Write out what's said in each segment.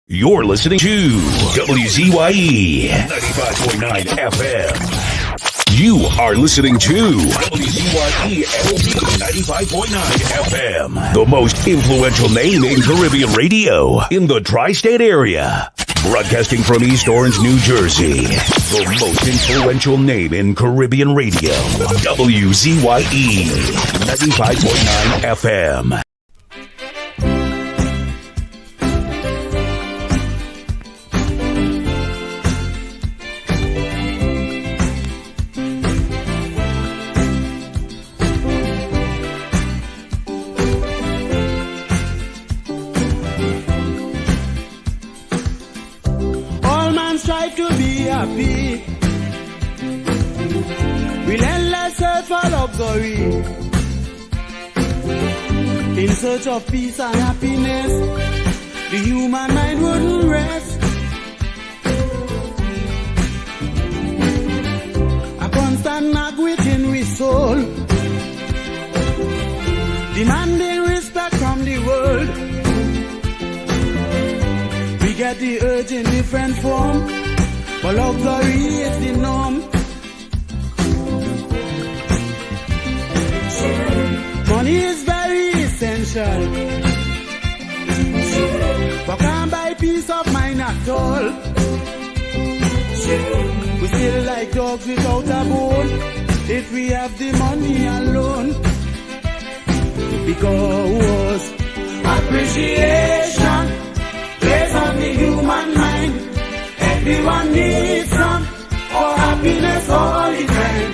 You're listening to WZYE 95.9 FM. You are listening to WZYE 95.9 FM, the most influential name in Caribbean radio in the tri-state area. Broadcasting from East Orange, New Jersey, the most influential name in Caribbean radio. WZYE 95.9 FM. Relentless search for luxury, in search of peace and happiness, the human mind wouldn't rest. A constant nag within we soul, demanding respect from the world. We get the urge in different form, but luxury is the norm. Money is very essential, but can't buy peace of mind at all. We still like dogs without a bone, if we have the money alone. Because appreciation plays on the human mind. Everyone needs some for happiness all the time.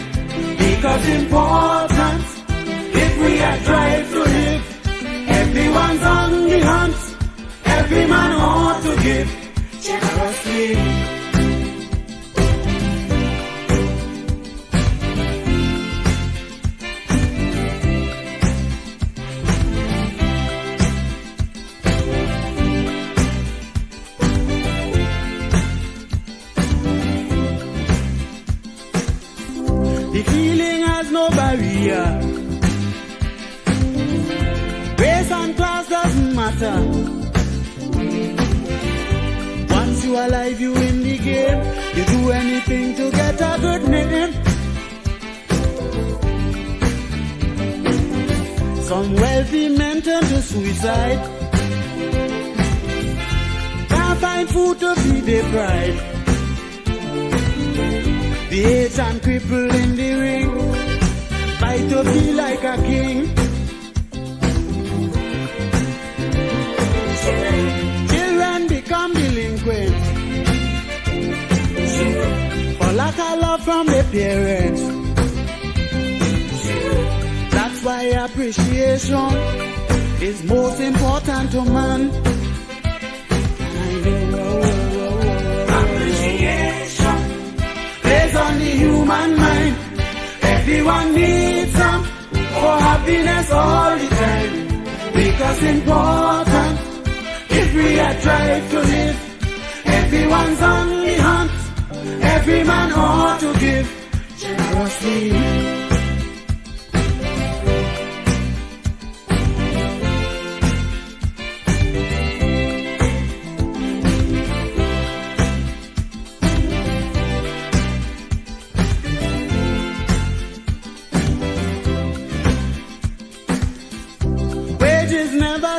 Because importance, if we are drive to live, everyone's on the hunt. Every man ought to give generously. The feeling has no barrier. Race and class doesn't matter. Once you are alive, you in the game. You do anything to get a good name. Some wealthy men turn to suicide. Can't find food to feed their pride. The aged and crippled in the ring, fight to be like a king. Children become delinquent for lack of love from their parents. That's why appreciation is most important to man. On the human mind, everyone needs some for happiness all the time. Because important, if we are trying to live, everyone's on the hunt. Every man ought to give generously.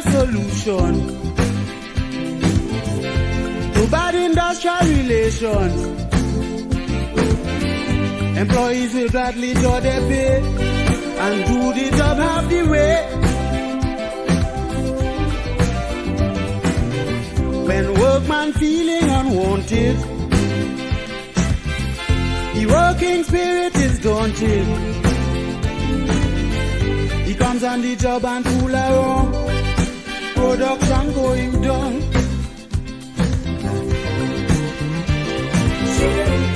Solution to bad industrial relations. Employees will gladly draw their pay and do the job half the way. When workman feeling unwanted, the working spirit is daunted. He comes on the job and fool around. Production going down.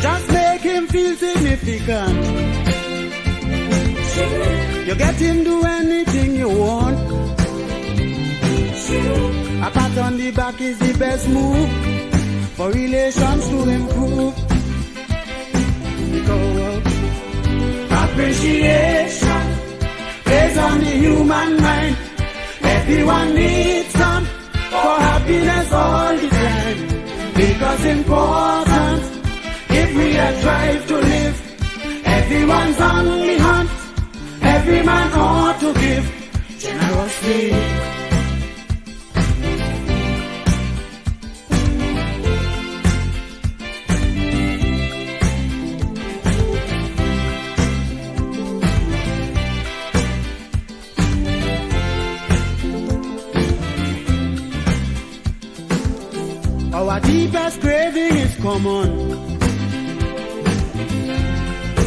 Just make him feel significant. You get him do anything you want. A pat on the back is the best move for relations to improve. Because appreciation plays on the human mind. Everyone needs some for happiness all the time. Because important, if we are drive to live, everyone's on the hunt, every man ought to give generously. Our deepest craving is common.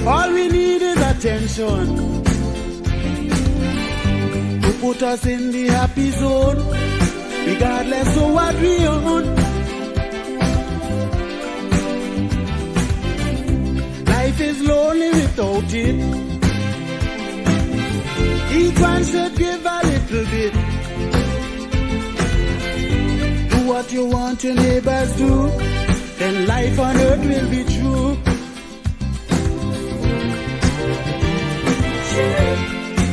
All we need is attention to put us in the happy zone, regardless of what we own. Life is lonely without it. Each one should give a little bit. What you want your neighbors do, then life on earth will be true.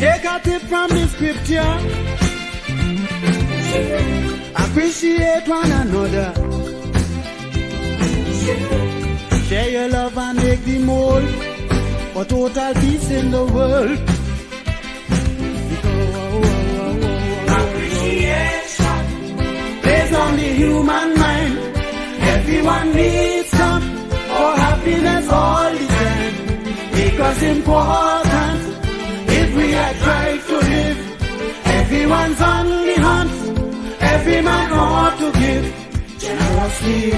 Take a tip from the scripture. Appreciate one another. Share your love and make the mold for total peace in the world. Based on the human mind, everyone needs some for happiness all the time. Because important, if we are trying to live, everyone's on the hunt, every man ought to give generously.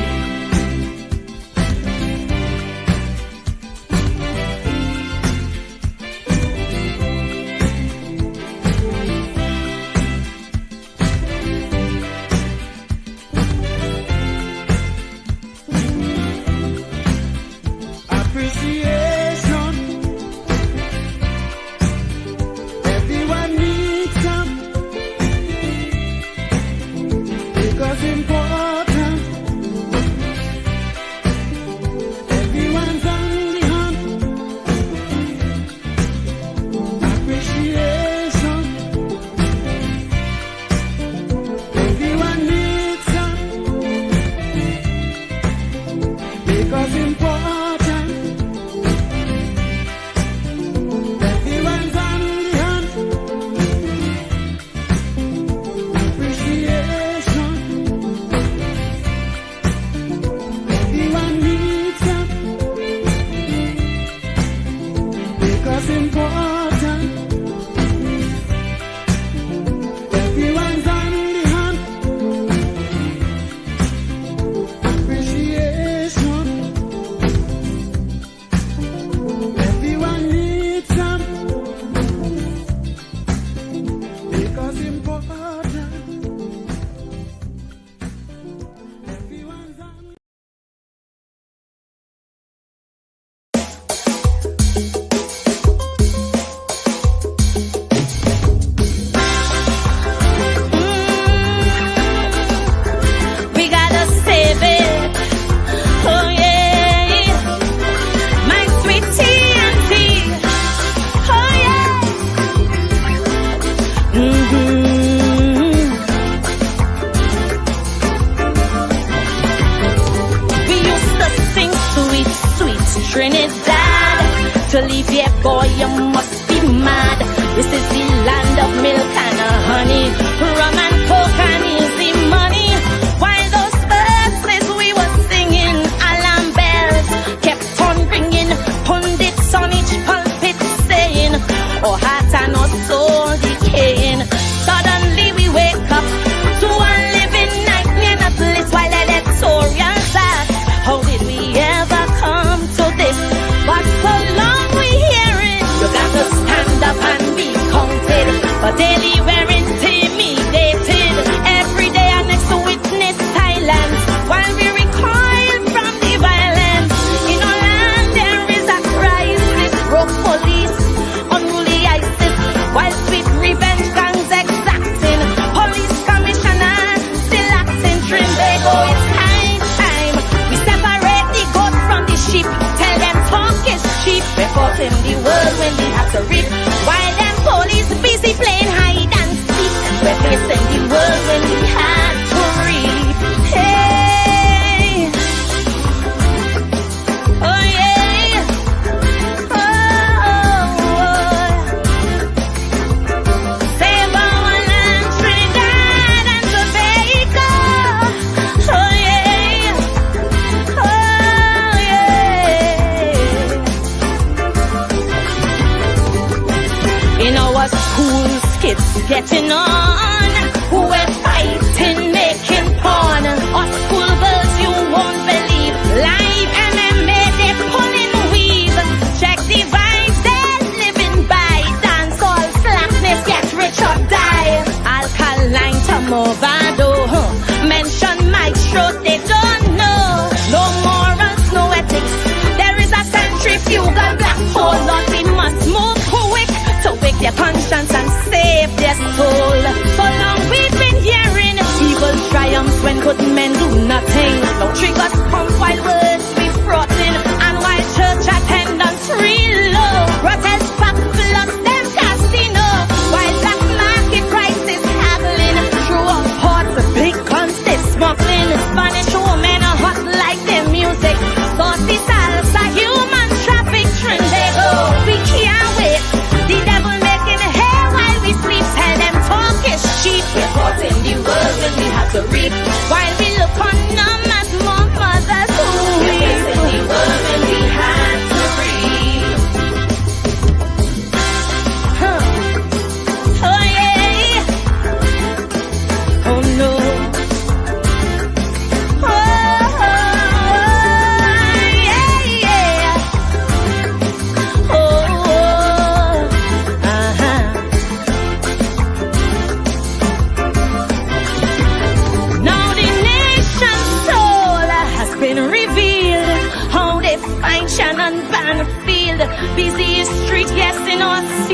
To leave here, boy, you must be mad. This is the land of milk and honey, rum and coke and easy money. While those birds we were singing, alarm bells kept on ringing. Pundits on each pulpit saying, oh heart and our soul decaying. Suddenly we wake up to a living nightmare, not least while electorals act. How did we ever come to this? But so long we hear it, you got to stand up and be counted for daily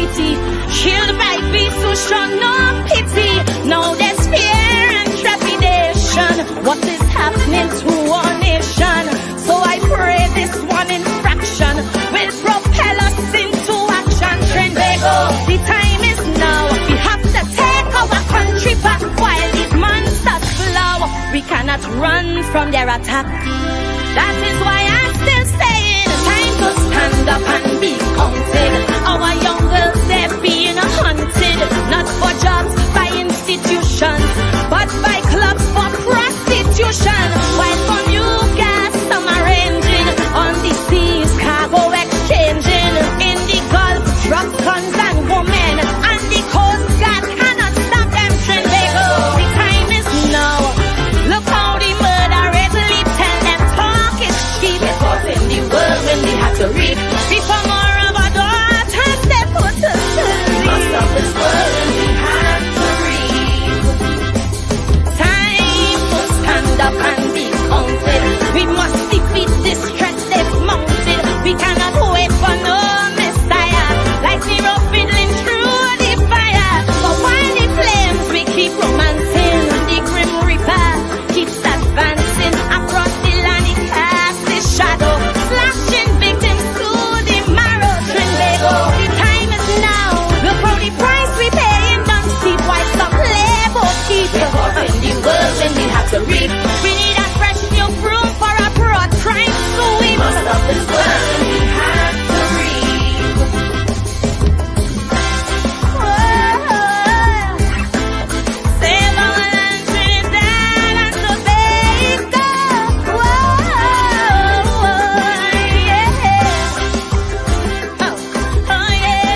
city, killed by beasts who show no pity. Now there's fear and trepidation. What is happening to our nation? So I pray this one infraction will propel us into action. Trenbego, the time is now. We have to take our country back while these monsters flow. We cannot run from their attack. That is why I'm still saying, time to stand up and be counted. Our young girls, they're being hunted, not for jobs by institutions, but by clubs for prostitution. While for new gas, some arranging on the seas, cargo exchanging in the Gulf, drugs, guns and women, and the Coast Guard cannot stop them. Trenbego, the time is now. Look how the murder rate leap, tell them talk is cheap. Because in the world when they have to reap, before more of our daughters they put us to sleep. Must stop this world when we have to reap. Time to stand up and be counted. We must defeat this threat they've mounted. We cannot wait for no messiah, like zero fiddling through the fire. But while the flames we keep romancing, the grim reaper keeps advancing across the land. He casts his shadow, slashing victims to the marrow. Trenbego, the time is now. Look how the price we paying don't steep. Why some labor keep? Because in the world when we have to reap, we need a fresh new broom for a broad crime sweep. Must stop this world when we have to reap. Save our land, Trinidad and Tobago. Yeah. Oh, yeah.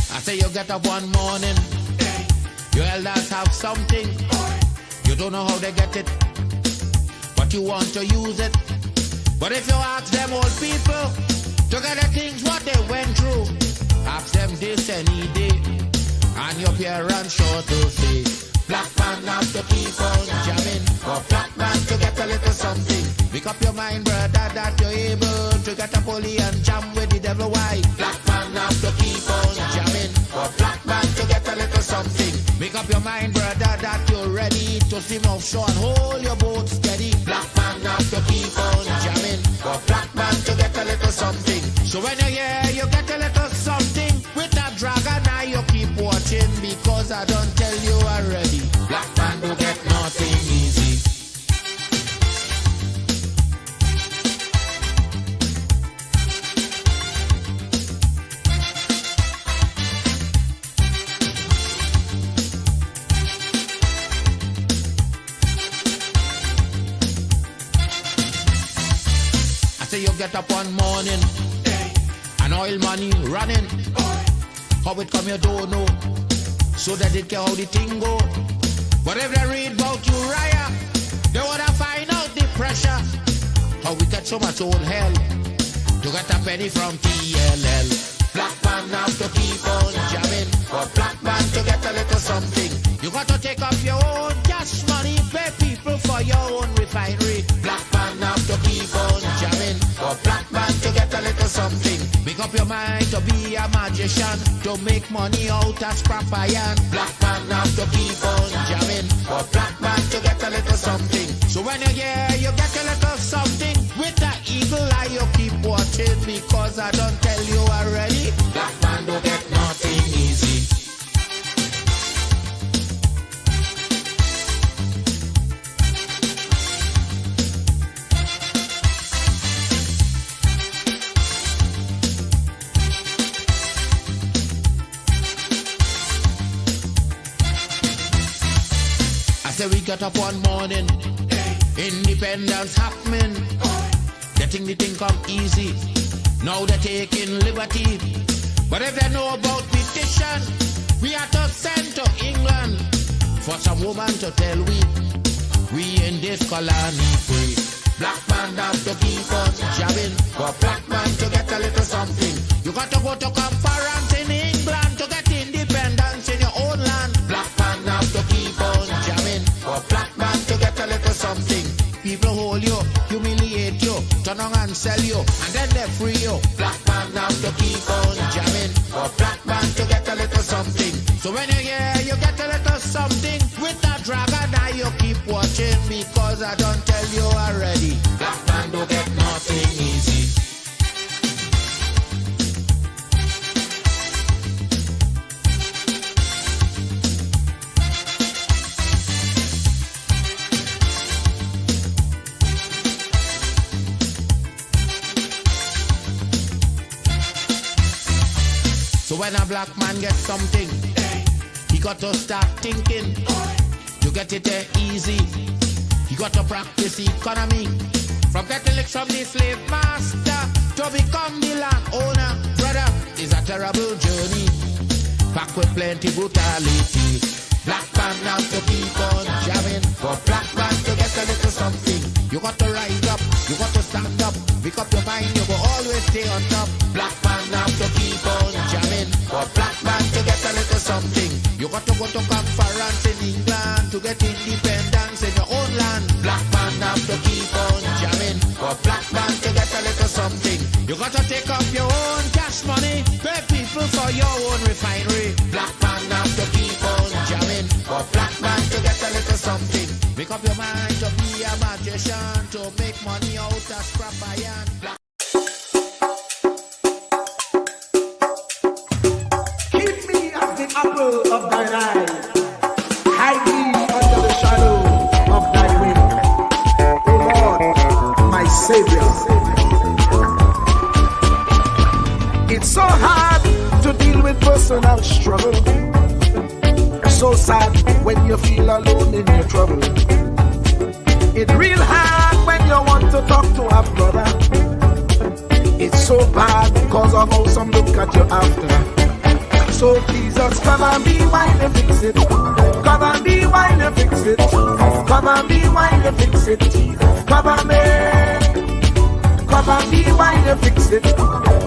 I say you get up one morning, your elders have something, you don't know how they get it, but you want to use it. But if you ask them old people to get the things what they went through, ask them this any day, and your parents sure to say, black man have to keep on jamming, for black man to get a little something. Make up your mind, brother, that you're able to get a pulley and jam with the devil. Why? Black man have to keep on jamming, for black man to get a little something. Make up your mind, brother, that you're ready to swim offshore and hold your boat steady. Black man have to keep on jamming, for black man to get a little something. So when you're here, you get a little something. With that dragon eye, you keep watching, because I don't tell you already. Black man don't get nothing easy. I say you get up one morning, and oil money running. How it come you don't know, so that they care how the thing go. But if they read about Uriah, they wanna find out the pressure. How we get so much old hell to get a penny from TLL. Black man have to keep on jamming, for black man to get a little something. You got to take off your own cash money, pay people for your own refinery. Black man have to keep on jamming, for black man to get a little something. Make up your mind to be a magician, to make money out of scrap iron. Black man have to keep on jamming, for black man to get a little something. So when you're here, you get a little something. With that eagle eye, you keep watching, because I don't tell you already. Black man don't get nothing easy. I say we get up one morning, independence happening. They think the thing come easy, now they're taking liberty. But if they know about petition, we are to send to England for some woman to tell we We in this colony free. Black man have to keep on jabbing. For black man to get a little something. You got to go to conference in England to get independence in your own land. Black man have to keep on jamming. For black man to get a little something. People hold you, humiliate you, turn on and sell you, and then they free you. Black man have to keep on jamming. For black man to get a little something. So when you hear you get a little something with that dragon, now you keep watching because I don't tell you already. Black man don't get nothing easy. So when a black man gets something, he got to start thinking. To get it there easy, he got to practice economy. From getting licked from the slave master to become the landowner, brother, is a terrible journey. Back with plenty brutality. Black man have to keep on jamming. For black man to get a little something, you got to rise up, you got to stand up. Pick up your mind, you will always stay on top. Black man have to keep on jamming. For black man to get a little something, you got to go to conference in England to get independence in your own land. Black man have to keep on jamming. For black man to get a little something, you got to take up your own cash money, pay people for your own refinery. Black man have to keep on jamming. For black man to get a little something, make up your mind to be a magician, to make money out of scrap iron. Black apple of thine eye, hide me under the shadow of thy wing. O Lord, my Savior. It's so hard to deal with personal struggle. So sad when you feel alone in your trouble. It's real hard when you want to talk to a brother. It's so bad because of how some look at you after. So Jesus, come and be while you fix it. Come and be while you fix it. Come and be while you fix it. Jesus, come and me. Come and be while you fix it.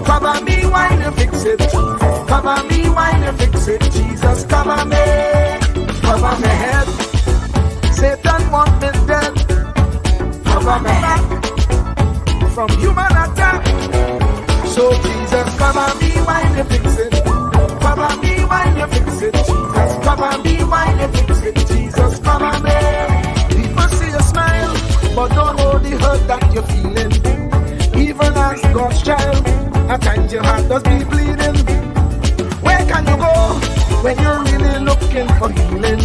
Come and be while you fix it. Come and be while you fix it. Jesus, come and me. Cover my head. Satan want me dead. Cover my head from human attack. So Jesus, come and be while you fix it. Come and be while you fix it, Jesus. Come and be while you fix it, Jesus. Come and be. People see you smile, but don't hold the hurt that you're feeling. Even as God's child, at times your heart does be bleeding. Where can you go when you're really looking for healing?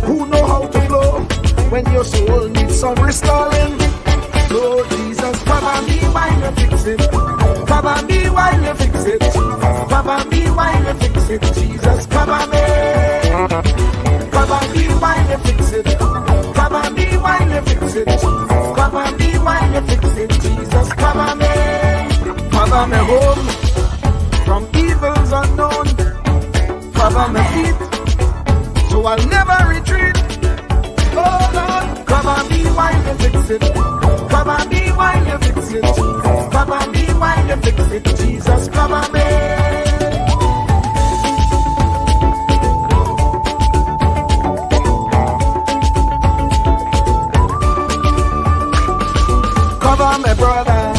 Who know how to flow when your soul needs some restoring? So Jesus, come and be while you fix it. Come and be while you fix it. Come and be while you fix it. Jesus, come and be. Come and be while you fix it. Come and be while you fix it. Come and be while you fix it. Jesus, come and be. Cover me home from evils unknown. Cover my feet so I'll never retreat. Oh Lord, come and be while you fix it. Come and be while you fix it. Come and be while you fix it. Jesus, come and be. Cover my brother,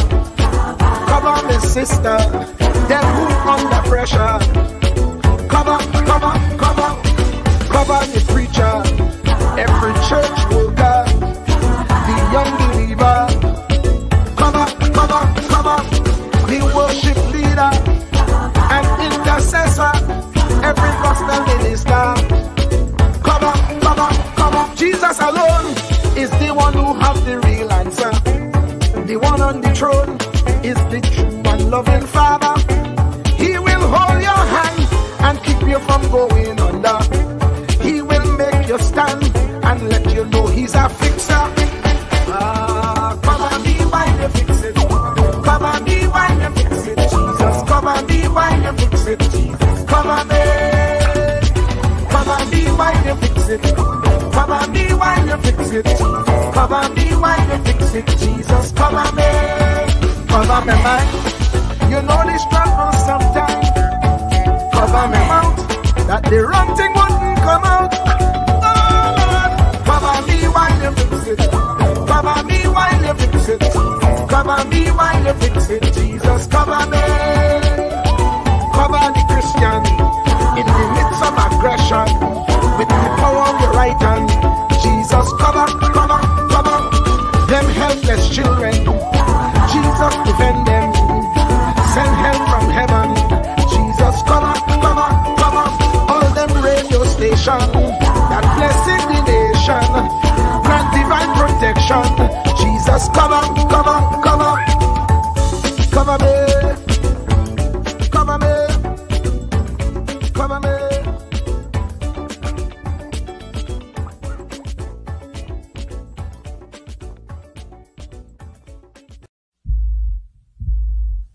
cover my sister, them who under pressure. Cover the preacher, every church worker, the young believer. Cover the worship leader and intercessor, every gospel minister. Cover. Jesus alone is the one who has the real answer. The one on the throne is the true and loving Father. He will hold your hand and keep you from going under. He will make you stand and let you know he's a fixer. Come and be while you fix it. Come and be while you fix it. Jesus, come and be while you fix it. Jesus, come and be. Come and be while you fix it. Come Cover me while you fix it. Cover me while you fix it. Jesus, cover me. Cover me mind. You know the struggle sometimes. Cover me mouth. That the wrong thing wouldn't come out. Oh Lord, cover me while you fix it. Cover me while you fix it. Cover me while you fix it. Jesus, cover me. Cover the Christian in the midst of aggression with the power of your right hand. Jesus, cover, cover, cover them helpless children. Jesus, defend them. Send help from heaven. Jesus, cover, cover, cover all them radio stations that blessing the nation. Grant divine protection. Jesus, cover, cover, cover, cover me, cover me, cover me.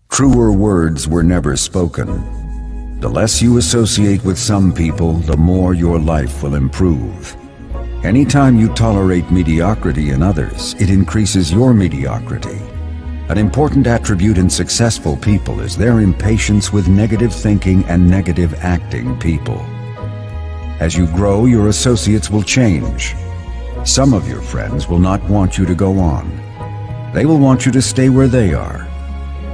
Truer words were never spoken. The less you associate with some people, the more your life will improve. Anytime you tolerate mediocrity in others, it increases your mediocrity. An important attribute in successful people is their impatience with negative thinking and negative acting people. As you grow, your associates will change. Some of your friends will not want you to go on. They will want you to stay where they are.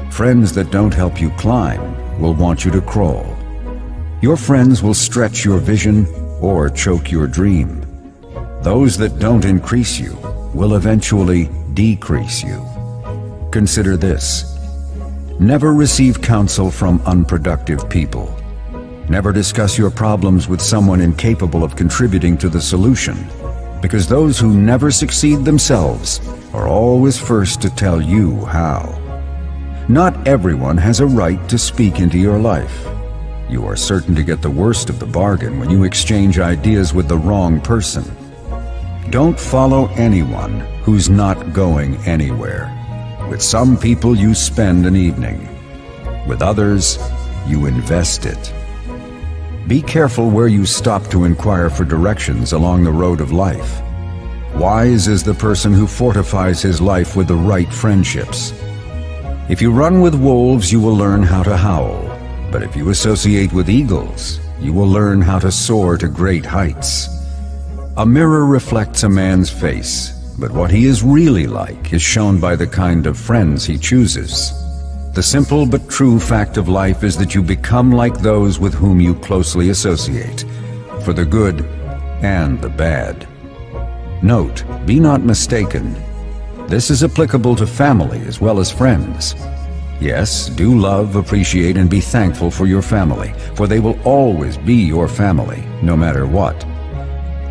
Friends that don't help you climb will want you to crawl. Your friends will stretch your vision or choke your dream. Those that don't increase you will eventually decrease you. Consider this. Never receive counsel from unproductive people. Never discuss your problems with someone incapable of contributing to the solution, because those who never succeed themselves are always first to tell you how. Not everyone has a right to speak into your life. You are certain to get the worst of the bargain when you exchange ideas with the wrong person. Don't follow anyone who's not going anywhere. With some people you spend an evening. With others, you invest it. Be careful where you stop to inquire for directions along the road of life. Wise is the person who fortifies his life with the right friendships. If you run with wolves, you will learn how to howl. But if you associate with eagles, you will learn how to soar to great heights. A mirror reflects a man's face, but what he is really like is shown by the kind of friends he chooses. The simple but true fact of life is that you become like those with whom you closely associate, for the good and the bad. Note, be not mistaken. This is applicable to family as well as friends. Yes, do love, appreciate, and be thankful for your family, for they will always be your family, no matter what.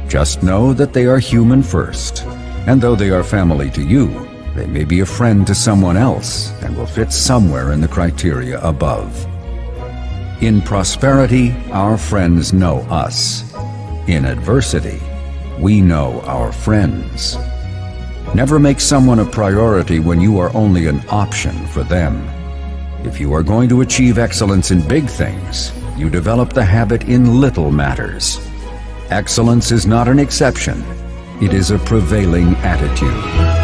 Just know that they are human first, and though they are family to you, they may be a friend to someone else and will fit somewhere in the criteria above. In prosperity, our friends know us. In adversity, we know our friends. Never make someone a priority when you are only an option for them. If you are going to achieve excellence in big things, you develop the habit in little matters. Excellence is not an exception. It is a prevailing attitude.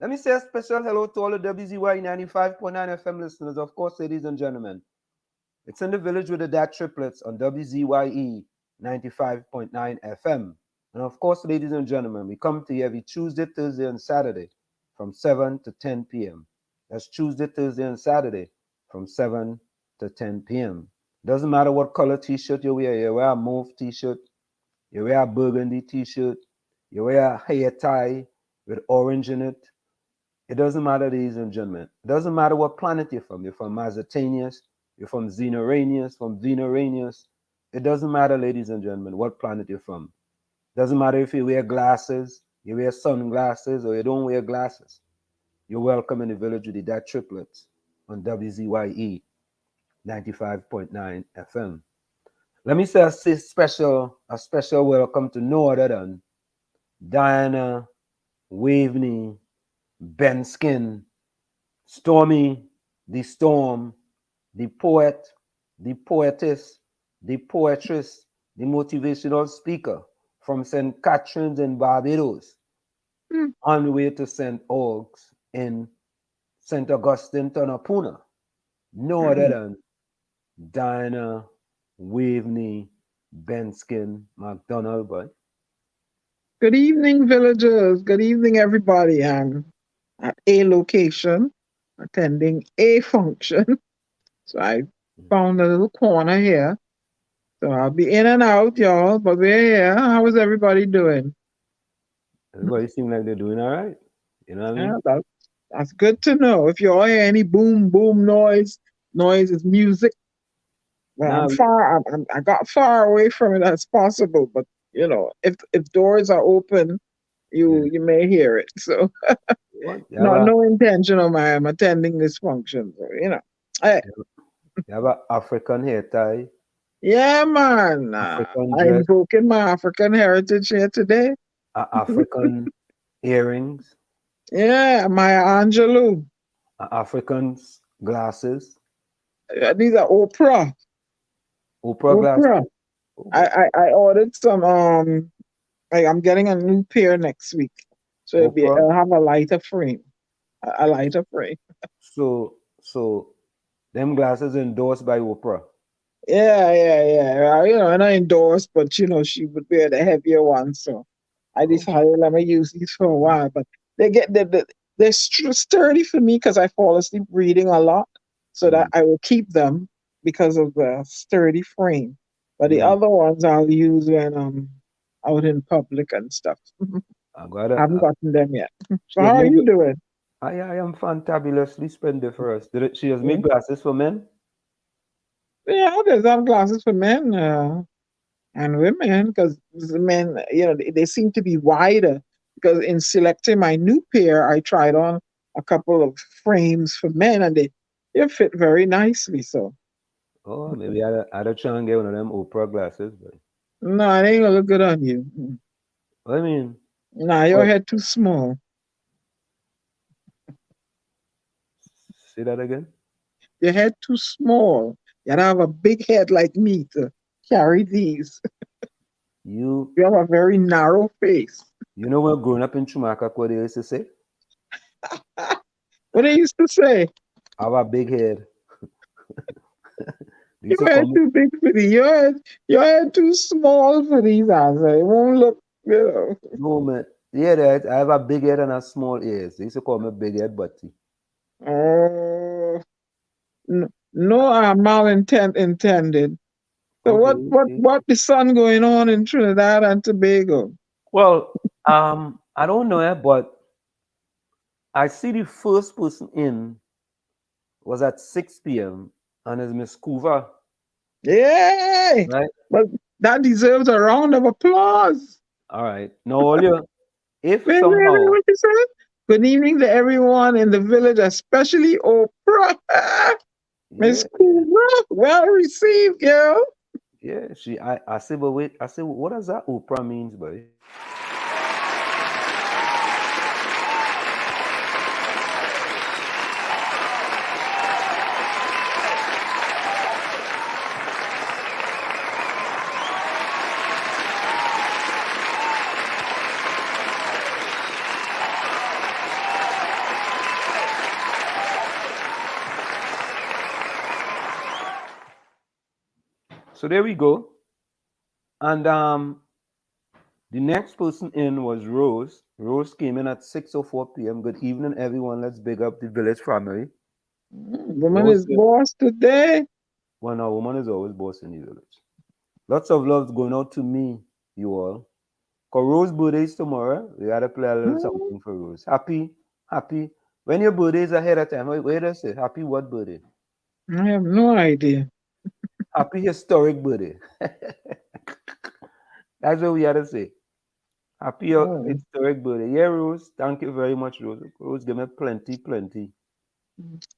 Let me say a special hello to all the WZYE 95.9 FM listeners, of course, ladies and gentlemen. It's in the village with the DAT Triplets on WZYE 95.9 FM. And of course, ladies and gentlemen, we come to you every Tuesday, Thursday, and Saturday from 7 to 10 p.m. That's Tuesday, Thursday, and Saturday from 7 to 10 p.m. Doesn't matter what color t-shirt you wear a mauve t-shirt, you wear a burgundy t-shirt, you wear a hair tie with orange in it. It doesn't matter, ladies and gentlemen. It doesn't matter what planet you're from. You're from Mazatanius, you're from Xenoranius, from Venuranius. It doesn't matter, ladies and gentlemen, what planet you're from. Doesn't matter if you wear glasses, you wear sunglasses, or you don't wear glasses. You're welcome in the village with the DAT Triplets on WZYE 95.9 FM. Let me say a special welcome to no other than Diana, Waveney, Ben Skin, Stormy, the Storm, the poet, the poetess, the poetress, the motivational speaker from St. Catharines in Barbados Hmm. on the way to St. Augs in St. Augustine, Tonapuna. No other than Diana Waveney Benskin McDonald, boy. Good evening, villagers. Good evening, everybody. I'm at a location attending a function. So I found a little corner here. So I'll be in and out, y'all, but we're here. How is everybody doing? Everybody seem like they're doing all right. You know what I Yeah, mean? that's good to know. If you all hear any boom, boom noise is music. Well, I'm Now, far. I got far away from it as possible, but if doors are open, yeah. you may hear it. So What? no intention of mine. I'm attending this function. So, Hey, You have a African hair tie, yeah, man. African I'm dress, invoking my African heritage here today. African earrings, Yeah, Maya Angelou. African glasses, These are Oprah. Oprah Oprah. glasses. Oh, boy. I ordered some. I'm getting a new pair next week, so Oprah. it'll have a lighter frame. A lighter frame. So them glasses endorsed by Oprah. Yeah. And I endorsed, but she would wear the heavier ones, so I Oh, decided let me use these for a while. But they get they're sturdy for me because I fall asleep reading a lot, so that mm, I will keep them because of the sturdy frame. But the mm. other ones I'll use when out in public and stuff. I got I it. haven't gotten them yet. She So has how are made. you doing? I am fantabulously splendiferous. She has made glasses for men? Yeah, there's some glasses for men. And women, because the men, they seem to be wider. Because in selecting my new pair, I tried on a couple of frames for men, and they fit very nicely. So Oh, maybe I'd try and get one of them Oprah glasses. But no, it ain't gonna look good on you. I mean, Nah, your what? head too small. Say that again. Your head too small. You gotta have a big head like me to carry these. You You have a very narrow face. you know when growing up in Chumaka, what they used to say? What they used to say, I have a big head. They used to your call head me too big for these. Your head too small for these answers. It won't look. no man. Yeah, that I have a big head and a small ears. They used to call me big head butty. Oh, no malintent intended. So Okay, okay. what the sun going on in Trinidad and Tobago? Well, I don't know it, but I see the first person in was at 6 p.m. and it's Miss Coover, Yay! right? But that deserves a round of applause. All right. Now, earlier, if Wait, somehow, what you said? Good evening to everyone in the village, especially Oprah. Miss yeah, Coover, well received, girl. yeah, I said, but wait, I said, what does that Oprah means, boy? So there we go. And the next person in was Rose. Rose came in at 6:04 p.m. Good evening, everyone. Let's big up the village family. Woman Rose, is boss today. well, now woman is always boss in the village. Lots of love going out to me, you all. Cause Rose birthday is tomorrow. We gotta play a little something for Rose. Happy. When your birthday is ahead of time, wait does it say? Happy what birthday? I have no idea. Happy historic birthday. That's what we had to say. Happy Oh. historic birthday. Yeah, Rose. Thank you very much, Rose. Rose give me plenty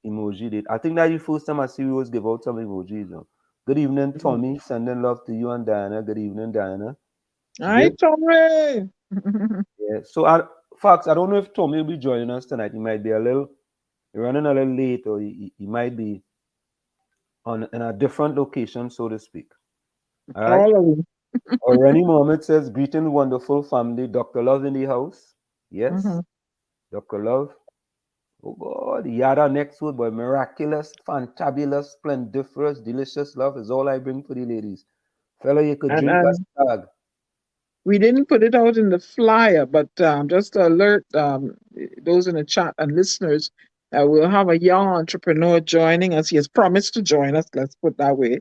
emoji. I think that's the first time I see Rose give out some emojis. Good evening, Tommy. Sending love to you and Diana. Good evening, Diana. Hi, Give Tommy. yeah. Fox, I don't know if Tommy will be joining us tonight. He might be running a little late, or he might be in a different location, so to speak. All right. All of them. Rennie Mohammed says, greetings, wonderful family. Dr. Love in the house. Yes, Mm-hmm. Dr. Love. Oh God, yada next word, boy. Miraculous, fantabulous, splendiferous, delicious love is all I bring for the ladies. Fella, you could drink a And stag. we didn't put it out in the flyer, but just to alert those in the chat and listeners, we'll have a young entrepreneur joining us. He has promised to join us, let's put it that way.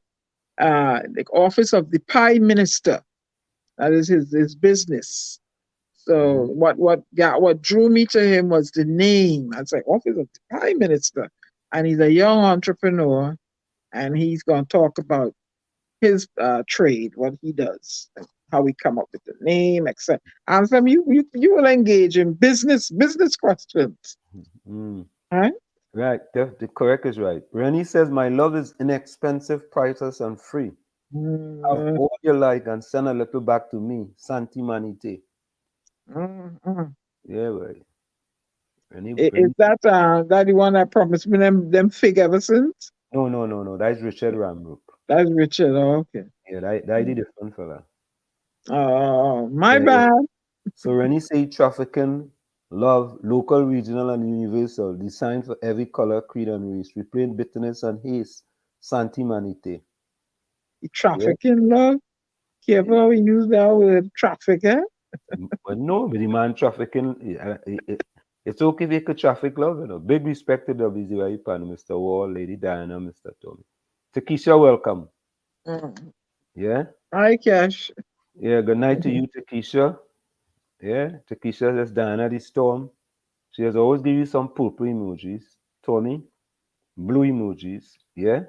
The office of the Pie Minister. That is his business. So what drew me to him was the name. I was like, Office of the Prime Minister. And he's a young entrepreneur, and he's going to talk about his trade, what he does, and how we come up with the name, etc. Anselm, you will engage in business questions, Mm. right? Right, the correct is right. Rennie says, my love is inexpensive, priceless, and free. Have Mm, all you like and send a little back to me. Santi Manite. mm. Yeah, right. Is that the one that promised me them fig ever since? No. That is Richard Ramroop. That's Richard. Oh, okay. Yeah, that is different fella. Oh, my Yeah, yeah. bad. So Rennie say trafficking, love, local, regional, and universal, designed for every color, creed, and race. Replaying bitterness and haste. Santi Manite. Yeah. Trafficking, love. Careful how we use that word traffic, eh? But no, but the man trafficking, it's okay if you could traffic love, you know. Big respect to WZYE panel, Mr. Wall, Lady Diana, Mr. Tommy. Takesha, welcome. Mm. Yeah? Hi, Cash. Yeah, good night to you, Takesha. Yeah, Takesha says Diana the Storm. She has always give you some purple emojis. Tommy, blue emojis. Yeah?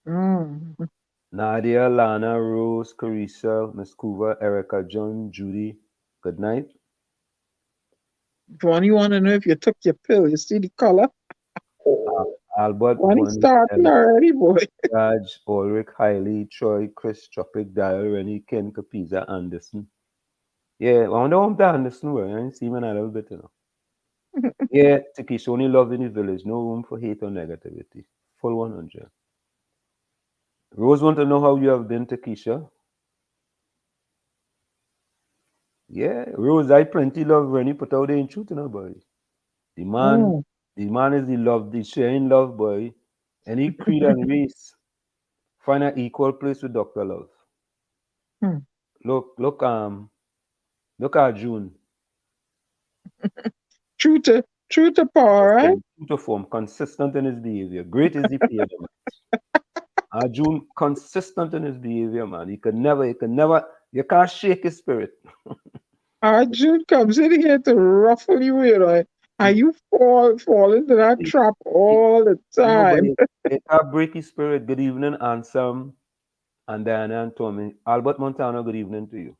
Mm. Nadia, Lana, Rose, Carissa, Miss Coover, Erica, John, Judy. Good night. Bonnie want to know if you took your pill. You see the color? Oh, Albert, Bonnie Bonnie, starting already, boy. Raj, Ulrich, Hailey, Troy, Chris, Tropic, Dial, Rennie, Ken, Capiza, Anderson. Yeah, I wonder what Anderson were. I didn't see him in a little bit, you know. Yeah, Tikish, only love in the village. No room for hate or negativity. Full 100. Rose want to know how you have been, Takesha. Yeah, Rose, I plenty love Rennie put out there in truth, you know, boy. The man, Mm. the man is the love, the sharing love, boy. Any creed and race, find an equal place with Dr. Love. Mm. Look at June. True to power, right? True to form, consistent in his behavior. Great is the behavior, man. Arjun consistent in his behavior, man. You can't shake his spirit. Arjun comes in here to ruffle you, you know, and you fall into that He- trap he- all the no, but time. it can't break his spirit. Good evening, Anselm and Diana and Tommy. Albert Montano, good evening to you.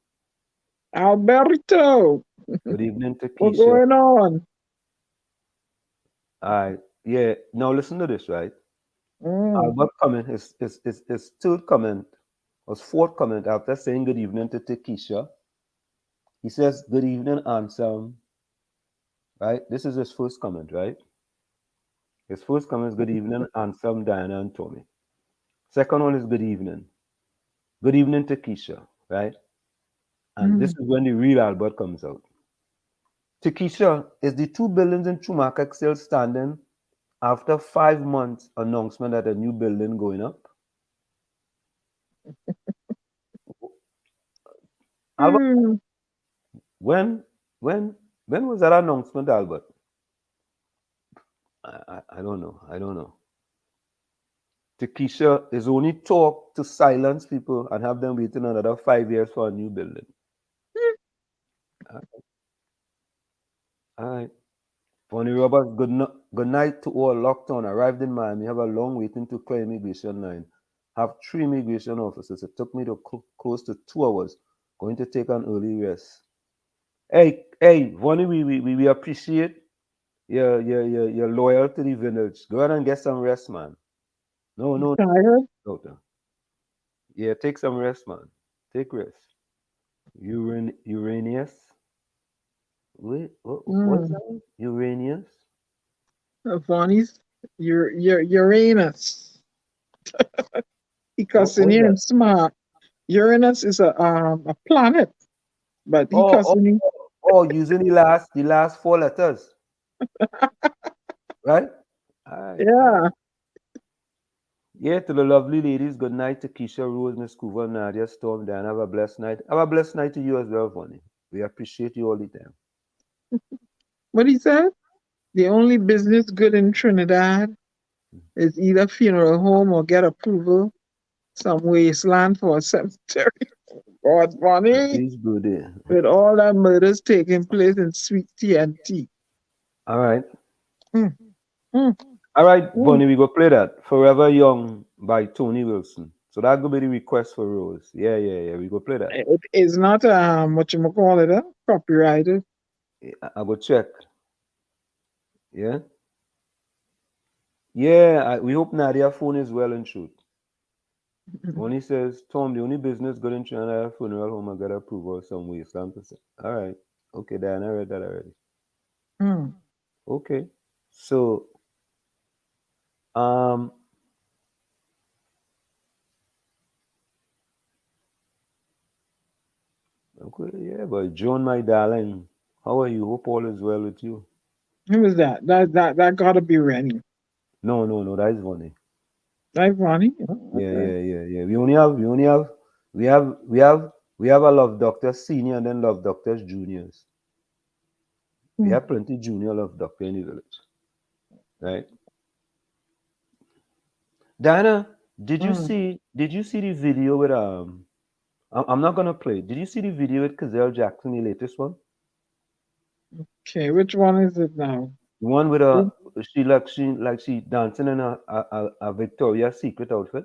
Alberto, Good evening to what's Keisha. going on? All right. Yeah. Now listen to this, right? Mm. Albert comment, his third comment, was fourth comment after saying good evening to Keisha. He says, good evening, Anselm. Right? This is his first comment, right? His first comment is good evening, Anselm, Diana, and Tommy. Second one is good evening. Good evening to Keisha, right? And this Mm. is when the real Albert comes out. Takesha, is the two buildings in Chumaca still standing after 5 months announcement that a new building going up? Albert, Mm. when when when was that announcement, Albert? I don't know. I don't know. Takesha is only talk to silence people and have them waiting another 5 years for a new building. Uh, All right. Bonnie Roberts, good night to all locked on. Arrived in Miami, have a long waiting to clear immigration line. Have 3 immigration officers. It took me to close to 2 hours. Going to take an early rest. Hey, Bonnie, we appreciate your loyal to the village. Go ahead and get some rest, man. No, Tired? doctor. Yeah, take some rest, man. Take rest. Uranus. Wait, what is that one? Uranus? Bonnie's Uranus. Because in What is here that? in smart, Uranus is a planet, but he Oh, oh, constantly, oh, using the last four letters, right? All right, all right. yeah. Yeah, to the lovely ladies, good night to Keisha, Rose, Miss Coover, Nadia, Storm, Dan. Have a blessed night. Have a blessed night to you as well, Bonnie. We appreciate you all the time. What he said? The only business good in Trinidad is either funeral home or get approval some wasteland for a cemetery. God, Bonnie, Please go there. with all that murders taking place in Sweet TNT. All right. Mm, mm, All right, mm. Bonnie, we go play that. Forever Young by Tony Wilson. So that could be the request for Rose. Yeah, yeah, yeah. We go play that. It is not what you call it, copyrighted. I go check. Yeah. Yeah, we hope Nadia phone is well and truth. Bonnie says, Tom, the only business good in China funeral home I got approval some way. So I'm to say, all right. Okay, Dan, I read that already. Mm. Okay. So um okay, yeah, but Joan, my darling, how are you? Hope all is well with you. Who was that? That gotta be Rennie. No, no, no, that is Bonnie. Right, Ronnie? Oh, Yeah, okay. yeah, yeah, yeah. We have a love doctor senior and then love doctors juniors. We Mm. have plenty junior love doctor in the village, right? Diana, did you Mm. see did you see the video with I'm not gonna play. Did you see the video with Kazelle Jackson, the latest one? Okay, which one is it now? The one with Mm, she dancing in a Victoria's Secret outfit,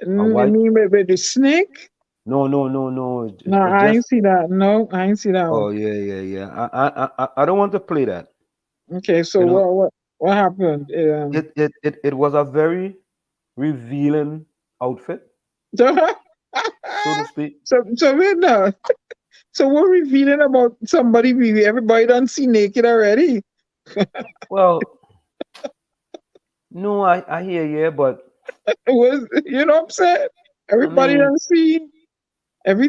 a You white. mean with the snake? No, no, no, no. No, It I just ain't see that. No, I ain't see that one. oh yeah, yeah, yeah. I don't want to play that. Okay, so You know, what happened? it was a very revealing outfit, So, so to speak. so wait now. So we're revealing about somebody everybody done see naked already. Well, no, I hear you, but Was you know what I'm saying? I Everybody mean, done see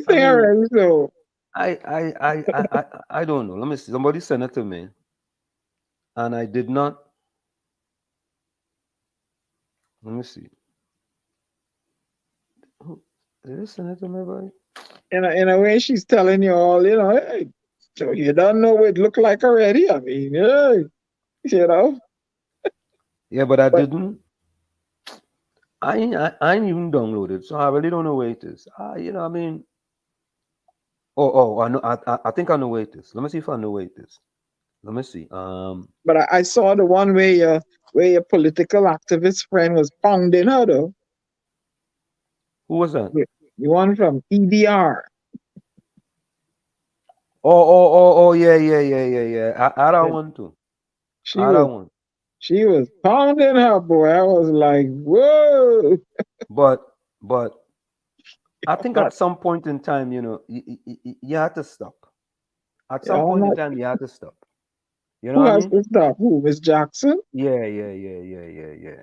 I everything mean, already. So I don't know. Let me see. Somebody sent it to me, and I did not. Let me see. Who did they send it to me, boy? in a way, she's telling you all, hey, so you don't know what it look like already. I mean, hey, you know, Yeah, but I but didn't. I ain't even downloaded, so I really don't know where it is. I mean, I know. I think I know where it is. Let me see if I know where it is. Let me see. but I saw the one where your political activist friend was pounding her though. Who was that? The one from EDR. Oh, yeah, yeah, yeah, yeah, yeah. I don't Yeah, want to. She I was don't want. she was pounding her boy. I was like, whoa. But but I think Not, at some point in time, you had to stop. At yeah, some I'm point in not, time, you had to stop. You know who what I has mean? to stop? Who? Miss Jackson? Yeah, yeah, yeah, yeah, yeah, yeah.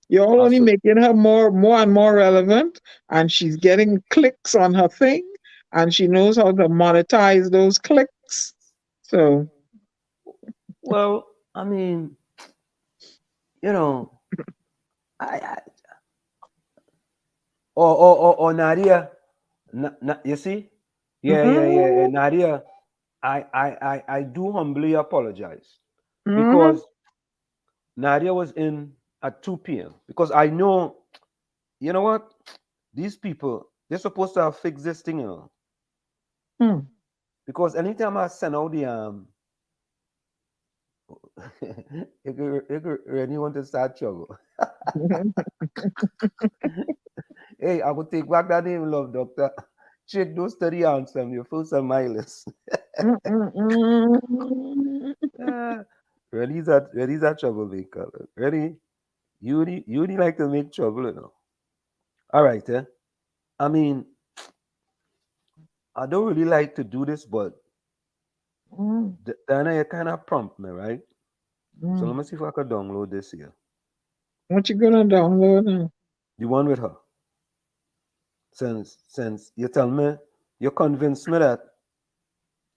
You're all only So, making her more and more relevant, and she's getting clicks on her thing, and she knows how to monetize those clicks. So, well, I mean, you know, I Nadia, you see, yeah, yeah, yeah, yeah, mm-hmm, Nadia, I do humbly apologize mm-hmm, because Nadia was in at 2 p.m. because I know, you know what, these people they're supposed to have fixed this thing, mm. because anytime I send out the you really want to start trouble. Hey, I will take back that name, love doctor. Check those 30 Anselm, your first on my list. Ah, Reddy's a troublemaker. Reddy, you really like to make trouble, All right, I mean, I don't really like to do this, but Mm, Diana, you kind of prompt me, right? So let mm. me see if I can download this here. What you gonna download now? The one with her. Since you tell me, you convince me that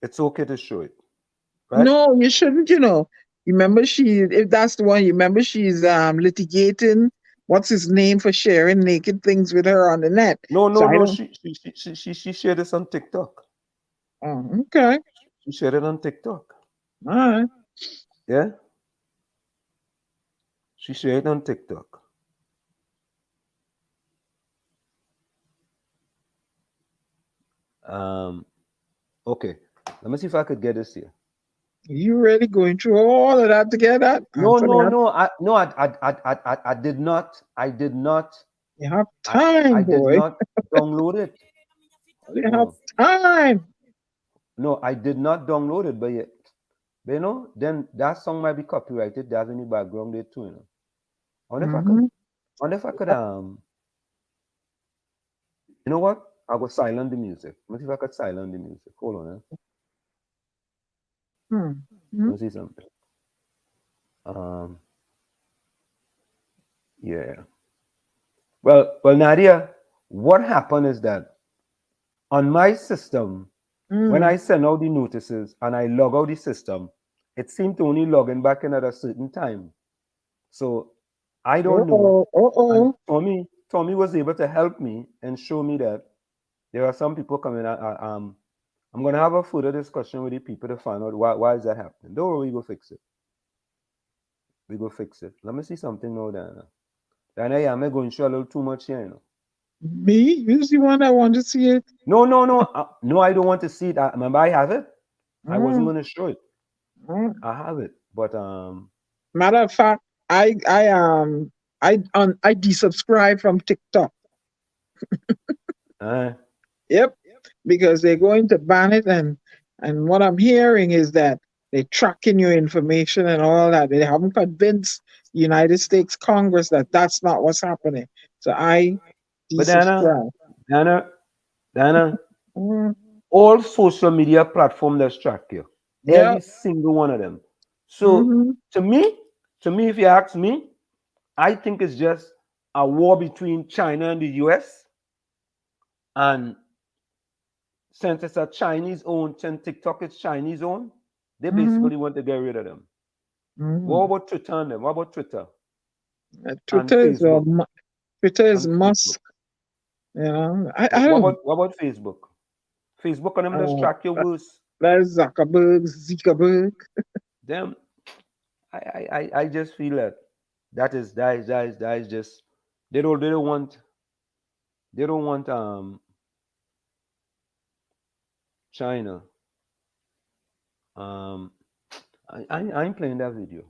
it's okay to show it, right? No, you shouldn't, you know. Remember if that's the one, you remember she's litigating what's his name for sharing naked things with her on the net. No, So no, I no. don't She shared this on TikTok. okay. She shared it on TikTok. All right. Yeah, she shared it on TikTok. Um, okay. Let me see if I could get this here. You really going through all of that to get that? No, Answer no, that. no. I did not. I did not. You have I time, did boy. not download it. You have Oh time. no, I did not download it. But you know, then that song might be copyrighted. There's any background there too. You know. I wonder if I could. Mm-hmm. I wonder if I could. You know what? I'll go silent the music. Let me see if I could silent the music. Hold on. Mm-hmm. Let me see something. Um. Yeah. Well, Nadia, what happened is that on my system, when Mm. I send out the notices and I log out the system, it seemed to only log in back in at a certain time. So I don't know. Uh-oh. And Uh-oh. Tommy was able to help me and show me that there are some people coming. I'm gonna have a further discussion with the people to find out why is that happening. Don't worry, we go fix it. We go fix it. Let me see something now, Diana. Diana, yeah, I'm going to show a little too much here, you know. Me? You're the one that want to see it. No, no, no. No, I don't want to see it. Remember, I have it. I wasn't Mm. going to show it. Mm. I have it, but Matter of fact, I desubscribe from TikTok. uh, Yep, because they're going to ban it, and what I'm hearing is that they're tracking your information and all that. They haven't convinced the United States Congress that that's not what's happening. So I but Diana, desubscribe. Diana, Diana, Mm, all social media platforms that track you, every yep. single one of them. So Mm-hmm. to me, if you ask me, I think it's just a war between China and the US. And since it's a Chinese owned, since TikTok is Chinese owned, they Mm-hmm. basically want to get rid of them. What Mm-hmm. about Twitter and them? What about Twitter and Twitter is Facebook Twitter is and Facebook? Musk. You know, I don't. What about Facebook? Facebook and them just Uh, track your words. that's Zuckerberg. Them, I just feel that that is just they don't want China. Um, I ain't playing that video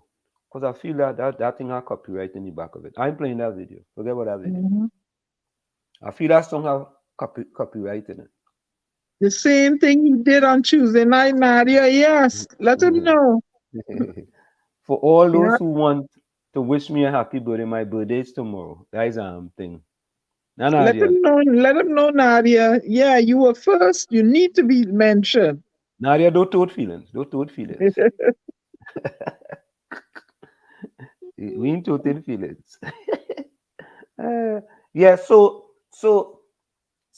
because I feel that thing have copyright in the back of it. I ain't playing that video. Forget about that video. Mhm. I feel that song have copyright in The same thing he did on Tuesday night, Nadia. Yes, let him it. know. For all those Yeah, who want to wish me a happy birthday, my birthday is tomorrow. That is thing. Nah, let Nadia. him know. Let him know, Nadia. Yeah, you were first. You need to be mentioned. Nadia, don't toad feelings. Don't toad feelings. We ain't toting feelings. Uh, yeah, so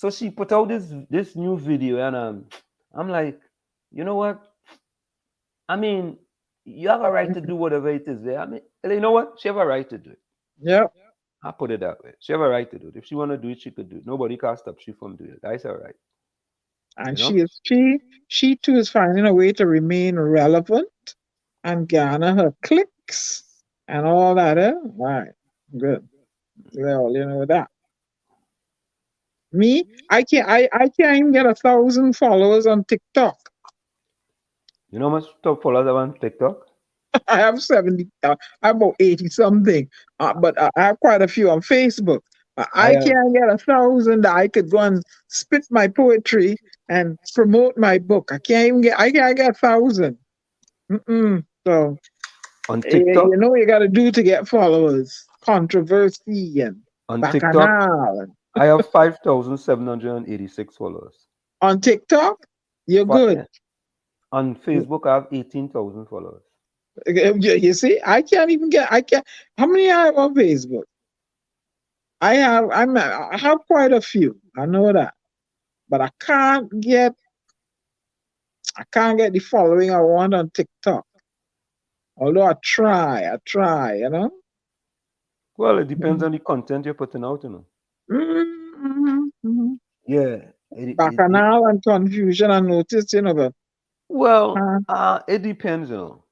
she put out this new video and I'm like, you know what? I mean, you have a right to do whatever it is there. I mean, you know what? She have a right to do it. Yep. I put it that way. She have a right to do it. If she want to do it, she could do it. Nobody can stop she from doing it. That's her right. And You know? she too is finding a way to remain relevant and garner her clicks and all that. Right. Good. Well, you know that. Me, I can't even get 1,000 followers on TikTok. You know how much top followers I have on TikTok? I have 70, I'm about 80 something, but I have quite a few on Facebook. I I have can't get 1,000 that I could go and spit my poetry and promote my book. I can't get 1,000. So, on TikTok. you know what you got to do to get followers? Controversy and On TikTok, bacchanal. I have 5,786 followers. On TikTok, you're But good. on Facebook, I have 18,000 followers. You see, I can't even get. I can't. How many I have on Facebook? I have quite a few. I know that, but I can't get the following I want on TikTok. Although I try, you know. Well, it depends on the content you're putting out, you know. Mm-hmm. Yeah. Bacchanal and confusion, I noticed, you know, but Well, it depends, you know,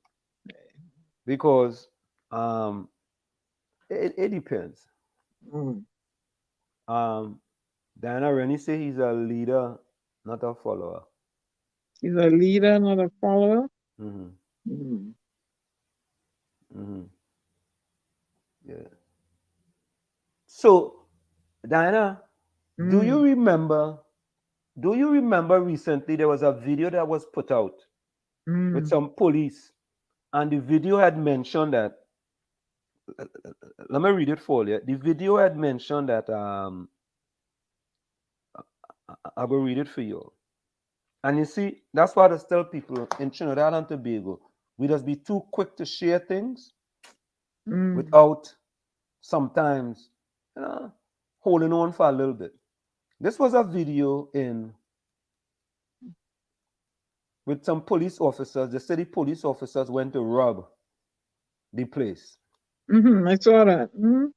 because it depends. mm, Diana Rennie say he's a leader, not a follower. he's a leader, not a follower. Mm-hmm. Mm. Mm-hmm. Yeah. So, Diana, do you Mm. remember? Do you remember recently there was a video that was put out with Mm. some police, and the video had mentioned that. Let me read it for you. The video had mentioned that. I will read it for you. And you see, that's why I just tell people in Trinidad and Tobago, we just be too quick to share things Mm. without sometimes, you know, holding on for a little bit. This was a video in with some police officers. The city police officers went to rob the place, I saw that.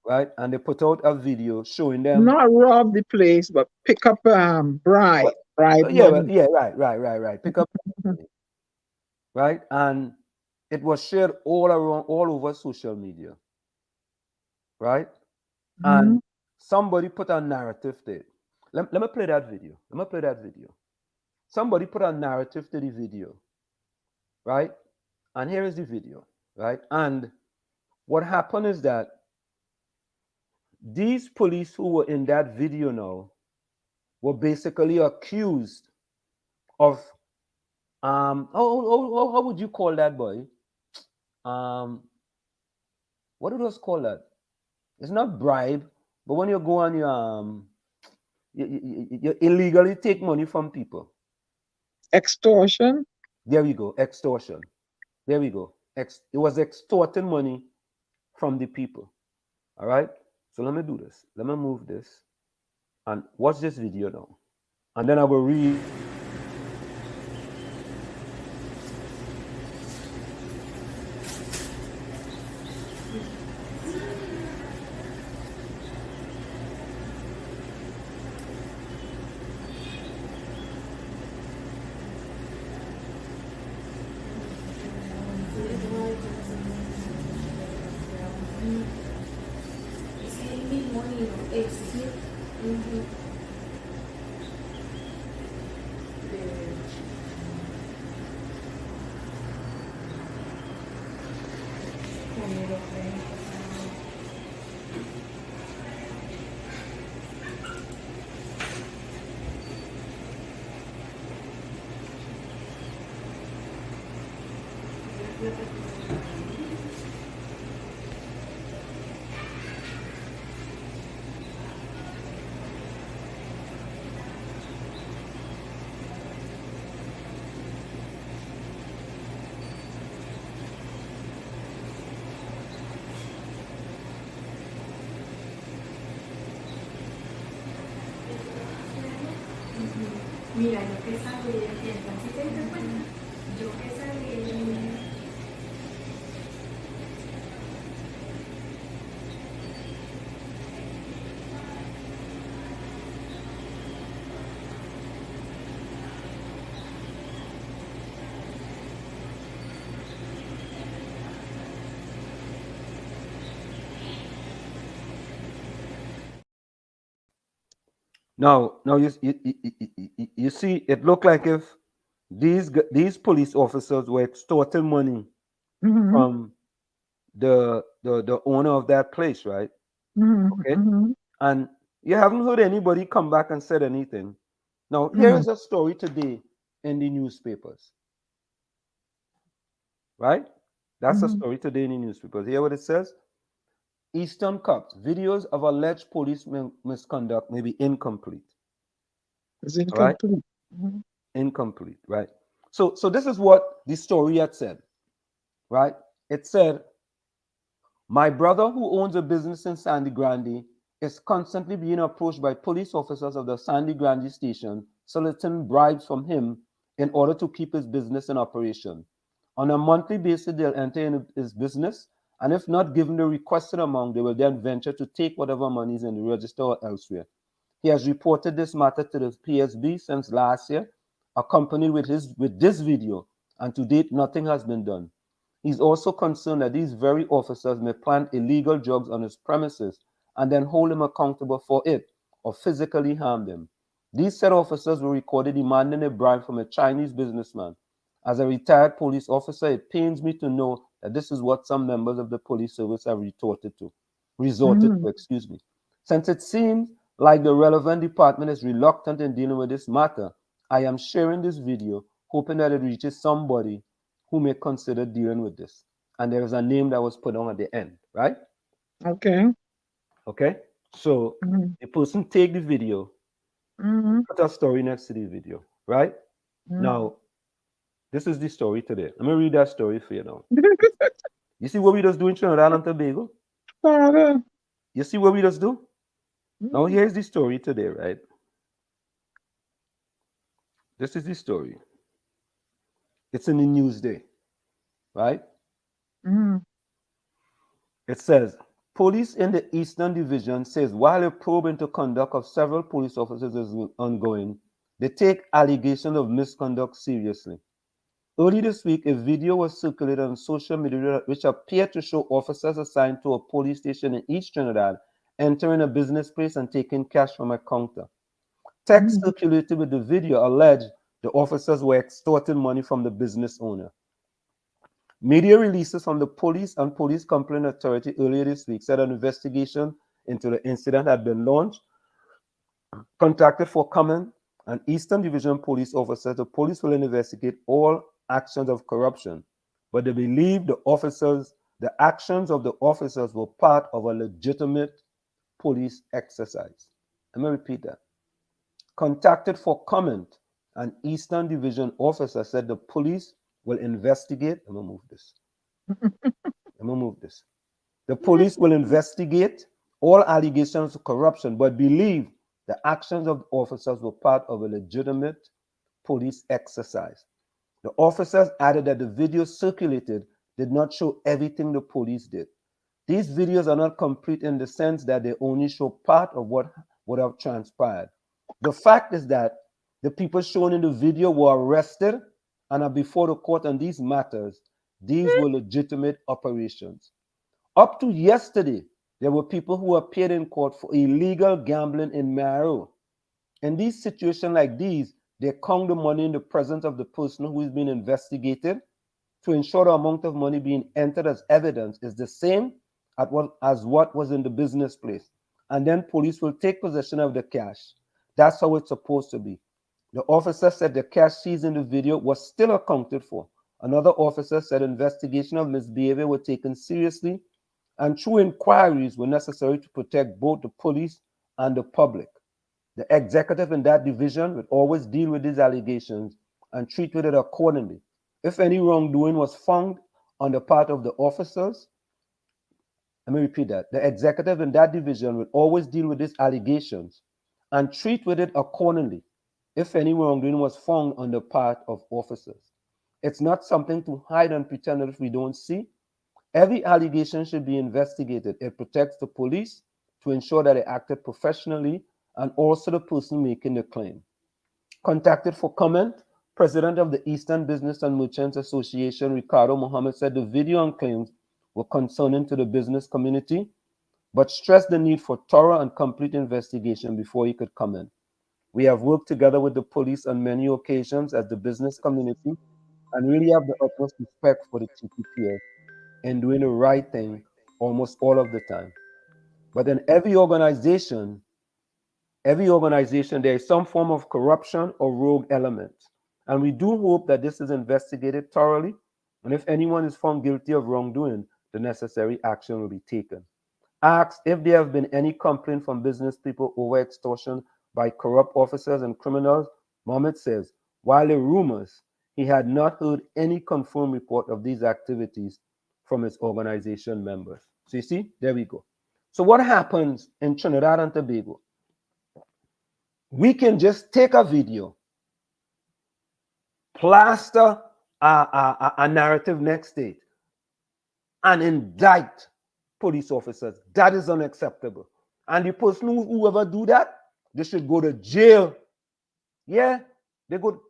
right? And they put out a video showing them. Not rob the place, but pick up Well, bribe yeah, well, money. yeah, right. Pick up, right, and it was shared all around, all over social media, right? And Mm. somebody put a narrative there. Let me play that video. Let me play that video. Somebody put a narrative to the video, right? And here is the video, right? And what happened is that these police who were in that video now were basically accused of how would you call that, boy? Um what do those call that? It's not bribe, but when you go on your you illegally take money from people. Extortion. There we go, extortion. There we go. It was extorting money from the people. All right. So let me do this. Let me move this and watch this video now. And then I will read. Mira, yo que salí, entonces te das cuenta, yo que salí. Now you see, it looked like if these police officers were extorting money Mm-hmm. from the owner of that place, right? Mm-hmm. Okay, Mm-hmm. and you haven't heard anybody come back and said anything. Now here Mm-hmm. is a story today in the newspapers, right? That's a Mm-hmm. story today in the newspapers. Hear what it says? Eastern Cops videos of alleged police misconduct may be incomplete. It's All right. incomplete. Mhm. Incomplete, right? So this is what the story had said, right? It said, my brother, who owns a business in Sandy Grande, is constantly being approached by police officers of the Sandy Grande station, soliciting bribes from him in order to keep his business in operation. On a monthly basis, they'll enter in his business, and if not given the requested amount, they will then venture to take whatever money is in the register or elsewhere. He has reported this matter to the PSB since last year, accompanied with this video, and to date, nothing has been done. He's also concerned that these very officers may plant illegal drugs on his premises and then hold him accountable for it or physically harm them. These said officers were recorded demanding a bribe from a Chinese businessman. As a retired police officer, it pains me to know that this is what some members of the police service have resorted to, Mhm. excuse me. Since it seems like the relevant department is reluctant in dealing with this matter, I am sharing this video, hoping that it reaches somebody who may consider dealing with this. And there is a name that was put on at the end, right? Okay. Okay. So Mhm. the person take the video, Mhm. put a story next to the video, right? Mhm. Now, this is the story today. Let me read that story for you now. You see what we just do in Trinidad and Tobago? Father. You see what we just do? Now, Mhm. here's the story today, right? This is the story. It's in the Newsday, right? Mhm. It says, police in the Eastern Division says while a probe into conduct of several police officers is ongoing, they take allegations of misconduct seriously. Early this week, a video was circulated on social media which appeared to show officers assigned to a police station in East Trinidad entering a business place and taking cash from a counter. Text Mhm. circulated with the video alleged the officers were extorting money from the business owner. Media releases from the police and police complaint authority earlier this week said an investigation into the incident had been launched, contracted for comment, and Eastern Division police officers. The police will investigate all actions of corruption, but they believe the actions of the officers were part of a legitimate police exercise. Let me repeat that. Contacted for comment, an Eastern Division officer said the police will investigate. Let me move this. Let me move this. The police will investigate all allegations of corruption, but believe the actions of the officers were part of a legitimate police exercise. The officers added that the videos circulated did not show everything the police did. These videos are not complete in the sense that they only show part of what would have transpired. The fact is that the people shown in the video were arrested and are before the court on these matters. These were legitimate operations. Up to yesterday, there were people who appeared in court for illegal gambling in Maro. In these situations like these, they count the money in the presence of the person who is being investigated to ensure the amount of money being entered as evidence is the same as what was in the business place. And then police will take possession of the cash. That's how it's supposed to be. The officer said the cash seized in the video was still accounted for. Another officer said investigation of misbehavior were taken seriously and true inquiries were necessary to protect both the police and the public. The executive in that division would always deal with these allegations and treat with it accordingly. If any wrongdoing was found on the part of the officers, let me repeat that. The executive in that division will always deal with these allegations and treat with it accordingly if any wrongdoing was found on the part of officers. It's not something to hide and pretend that if we don't see. Every allegation should be investigated. It protects the police to ensure that they acted professionally and also the person making the claim. Contacted for comment, President of the Eastern Business and Merchants Association, Ricardo Mohammed, said the video and claims were concerning to the business community, but stressed the need for thorough and complete investigation before he could comment. We have worked together with the police on many occasions as the business community and really have the utmost respect for the TPPS in doing the right thing almost all of the time. But in every organization, there is some form of corruption or rogue element. And we do hope that this is investigated thoroughly. And if anyone is found guilty of wrongdoing, the necessary action will be taken. Asked if there have been any complaint from business people over extortion by corrupt officers and criminals, Mohammed says, while the rumors, he had not heard any confirmed report of these activities from his organization members. So you see, there we go. So what happens in Trinidad and Tobago? We can just take a video, plaster a narrative next day, and indict police officers. That is unacceptable. And the person whoever do that, they should go to jail. Yeah, they go.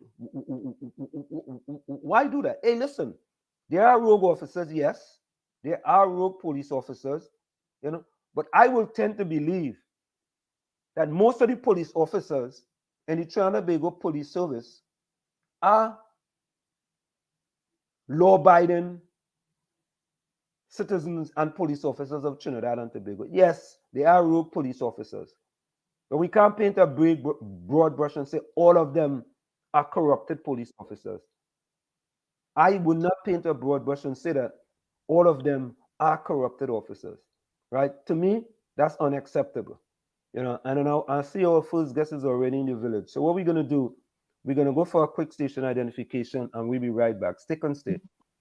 Why do that? Hey, listen, there are rogue officers, yes. There are rogue police officers, but I will tend to believe that most of the police officers in the Trinidad and Tobago Police Service are law-abiding citizens and police officers of Trinidad and Tobago. Yes, they are rogue police officers, but we can't paint a broad brush and say all of them are corrupted police officers. I would not paint a broad brush and say that all of them are corrupted officers, right? To me, that's unacceptable. And now I see our first guest is already in the village. So what we're going to do, we're going to go for a quick station identification and we'll be right back. Stick on state.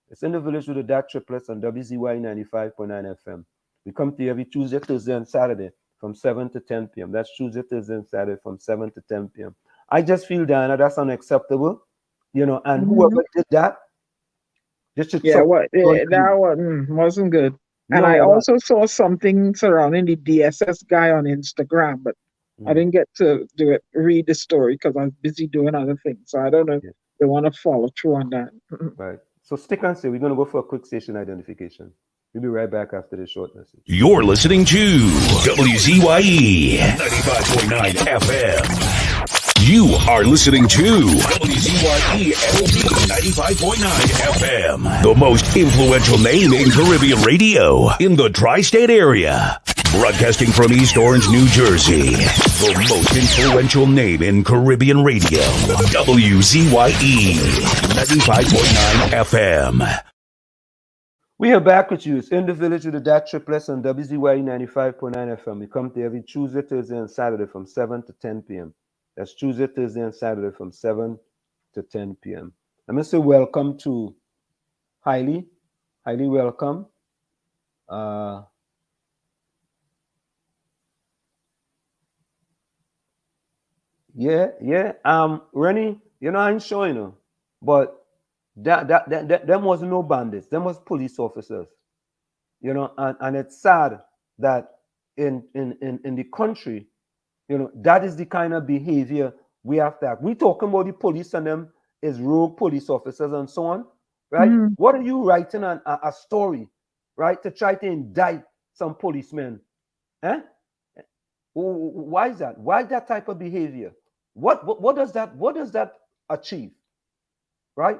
It's in the village with the DAT Triplets on WZYE 95.9 FM. We come to you every Tuesday, Thursday, and Saturday from 7 to 10 p.m. That's Tuesday, Thursday, and Saturday from 7 to 10 p.m. I just feel, Diana, that's unacceptable, and whoever did that, they should that wasn't good. And I also saw something surrounding the DSS guy on Instagram, but I didn't get to read the story because I was busy doing other things. So I don't know if they want to follow through on that. Right. So stick and stay. We're going to go for a quick station identification. We'll be right back after this short message. You're listening to WZYE 95.9 FM. You are listening to WZYE 95.9 FM, the most influential name in Caribbean radio in the tri-state area. Broadcasting from East Orange, New Jersey, the most influential name in Caribbean radio, WZYE 95.9 FM. We are back with you. It's in the village with the DAT Triplets on WZYE 95.9 FM. We come to every Tuesday, Thursday, and Saturday from 7 to 10 p.m. That's Tuesday, Thursday, and Saturday from 7 to 10 p.m. Let me say welcome to Hailey. Hailey, welcome. Rennie, I ain't showing you, but them was no bandits. Them was police officers. And it's sad that in the country, that is the kind of behavior we have to have. We talking about the police and them is rogue police officers and so on, right? What are you writing a story, right, to try to indict some policemen? Why is that? Why that type of behavior? What does that achieve, right?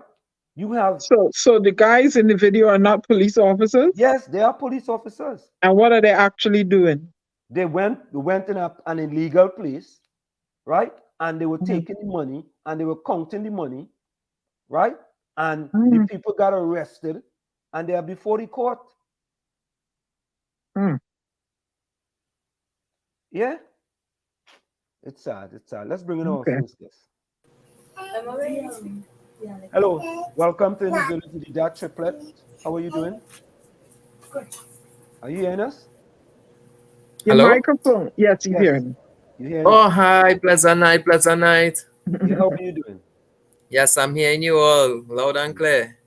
You have so the guys in the video are not police officers? Yes, they are police officers. And what are they actually doing? They went in an illegal place, right? And they were taking the money and they were counting the money, right? And the people got arrested and they are before the court. Yeah. It's sad. Let's bring in our first guest. Hello. Welcome to the village with the DAT Triplets. How are you doing? Good. Are you hearing us? Your Hello? microphone. Yes, you hear me. You hearing Oh, us? hi. Pleasant night. Yeah, how are you doing? Yes, I'm hearing you all loud and clear.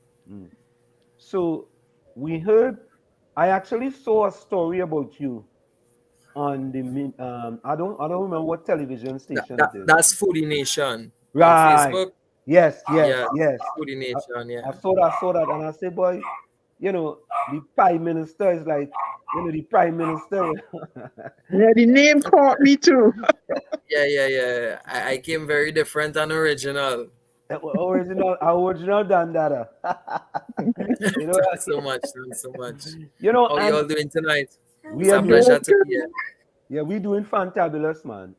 So we heard, I actually saw a story about you on the I don't remember what television station it is. That's Foodie Nation. Right. On Facebook. Yes. Foodie Nation, yeah. I saw that and I said, boy, the Prime Minister is like, the Prime Minister. Yeah, the name caught me too. Yeah. I came very different and original. Original Dandada. Thanks so much. How and you all doing tonight? We It's are a pleasure to be here. Yeah, we're doing fantabulous, man.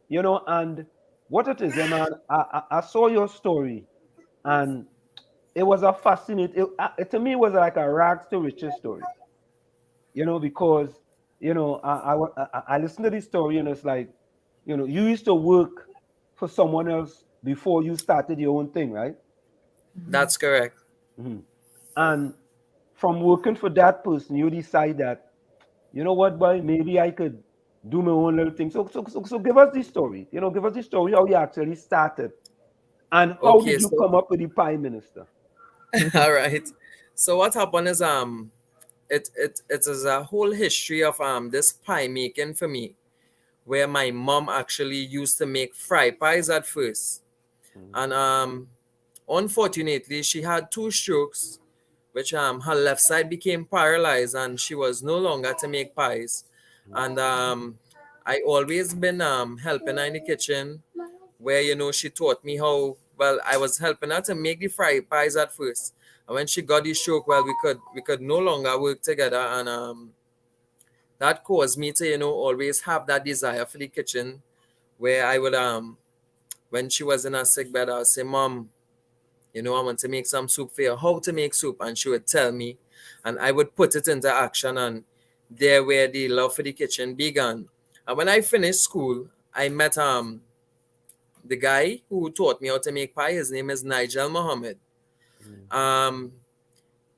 And what it is, man, I saw your story and it was a fascinating, to me, it was like a rags to riches story. Because, I listened to this story and it's like, you used to work for someone else before you started your own thing, right? That's correct. And from working for that person, you decide that, you know what, boy, maybe I could do my own little thing. So give us the story. Give us the story how you actually started. And how Okay, did you so come up with the Prime Minister? all right. So what happened is it is a whole history of this pie making for me, where my mom actually used to make fry pies at first. And unfortunately she had two strokes, which her left side became paralyzed and she was no longer to make pies. And I always been helping her in the kitchen, where she taught me how well. I was helping her to make the fry pies at first, and when she got the stroke, well, we could no longer work together. And that caused me to always have that desire for the kitchen, where I would when she was in her sick bed, I would say, Mom, I want to make some soup for you, how to make soup. And she would tell me, and I would put it into action. And there where the love for the kitchen began. And when I finished school, I met the guy who taught me how to make pie. His name is Nigel Mohammed. Um,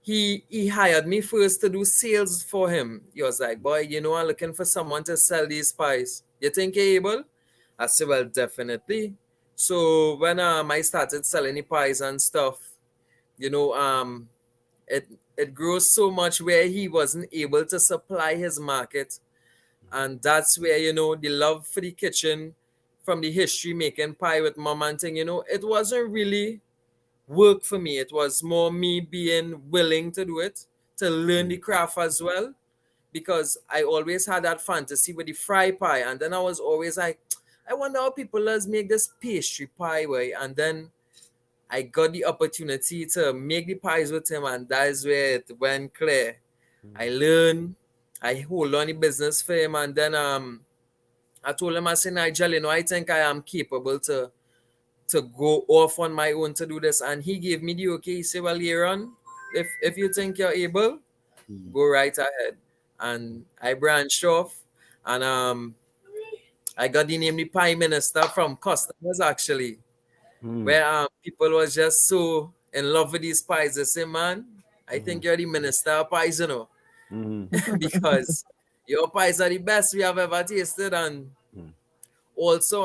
he hired me first to do sales for him. He was like, boy, I'm looking for someone to sell these pies. You think you're able? I said, well, definitely. So when I started selling the pies and stuff, you know, it it grows so much where he wasn't able to supply his market. And that's where, the love for the kitchen, from the history making pie with mom and thing, it wasn't really work for me. It was more me being willing to do it, to learn the craft as well, because I always had that fantasy with the fry pie. And then I was always like, I wonder how people let's make this pastry pie way. And then I got the opportunity to make the pies with him, and that's where it went clear. I learned, I hold on the business for him, and then I told him, I said, Nigel, I think I am capable to go off on my own to do this. And he gave me the okay. He said, well, Aaron, if you think you're able, go right ahead. And I branched off, and I got the name the Prime Minister from customers actually, where people was just so in love with these pies. They say, man, I think you're the minister of pies, because your pies are the best we have ever tasted. And also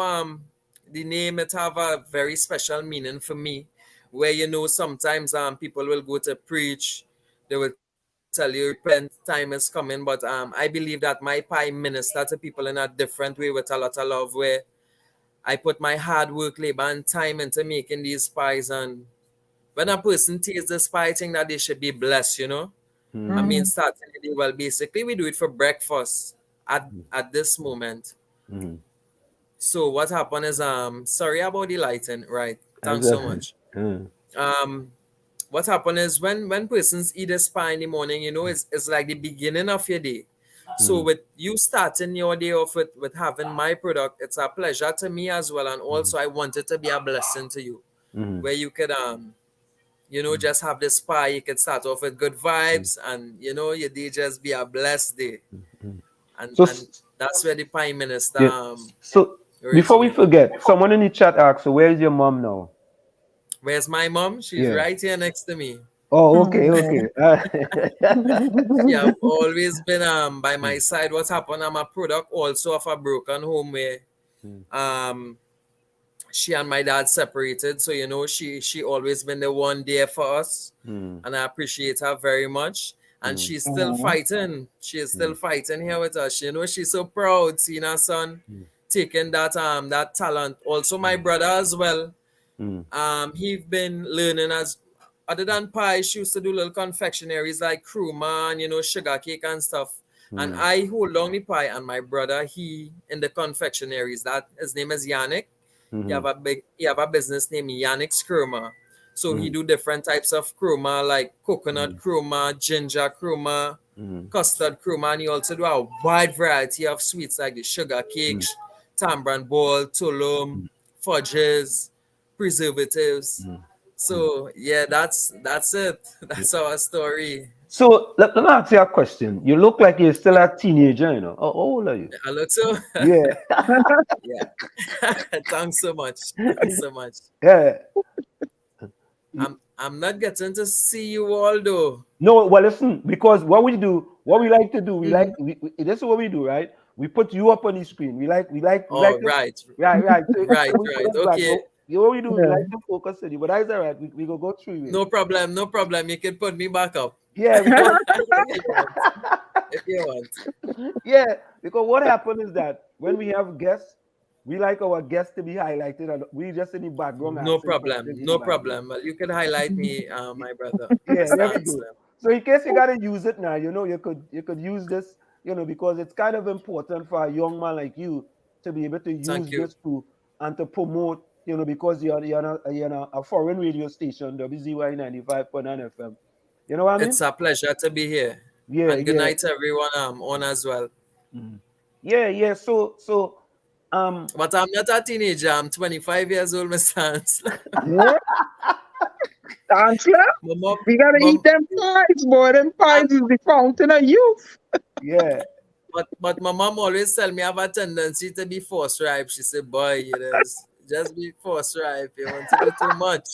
the name, it have a very special meaning for me, where sometimes people will go to preach, they will tell you repent, time is coming. But I believe that my pie minister to people in a different way with a lot of love, where I put my hard work, labor, and time into making these pies. And when a person tastes this pie, I think that they should be blessed. I mean, starting the day, well, basically, we do it for breakfast at this moment. So what happened is, sorry about the lighting, right? Thanks so much. What happened is, when persons eat this pie in the morning, it's like the beginning of your day. So with you starting your day off with having my product, it's a pleasure to me as well. And also I want it to be a blessing to you, where you could just have this pie. You could start off with good vibes, and your day just be a blessed day. And So, that's where the Prime Minister yeah. So before we originated. forget, someone in the chat asked, so where is your mom now? Where's my mom? She's Yeah. right here next to me. Oh, okay, okay. She have always been by my side. What's happened? I'm a product also of a broken home, where um she and my dad separated. So she always been the one there for us, and I appreciate her very much. And she's still fighting. She is still fighting here with us. She's so proud seeing her son taking that talent. Also my brother as well. He's been learning, as other than pie, she used to do little confectionaries like kruma and sugar cake and stuff. And I hold on the pie, and my brother, he in the confectionaries. That his name is Yannick. He have a business named Yannick's Kruma. So he do different types of kruma, like coconut kruma, ginger kruma, custard kruma, and he also do a wide variety of sweets like the sugar cakes, tambran ball, tulum, fudges, preservatives. So yeah, that's it. That's our story. So let me ask you a question. You look like you're still a teenager, you know. How old are you? I look so Yeah. yeah. Thanks so much. Thanks so much. Yeah. I'm not getting to see you all though. No, well, listen, because what we like to do, Mhm. this is what we do, right? We put you up on the screen. We like Oh, to, right, right. right, So we put right. us back. Okay, What we do, we Yeah. like to focus on you, but that's all right. We go through it. no problem, no problem. You can put me back up Yeah, because if you want. If you want. yeah, because what happened is that when we have guests, we like our guests to be highlighted, and we just in the background No asking problem, questions no here and there. problem. Well, you can highlight me, my brother, Yeah, Mr. there we go. Anselm. So in case you gotta use it now, you could use this, because it's kind of important for a young man like you to be able to Thank use you. this to and to promote, because you're on a foreign radio station, WZYE 95.9 FM. You know what I mean? It's a pleasure to be here. Yeah, And good yeah. night to everyone on as well. Mhm. Yeah, yeah. So um But I'm not a teenager. I'm 25 years old, Mr. Anselm. Yeah. Chancellor, My mom, we gotta eat mom, them pies, boy. Them pies and, is the fountain of youth. yeah. but my mom always tell me I have a tendency to be force ripe. She said, "Boy, it is just be force ripe. You want to do too much."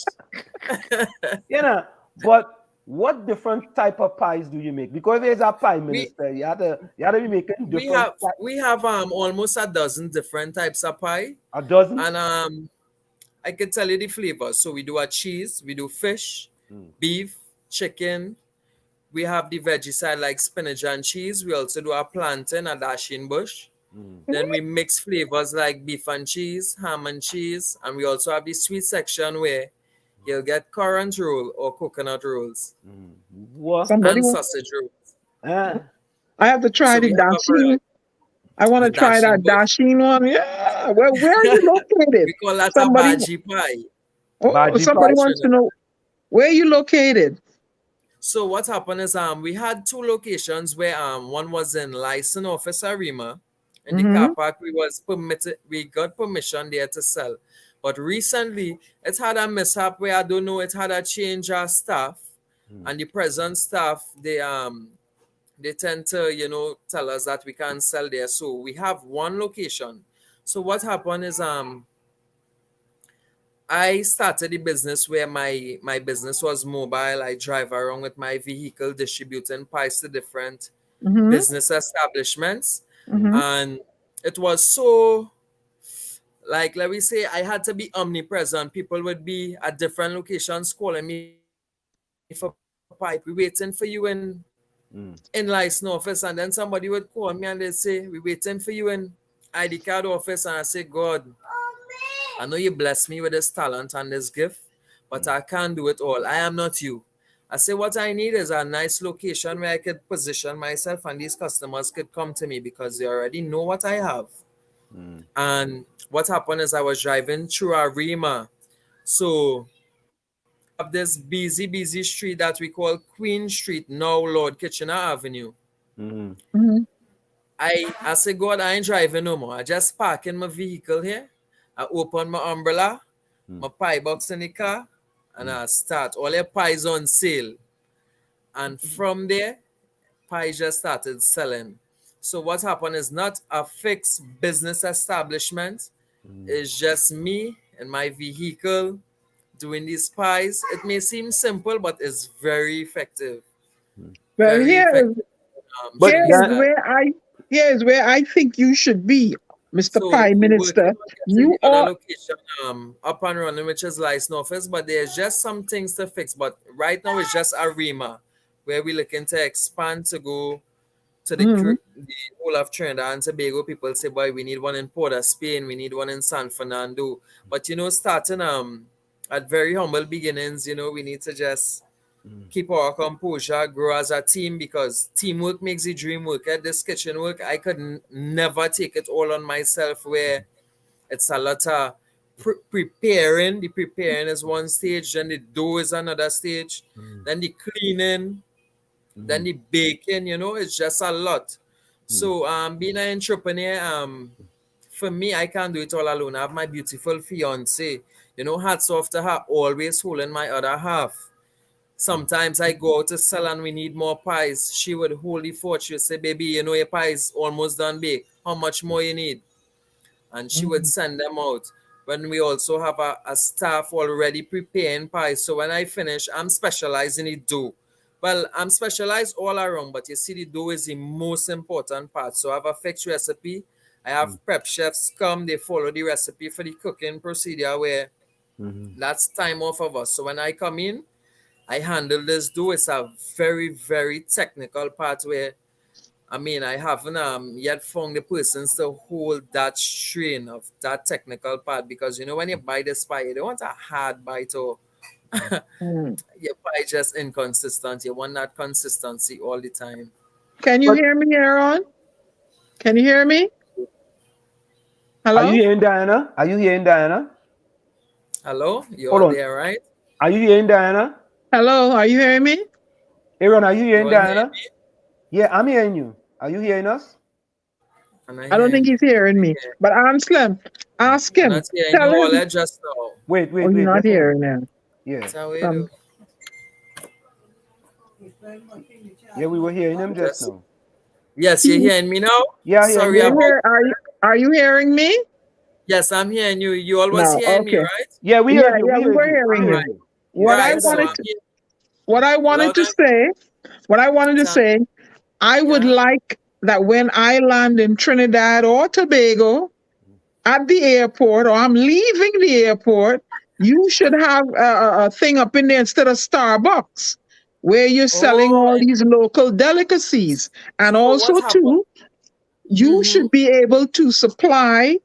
But what different type of pies do you make? Because there's a pie we minister, you had to be making we different have we have almost a dozen different types of pie, a dozen. and I can tell you the flavors. So we do a cheese, we do fish, Mm, beef, chicken. We have the veggie side like spinach and cheese. We also do a plantain, a dashing bush. mm, Then we mix flavors like beef and cheese, ham and cheese, and we also have the sweet section where you'll get currant roll or coconut rolls mm. What? Somebody and want, sausage rolls. I have to try So the we have a dasheen. variety. I want The to try that dashing bush, dasheen one. Yeah. Where are you located? we call that a Somebody bhaji pie. oh Baji somebody pie. wants to know where you located. So what happened is we had two locations where one was in license office Arima. In the car Mm-hmm. park we got permission there to sell. But recently it's had a mishap where I don't know, it had a change of staff, Mm, and the present staff they tend to, tell us that we can't sell there. So we have one location. So what happened is I started the business where my business was mobile. I drive around with my vehicle distributing pies to different Mm-hmm. business establishments. Mm-hmm. And it was so, like, let me say, I had to be omnipresent. People would be at different locations calling me for pipe. We waiting for you in license office. And then somebody would call me and they'd say, we waiting for you in ID card office. And I say, God, I know you bless me with this talent and this gift, but I can't do it all. I am not you. I say, what I need is a nice location where I could position myself and these customers could come to me because they already know what I have. mm, And what happened is I was driving through Arima. So we have this busy street that we call Queen Street, now Lord Kitchener Avenue. mm, Mm-hmm. I say, God, I ain't driving no more. I just park in my vehicle here. I open my umbrella, mm, my pie box in the car, and mm, I start. All the pies on sale. And from there, pie just started selling. So what happened is not a fixed business establishment. mm, It's just me and my vehicle doing these pies. It may seem simple, but it's very effective. mm. Well, Very effective But here cheese is that that. where I think you should be, Mr. So Prime we're working Minister. on getting You the other are location up and running, which is license office, but there's just some things to fix. But right now it's just Arima, where we're looking to expand to go to mhm. the whole of Trinidad and Tobago. People say, boy, we need one in Port of Spain, we need one in San Fernando. But starting at very humble beginnings, we need to just mm, keep our composure, grow as a team, because teamwork makes the dream work. At this kitchen work, I could never take it all on myself, where it's a lot of preparing. The preparing is one stage, then the dough is another stage, mm, then the cleaning, then mm, the baking. It's just a lot. mm, So being an entrepreneur, for me, I can't do it all alone. I have my beautiful fiance. You know, hats off to her, always holding my other half. Sometimes I go out to sell and we need more pies. She would hold the fort. She would say, baby, you know your pie is almost done baked. How much more you need? And she would send them out. When we also have a staff already preparing pies. So when I finish, I'm specialized in the dough. Well, I'm specialized all around, but you see, the dough is the most important part. So I have a fixed recipe. I have prep chefs come, they follow the recipe for the cooking procedure where that's time off of us. So when I come in, I handle this dough. It's a very, very technical part where I mean, I haven't yet found the persons to hold that strain of that technical part because you know when you buy this pie, you don't want a hard bite or Mm. your pie just inconsistent. You want that consistency all the time. Can you But hear me, Aaron? Can you hear me? are you Hello? hearing Diana? Are you hearing Diana? Hello, you Hold all on. there, right? Are you hearing Diana? Hello, are you hearing me? Aaron, are you You hearing all hear Diana? me? Yeah, I'm hearing you. Are you hearing us? And I I don't hear think him. he's hearing me. But Anselm, ask I'm him. not hearing Tell you all him. there just now. Wait, Oh, wait, he's wait. not Just a minute. hearing now. Yeah. That's how we do. Some, Yeah, we were hearing him just Just now. yes, you're hearing me now? Yeah, I hear Sorry you're you. about here. Are you hearing me? yes, I'm hearing you. You all was No. hearing me, Okay. right? Yeah, we Yeah, heard you. yeah, We we heard were you. We hearing All you. heard right. you. Yeah, What I Right. say that So wanted I'm again. to here what I wanted loud to and say, what I wanted to tell say, I would yeah. like that when I land in Trinidad or Tobago at the airport or I'm leaving the airport, you should have a thing up in there instead of Starbucks where you're selling Oh, all and these local delicacies. And so what also, happened? too, you Mm-hmm. should be able to supply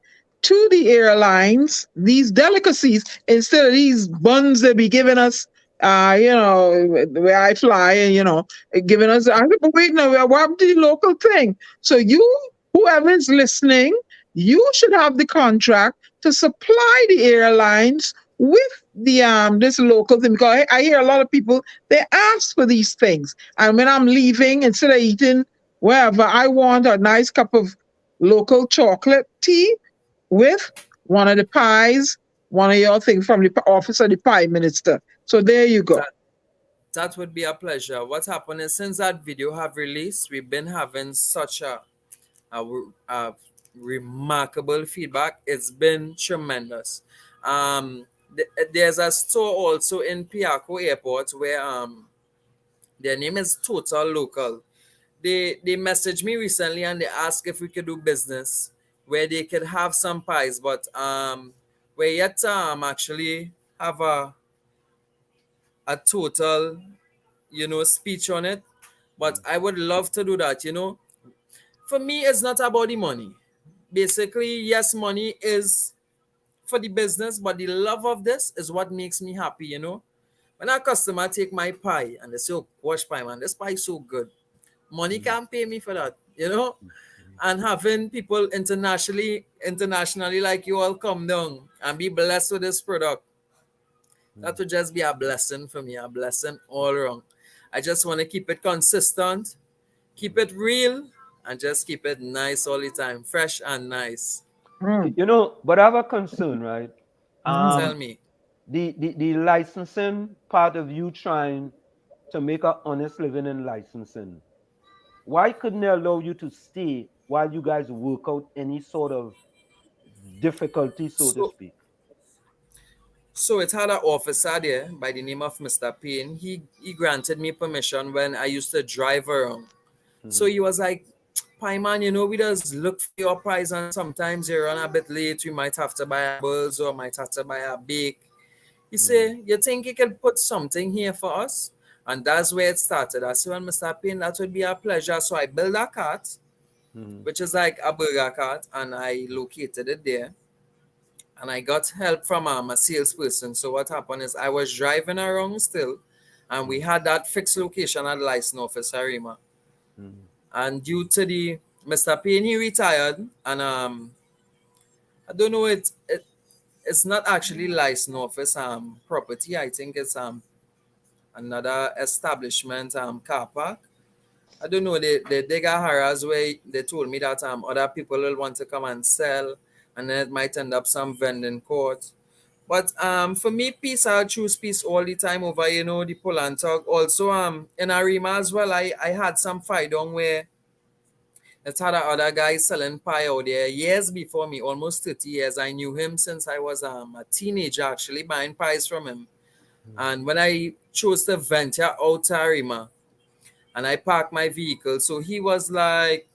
to the airlines these delicacies instead of these buns they be giving us. Where I fly, and giving us. I said, but wait, no, what happened to the local thing? So whoever's listening, you should have the contract to supply the airlines with the this local thing because I hear a lot of people they ask for these things, and when I'm leaving, instead of eating wherever I want a nice cup of local chocolate tea with one of the pies, one of your things from the office of the Prime Minister. So there you go. That that would be a pleasure. What happened is since that video have released, we've been having such a remarkable feedback. It's been tremendous. There's a store also in Piaco Airport where their name is Total Local. They messaged me recently and they asked if we could do business where they could have some pies, but we're yet to actually have a total speech on it. But I would love to do that. For me, it's not about the money. Basically, yes, money is for the business, but the love of this is what makes me happy. When a customer take my pie and they say, oh, gosh, pie, man, this pie is so good. Money can't pay me for that. And having people internationally like you all come down and be blessed with this product, that would just be a blessing for me, a blessing all around. I just want to keep it consistent, keep it real, and just keep it nice all the time, fresh and nice. Mm, But I have a concern, right? mm. Tell Um, me. the licensing part of you trying to make an honest living in licensing. Why couldn't they allow you to stay while you guys work out any sort of difficulty, so to So speak? so it had an officer there by the name of Mr. Payne. He granted me permission when I used to drive around. So he was like, Pie man, we just look for your price and sometimes you run a bit late. We might have to buy a bulls or might have to buy a bake. He said, you think you can put something here for us? And that's where it started. I said, well, Mr. Payne, that would be a pleasure. So I built a cart, which is like a burger cart, and I located it there. And I got help from a salesperson. So what happened is I was driving around still, and we had that fixed location at the license office, Arima. And due to the Mr. Payne, he retired, and I don't know it's not actually license office property. I think it's another establishment car park. I don't know. They got harassed where they told me that other people will want to come and sell. and then it might end up some vending court. But for me, peace, I'll choose peace all the time over, the pull and talk. Also, in Arima as well, I had some fight down where it's had other guy selling pie out there years before me, almost 30 years. I knew him since I was a teenager, actually buying pies from him. And when I chose to venture out to Arima and I parked my vehicle, so he was like,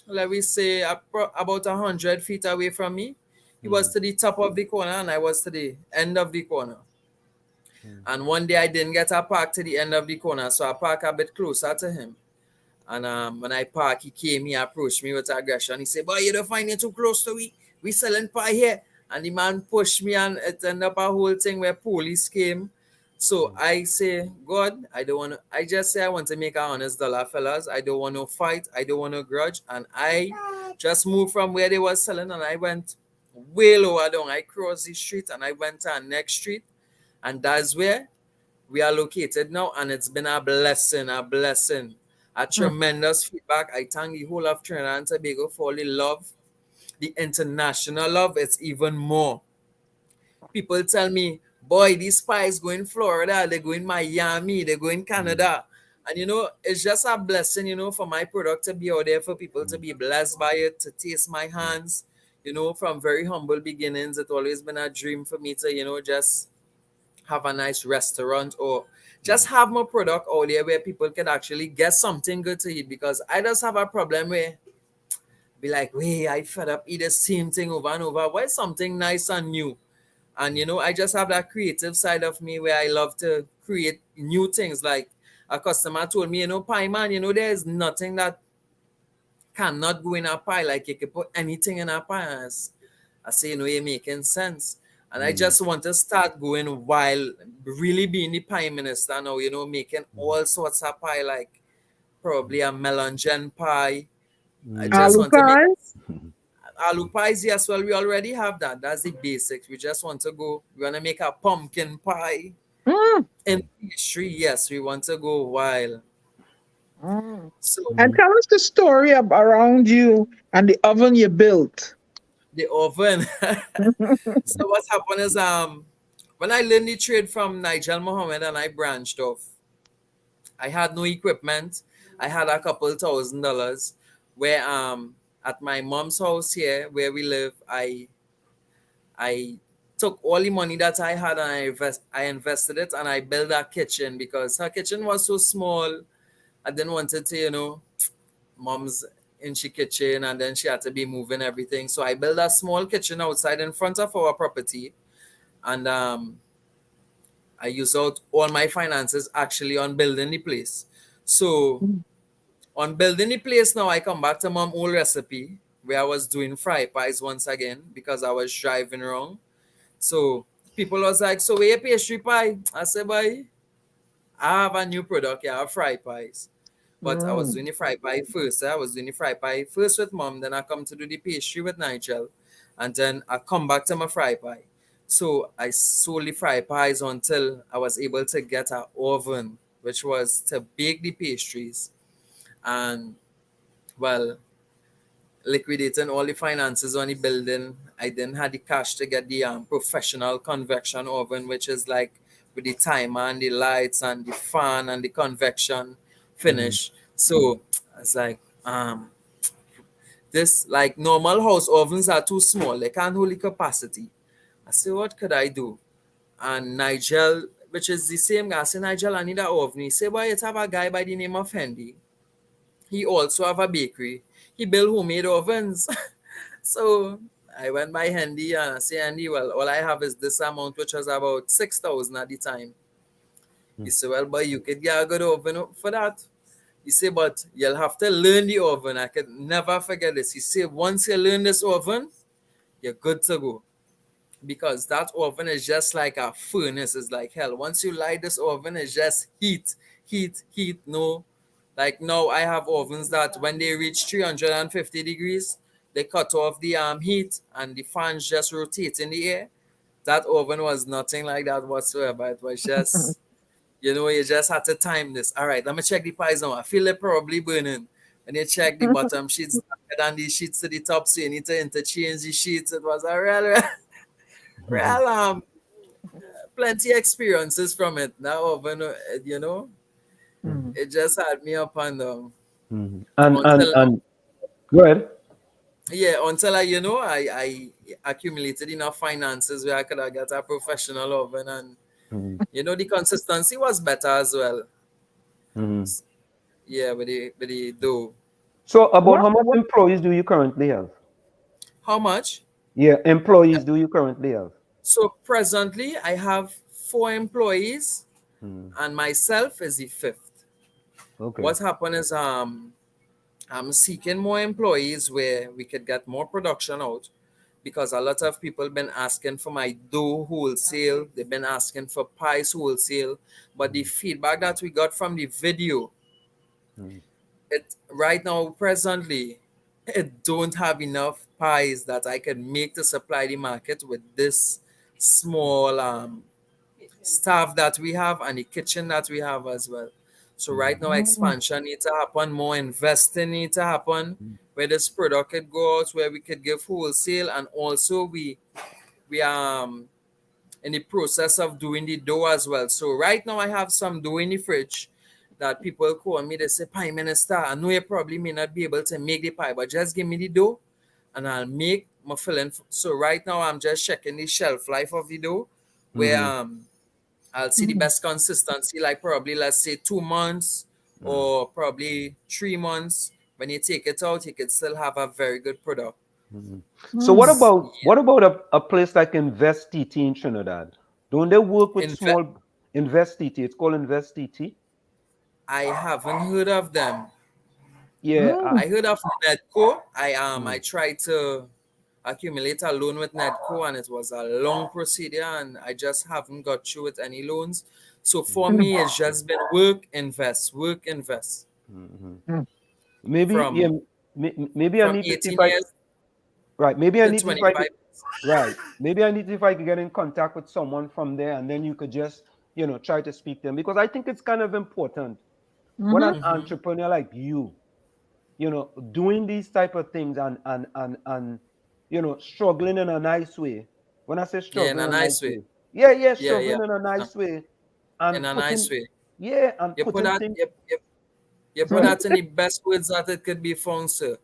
let me say, about 100 feet away from me. He was to the top of the corner and I was to the end of the corner. And one day I didn't get a park to the end of the corner, so I parked a bit closer to him. And when I parked, he approached me with aggression. He said, boy, you don't find it too close to we. We selling pie here. And the man pushed me and it ended up a whole thing where police came. So I say, God, I just say I want to make an honest dollar, fellas. I don't want to fight. I don't want to grudge. And I just moved from where they were selling and I went way lower down. I crossed the street and I went to the next street. And that's where we are located now. And it's been a blessing, a tremendous feedback. I thank the whole of Trinidad and Tobago for the love. The international love, it's even more. People tell me, boy, these pies go in Florida, they go in Miami, they go in Canada. And it's just a blessing, for my product to be out there, for people to be blessed by it, to taste my hands. From very humble beginnings, it's always been a dream for me to, just have a nice restaurant or just have my product out there where people can actually get something good to eat. Because I just have a problem where be like, wait, I fed up eat the same thing over and over. Why something nice and new? And I just have that creative side of me where I love to create new things. Like a customer told me, pie man, there's nothing that cannot go in a pie. Like you can put anything in a pie. I say, you're making sense. And I just want to start going while really being the prime minister now, making all sorts of pie, like probably a melon pie. I just Aloo want to make pie? aloo pies. Yes, well, we already have that. That's the basics. We just want to go. We want to make a pumpkin pie. In pastry, yes, we want to go wild. So And tell us the story around you and the oven you built. the oven. So what happened is when I learned the trade from Nigel Mohammed and I branched off, I had no equipment. I had a couple $1,000 where at my mom's house here where we live, I took all the money that I had and I invested it and I built a kitchen because her kitchen was so small. I didn't want it to, mom's in she kitchen and then she had to be moving everything. So I built a small kitchen outside in front of our property. And I used out all my finances actually on building the place. So on building the place now, I come back to mom old recipe where I was doing fry pies once again because I was driving wrong. So people was like, so where your pastry pie? I said, boy, I have a new product, yeah, fry pies. But I was doing the fry pie first. I was doing the fry pie first with mom, then I come to do the pastry with Nigel, and then I come back to my fry pie. So I sold the fry pies until I was able to get an oven, which was to bake the pastries. And well, liquidating all the finances on the building, I didn't have the cash to get the professional convection oven, which is like with the timer and the lights and the fan and the convection finish. So it's like this like normal house ovens are too small, they can't hold the capacity. I said, what could I do? And Nigel, which is the same guy, I said, Nigel, I need an oven. He said, well, you have a guy by the name of Hendy. He also have a bakery. He build homemade ovens. So I went by Hendy and I say, Hendy, well, all I have is this amount, which was about 6,000 at the time. He said, well, but you could get a good oven for that. He said, but you'll have to learn the oven. I could never forget this. He said, once you learn this oven, you're good to go. Because that oven is just like a furnace. It's like hell. Once you light this oven, it's just heat, heat, heat. No, like now I have ovens that when they reach 350 degrees, they cut off the heat and the fans just rotate in the air. That oven was nothing like that whatsoever. It was just, you just had to time this. All right, let me check the pies now. I feel it probably burning. When you check the bottom sheets than the sheets to the top, so you need to interchange the sheets. It was a real plenty experiences from it. Now, when you know, it just had me up and down And until go ahead. yeah, until I accumulated enough finances where I could have got a professional oven, and the consistency was better as well. Yeah, with the dough. So about What how much what employees do you currently have? How much? Yeah, employees do you currently have? So presently I have 4 employees and myself is the fifth. Okay. What happened is I'm seeking more employees where we could get more production out, because a lot of people been asking for my dough wholesale. They've been asking for pies wholesale. But the feedback that we got from the video, it right now presently, it don't have enough pies that I can make to supply the market with this small staff that we have and the kitchen that we have as well. So right now expansion needs to happen, more investing needs to happen, where this product could go out, where we could give wholesale, and also we in the process of doing the dough as well. So right now I have some dough in the fridge that people call me, they say, Pie Minister, I know you probably may not be able to make the pie, but just give me the dough and I'll make my filling. So right now I'm just checking the shelf life of the dough, where I'll see the best consistency, like probably let's say 2 months or probably 3 months. When you take it out, you can still have a very good product. So what about a place like Invest TT in Trinidad? Don't they work with In fact, small Invest TT? It's called Invest TT. I haven't heard of them. Yeah. I heard of Netco. I tried to accumulate a loan with Netco, and it was a long procedure, and I just haven't got through with any loans. So for me, it's just been work, invest Maybe yeah. from Maybe I from need to see if 18 I years right. Maybe I to need to see if I 25 could years. right. Maybe I need to see if I could get in contact with someone from there, and then you could just try to speak to them, because I think it's kind of important when an entrepreneur like you doing these type of things and struggling in a nice way. When I say Yeah, in struggling a in a nice nice way. way, yeah, Yeah, yeah. struggling in a Uh, nice way In and a nice putting way. yeah and You put putting that things you put right. that in the best words that it could be found, sir.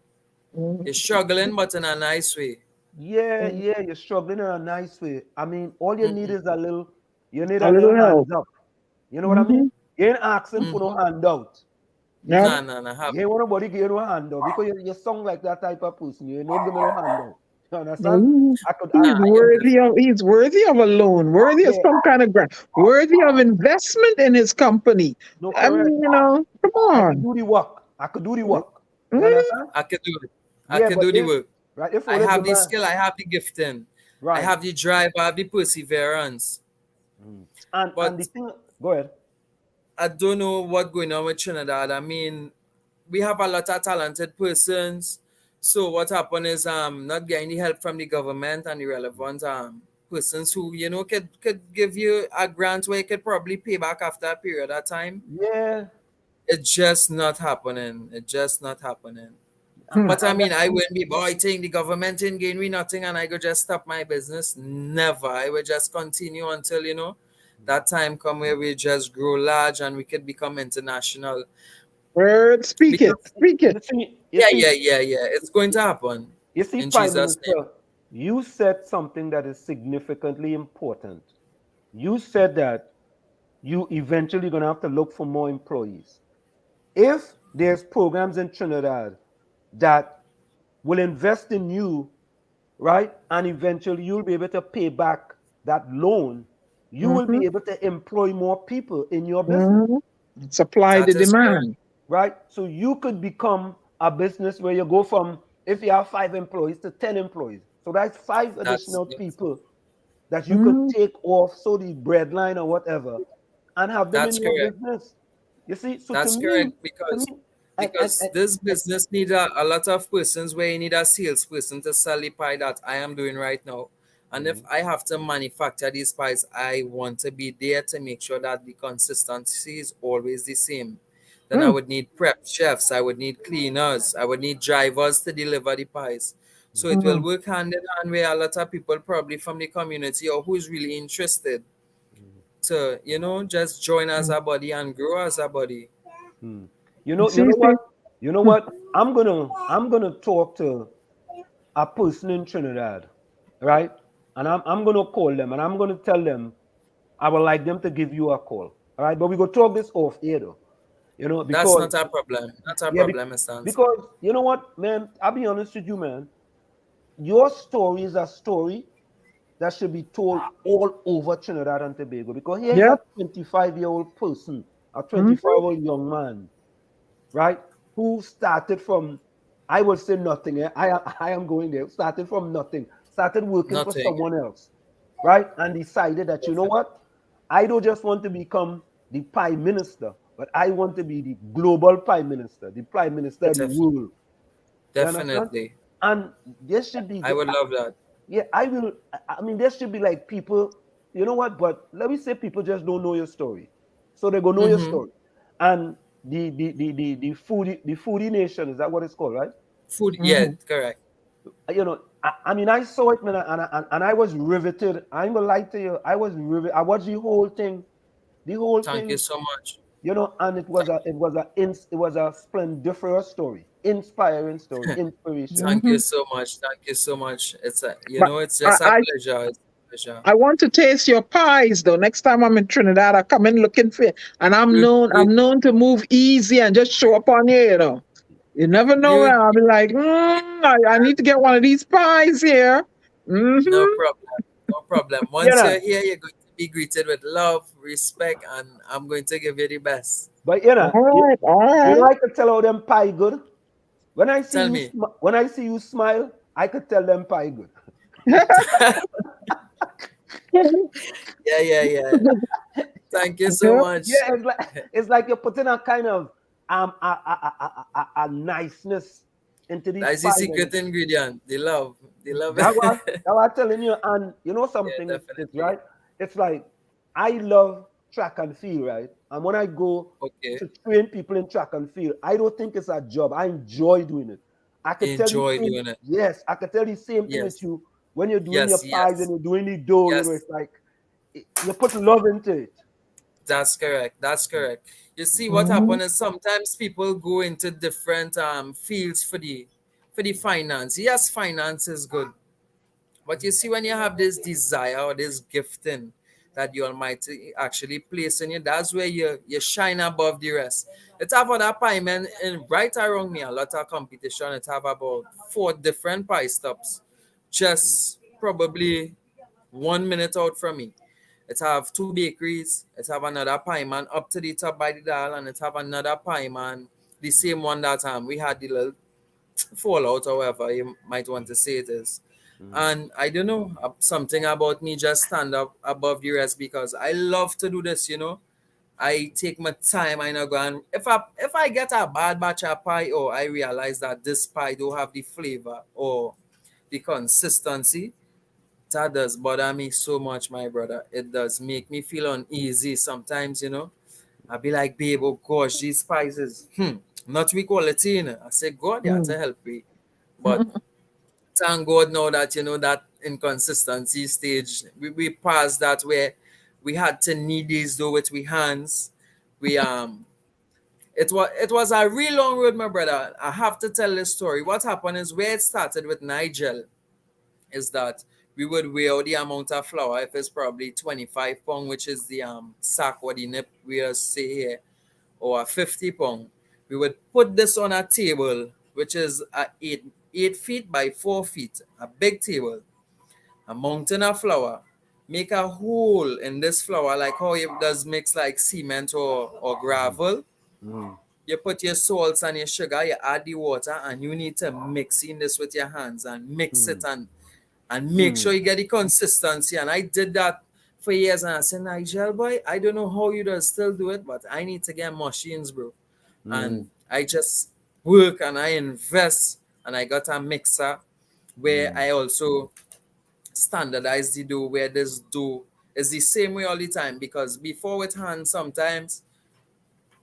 You're struggling, but in a nice way. Yeah, you're struggling in a nice way. I mean, all you need is you need a a little little help. hands up. You know what I mean? Mm-hmm. You ain't asking for no handout. You Yeah. Nah, see? nah, nah. You ain't want nobody give you no handout because you sound like that type of person. You don't give me no handout. You understand? No, I could, Nah, you he's worthy of a loan, worthy of yeah, some kind of grant, worthy of investment in his company. no, I correct. mean, come I could on. do the work. I could do the work. You Mm, understand? I can do it. I Yeah, can but do the if work. right, if I all of the have the man, skill, I have the gifting, I right, have the drive, I have the perseverance. and the But thing, go ahead. I don't know what's going on with Trinidad. I mean, we have a lot of talented persons. So what happened is not getting the help from the government and the relevant persons who could give you a grant where you could probably pay back after a period of time. Yeah, It's just not happening. It's just not happening. mm, But I and mean, I wouldn't be boiting the government in gain me nothing and I could just stop my business. Never. I would just continue until, that time come where we just grow large and we could become international. word, speak it, Because, speak it. you see, yeah. It's going to happen in Prime Jesus' name. Minister, you said something that is significantly important. You said that you eventually gonna have to look for more employees. If there's programs in Trinidad that will invest in you, right, and eventually you'll be able to pay back that loan, you will Mm-hmm. be able to employ more people in your business, Mm-hmm. Supply the That is correct. demand. right? So you could become a business where you go from, if you have 5 employees, to 10 employees. So that's five That's additional yes. people that you could Mm-hmm. take off, so the bread line or whatever, and have them in That's your correct. business. You see, so That's correct to because me, because this business needs a lot of persons where you need a salesperson to sell the pie that I am doing right now. And if I have to manufacture these pies, I want to be there to make sure that the consistency is always the same. Then I would need prep chefs, I would need cleaners, I would need drivers to deliver the pies. So it will work hand in hand with a lot of people probably from the community or who's really interested to, just join as a body and grow as a body. You See, know see. what? You know what? I'm gonna talk to a person in Trinidad, right? And I'm gonna call them and I'm gonna tell them I would like them to give you a call. All right, but we go talk this off air though. That's Because not a problem. Not a yeah, problem, Mr. Anselm. because you know what, man, I'll be honest with you, man. Your story is a story that should be told all over Trinidad and Tobago because here is a Yep. 25-year-old person, a Mm-hmm. 25-year-old young man, right? Who started from, I would say nothing. I am going there. Started from nothing. Started working for Nothing. someone else, right? And decided that, you know Definitely. what? I don't just want to become the prime minister, but I want to be the global prime minister, the prime minister of the Def- world. You understand? Definitely. And there should be, I would love that. yeah, I will. I mean, there should be like people, you know what? But let me say people just don't know your story. So they go know your Mm-hmm. story. And the foodie nation, is that what it's called, right? Food, yeah, Mm-hmm. correct. I mean, I saw it, man, and I was riveted. I ain't gonna lie to you. I was riveted. I watched the whole Thank you thing, so much. and it was a splendiferous story, inspiring story, inspirational. Thank you Mm-hmm. so much. Thank you so much. But It's I, just a I pleasure. It's a pleasure. I want to taste your pies though. Next time I'm in Trinidad, I come in looking for it. And You, you, I'm known to move easy and just show up on here. You never know you, where I'll be like, I need to get one of these pies here. no Mm-hmm. problem. No problem. You Once know, you're here, you're going to be greeted with love, respect, and I'm going to give you the best. but All right, all right. I could tell how them pie good. Tell me. When I see you smile, I could tell them pie good. Yeah, yeah, yeah. Thank you so Yeah. much. Yeah, it's like you're putting a kind of a niceness into these That's the pies. And secret ingredient. The love. The love. that was telling you. And you know Yeah, something, it's definitely. right. It's like I love track and field, right? And when I go Okay. to train people in track and field, I don't think it's a job. I enjoy doing it. I could tell you Enjoy same, doing it. yes, I could tell you same thing with Yes. you when you're doing your Yes, pies and yes. you're doing the dough. Yes. It's like you put love into it. That's correct. That's correct. You see, what Mhm. happens is sometimes people go into different fields for the finance. Yes, finance is good, but you see, when you have this desire or this gifting that the Almighty actually placed in you, that's where you shine above the rest. It have other pie men and right around me, a lot of competition. It have about 4 different pie stops, just probably 1 minute out from me. It have 2 bakeries. It have another pie man up to the top by the dial, and it have another pie man, the same one that we had the little fallout, however you might want to say it is. And I don't know, something about me just stand up above the rest because I love to do this. I take my time. I not go and if I get a bad batch of pie or I realize that this pie don't have the flavor or the consistency, that does bother me so much, my brother. It does make me feel uneasy sometimes. I be like, babe, oh gosh, these spices, not we quality. I say, God, you have to Mm. help me. But thank God now that, that inconsistency stage, we passed that where we had to knead these dough with we hands. We, it was a real long road, my brother. I have to tell this story. What happened is where it started with Nigel is that we would weigh out the amount of flour if it's probably 25 pound, which is the sack or the nip we say here, or a 50 pound. We would put this on a table, which is a 8 feet by 4 feet, a big table, a mountain of flour. Make a hole in this flour, like how it does mix like cement or gravel. Mm, You put your salts and your sugar, you add the water, and you need to mix in this with your hands and mix it mm, and make sure mm, you get the consistency. And I did that for years. And I said, Nigel, boy, I don't know how you does still do it, but I need to get machines, bro. And mm, I just work and I invest. And I got a mixer where mm, I also standardize the dough, where this dough is the same way all the time. Because before with hand, sometimes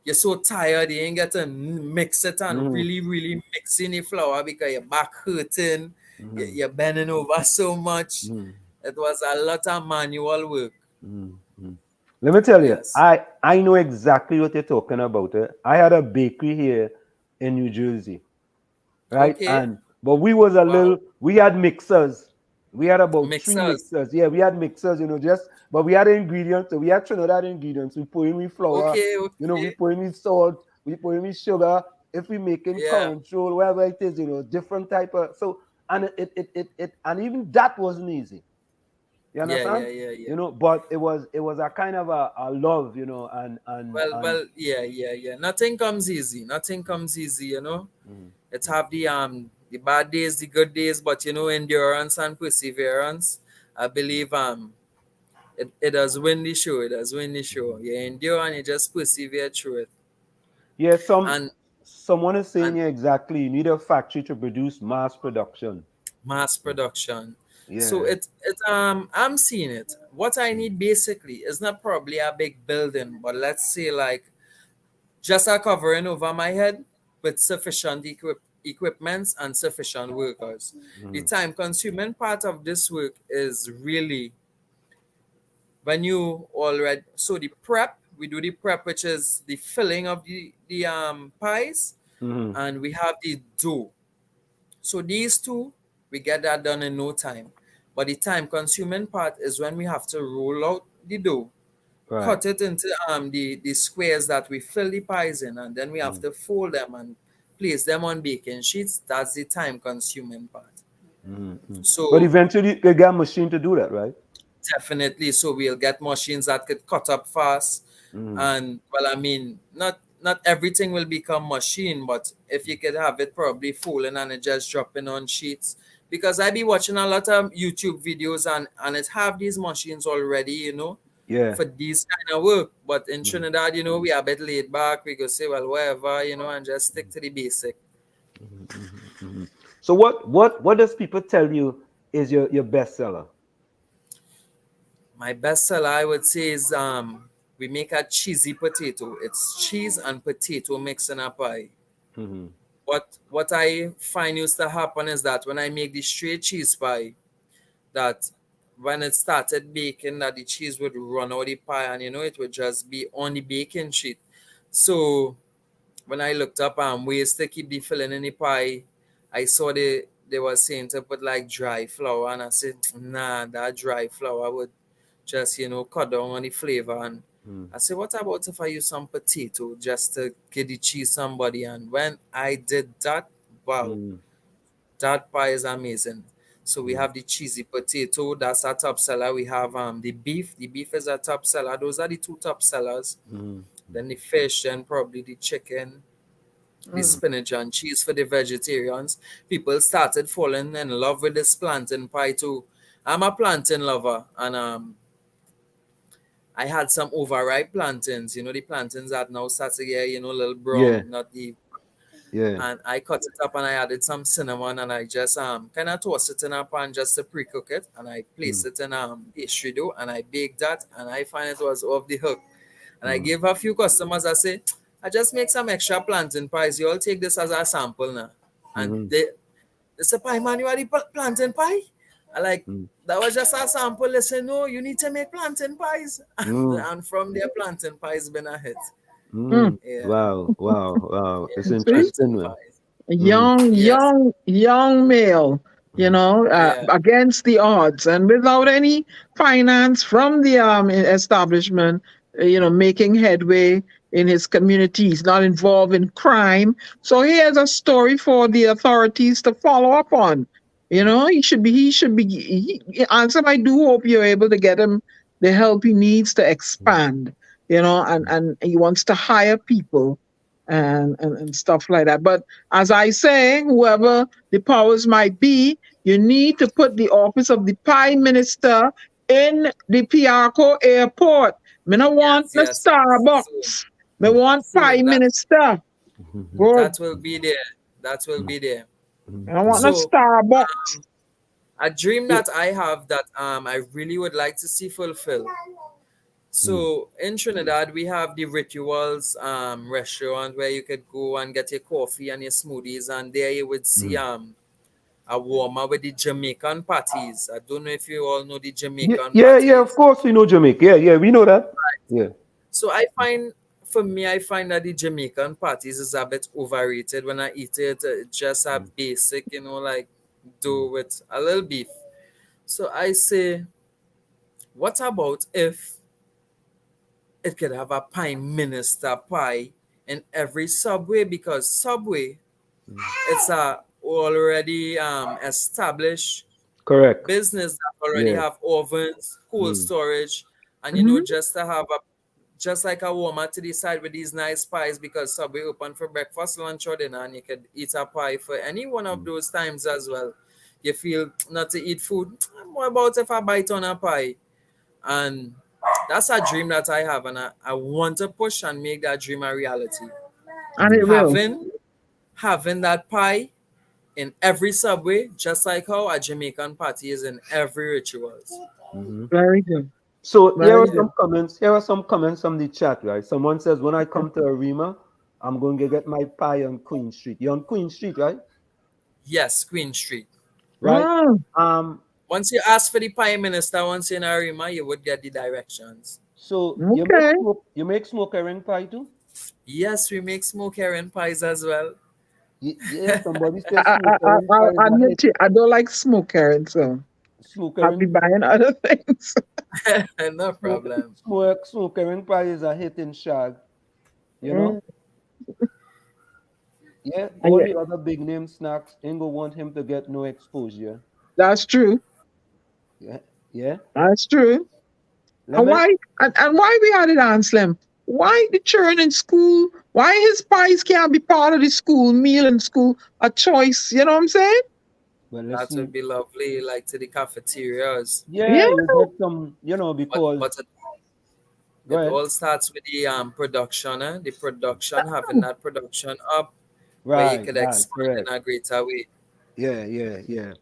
you're so tired, you ain't get to mix it and Mm-hmm. really mixing the flour because your back hurting, Mm-hmm. you're bending over so much. Mm-hmm. It was a lot of manual work. Mm-hmm. Let me tell you, Yes. I know exactly what you're talking about. I had a bakery here in New Jersey, right? Okay. And but we was a Wow. little. We had mixers. We had about three Mixers. mixers. Yeah, we had mixers. Just but we had ingredients. So we had Trinidad ingredients. We put in with flour. Okay. We Okay. put in with salt. We put in with sugar. If we making Yeah. control, whatever it is, different type of so and it and even that wasn't easy. You Yeah. understand? Yeah. Yeah. Yeah. But it was a kind of a love, and Yeah. Yeah. Yeah. Nothing comes easy. Nothing comes easy. It's have the bad days, the good days, but endurance and perseverance. I believe it does win the show. It does win the show. You endure and you just persevere through it. yeah, And someone is saying and yeah, exactly. You need a factory to produce mass production. mass production. So Yeah. I'm seeing it. What I need basically is not probably a big building, but let's say like just a covering over my head with sufficient equipments and sufficient workers. The Mm-hmm. time consuming part of this work is really when you already so the prep, we do the prep, which is the filling of the pies, Mm-hmm. and we have the dough. So these two, we get that done in no time. But the time consuming part is when we have to roll out the dough, Right. cut it into the squares that we fill the pies in, and then we have to fold them and place them on baking sheets. That's the time consuming part. Mm-hmm. But So eventually you get a machine to do that, right? definitely, so we'll get machines that could cut up fast, Mm-hmm. and well, I mean, not everything will become machine, but if you could have it probably falling and it just dropping on sheets, because I be watching a lot of YouTube videos and it have these machines already, Yeah. for these kind of work. But in Mm-hmm. Trinidad, we are a bit laid back. We go say, well, whatever, and just stick to the basic. So what does people tell you is your bestseller? My best seller, I would say, is we make a cheesy potato. It's cheese and potato mixed in a pie. Mm-hmm. What I find used to happen is that when I make the straight cheese pie, that when it started baking, that the cheese would run out the pie, and it would just be on the baking sheet. So when I looked up ways to keep the filling in the pie, I saw they were saying to put like dry flour, and I said, nah, that dry flour would just cut down on the flavor. And I said, what about if I use some potato just to get the cheese somebody? And when I did that, wow, Mm-hmm. that pie is amazing. So we have the cheesy potato, that's our top seller. We have the beef. The beef is a top seller. Those are the two top sellers. Mm-hmm. Then the fish, then probably the chicken, the spinach and cheese for the vegetarians. People started falling in love with this plantain pie too. I'm a plantain lover, and I had some overripe plantains, the plantains that now start to get, little Yeah. brown, not the, Yeah. and I cut it up and I added some cinnamon and I just kind of tossed it in a pan just to pre-cook it, and I placed it in pastry dough and I baked that, and I find it was off the hook. And I gave a few customers, I say, I just make some extra plantain pies. You all take this as a sample now. And Mm-hmm. they say, pie man, you are the plantain pie? I like, that was just a sample. They say, no, you need to make plantain pies. Mm-hmm. And from there, plantain pies been a hit. Mm. Yeah. Wow, wow, wow. It's Yeah, See? interesting, plantain man. pies. Mm. Yes. Young male, Yeah. against the odds and without any finance from the establishment, making headway in his community. He's not involved in crime. So he has a story for the authorities to follow up on. Ansem, I do hope you're able to get him the help he needs to expand, and he wants to hire people and stuff like that. But as I say, whoever the powers might be, you need to put the office of the Prime Minister in the Piarco Airport. Me no want Yes, no yes, yes. Starbucks. Me want Soon Prime Minister. Good. that will be there. That will be there. I don't want no So Starbucks. a dream that I have that I really would like to see fulfilled So in Trinidad, we have the Rituals restaurant where you could go and get your coffee and your smoothies, and there you would see a warmer with the Jamaican patties. I don't know if you all know the Yeah, Jamaican yeah, yeah. Of patties. course, we know Jamaica. Yeah, yeah, we know that. Yeah. So I find, for me, I find that the Jamaican patties is a bit overrated. When I eat it, it's just a basic, like dough with a little beef. So I say, what about if it could have a prime minister pie in every Subway? Because Subway, it's a already established Correct. business that already Yeah. have ovens, cold storage, and Mhm. just to have a just like a Walmart to the side with these nice pies, because Subway open for breakfast, lunch, or dinner, and you could eat a pie for any one of those times as well. You feel not to eat food. What about if I bite on a pie? And that's a dream that I have, and I want to push and make that dream a reality. And it will. Having that pie in every Subway, just like how a Jamaican party is in every Rituals. Very good. So here are Very some good. comments. Here are some comments from the chat, right? Someone says, when I come to Arima, I'm going to get my pie on Queen Street. You're on Queen Street, right? Yes, Queen Street. Right. Mm, Once you ask for the Prime Minister, once in Arima, you would get the directions. So okay. you make smoke herring pie too? Yes, we make smoke herring pies as well. Yeah, somebody I, says I, smoke I, herring I'll pie is a admit hit. to you, I don't like smoke herring, so Smoke I'll be herring buying other things. No problem. smoke herring pie is a hit in Shag. You Mm, know? Yeah, all yeah, the other big name snacks ain't gonna want him to get no exposure. that's true. Yeah, yeah. That's true. Let And me. why we had it, Anselm? Why the children in school? Why his pies can't be part of the school meal in school? A choice, you know what I'm saying? Well, That would listen. be lovely, like to the cafeterias. Yeah. Yeah, you get some. But Because go it ahead. all starts with the production, the production, having that production up where you Right, could right, expand correct. in a greater way. Yeah, yeah, yeah.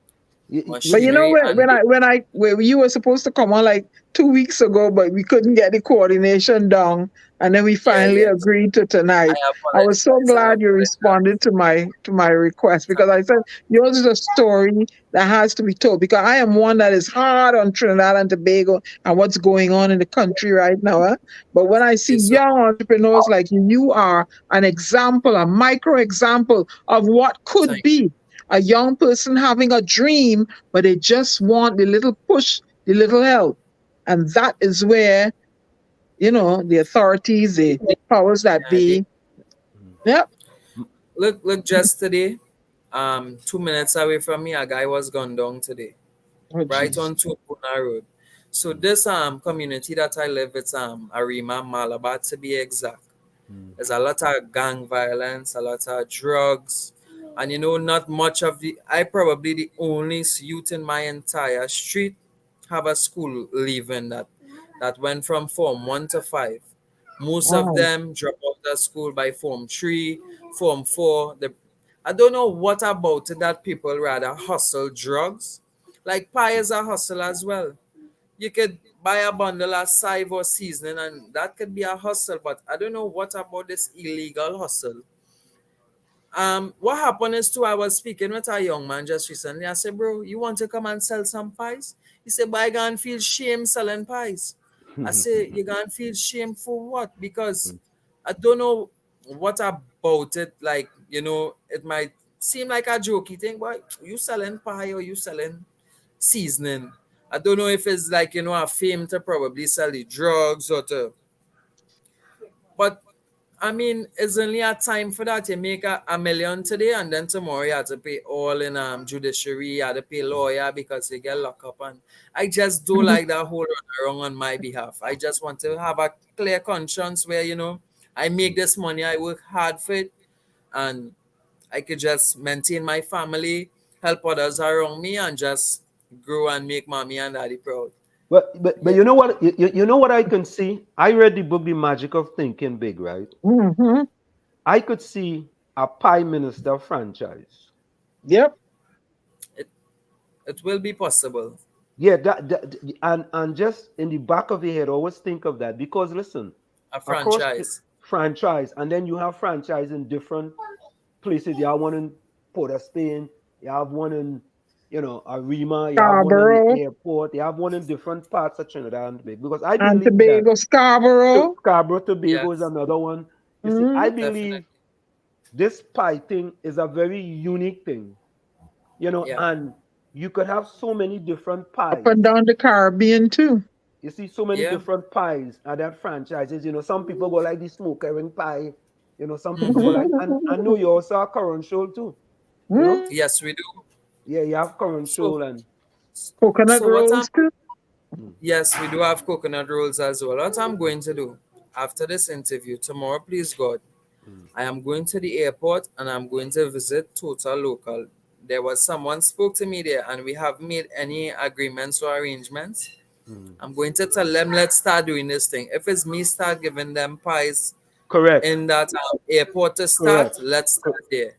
But you know Machinery and the when you were supposed to come on like 2 weeks ago, but we couldn't get the coordination down, and then we yeah, finally yes. agreed to I tonight. I was so apologize. I glad you apologize. responded to my request because I said yours is a story that has to be told because I am one that is hard on Trinidad and Tobago and what's going on in the country right now. But when I see It's so young entrepreneurs like you are an example, a micro example of what could thank be a young person having a dream, but they just want the little push, the little help. And that is where, the authorities, the powers that yeah, be. Yep. look just today, 2 minutes away from me, a guy was gunned down today, Oh, right jeez. on Tupuna Road. So this community that I live, it's Arima Malabar to be exact. There's a lot of gang violence, a lot of drugs, and not much of the. I probably the only youth in my entire street have a school leaving that went from Form 1 to 5. Most of Wow. them drop out of school by Form 3, Form 4. I don't know what about it that people rather hustle drugs. Like pie is a hustle as well. You could buy a bundle of sive or seasoning, and that could be a hustle. But I don't know what about this illegal hustle. What happened is too, I was speaking with a young man just recently. I said, bro, you want to come and sell some pies? He said, but I gonna feel shame selling pies. I say, you gonna feel shame for what? Because I don't know what about it. Like, it might seem like a jokey thing, but you selling pie or you selling seasoning. I don't know if it's like, a fame to probably sell the drugs or to, but I mean, it's only a time for that. You make a million today, and then tomorrow you have to pay all in judiciary, you have to pay lawyer because you get locked up. And I just don't like that whole run around on my behalf. I just want to have a clear conscience where, I make this money, I work hard for it, and I could just maintain my family, help others around me, and just grow and make mommy and daddy proud. But Yeah. you know what? You know what I can see? I read the book, The Magic of Thinking Big, right? Mm-hmm. I could see a Prime Minister franchise. Yep. It will be possible. Yeah, and just in the back of your head, always think of that because listen, A across franchise. franchise, and then you have franchise in different places. You have one in Port of Spain, you have one in Arima, you have one in the Scarborough airport, you have one in different parts of Trinidad and Tobago. Because I and believe that Tobago, Scarborough. Scarborough Tobago is Yes, another one. You see, Mm, I believe definitely. this pie thing is a very unique thing, Yeah, and you could have so many different up and pies. down the Caribbean too. You see so many yeah. different pies at that franchises. Some people go like the smoke herring pie. Some people go Mm-hmm. like, and I know you also have currant shoal too. You know, Mm, Yes, we do. yeah, you have current So, shoal and coconut so what I'm rolls too. yes, we do have coconut rolls as well. What I'm going to do after this interview tomorrow, please God, I am going to the airport and I'm going to visit Total Local. There was someone spoke to me there, and we haven't made any agreements or arrangements. I'm going to tell them let's start doing this thing. If it's me start giving them pies correct, in that airport to start, correct. let's Co- start there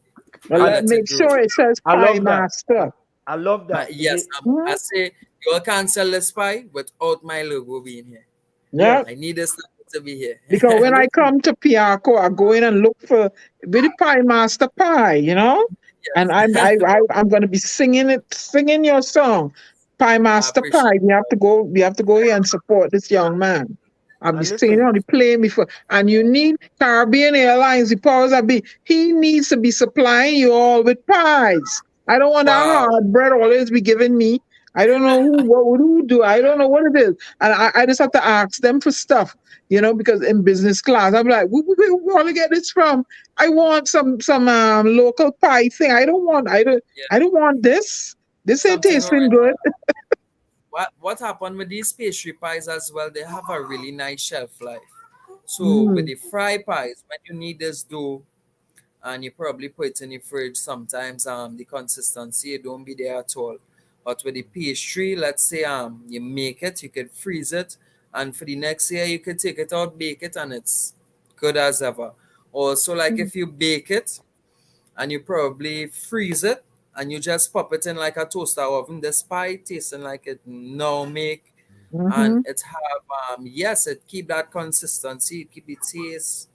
Well, and I let let it make grow. sure it says I Pie love that. Master. I love that. Yes, I Mm, say you all can't sell this pie without my logo being here. yeah. Yes, I need this to be here. Because when I listen. come to Piarco, I go in and look for with the Pie Master pie. And Yes, I'm gonna be singing your song, Pie I Master appreciate Pie. We have to go here and support this young man. I'll be And singing listen, on the plane before. And you need Caribbean Airlines, the powers that be. He needs to be supplying you all with pies. I don't want that Wow. hard bread always be giving me. I don't know who do. I don't know what it is. And I just have to ask them for stuff, because in business class, I'm like, where we want to get this from? I want some local pie thing. Yeah, I don't want this. This ain't something tasting already. good. What happened with these pastry pies as well? They have a really nice shelf life. So with Mm, the fry pies, when you need this dough and you probably put it in the fridge, sometimes the consistency it don't be there at all. But with the pastry, let's say you make it, you could freeze it, and for the next year you could take it out, bake it, and it's good as ever. Also, like if you bake it and you probably freeze it and you just pop it in like a toaster oven, this pie tasting like it now make, and mm-hmm. it have yes, it keep that consistency, it keep the taste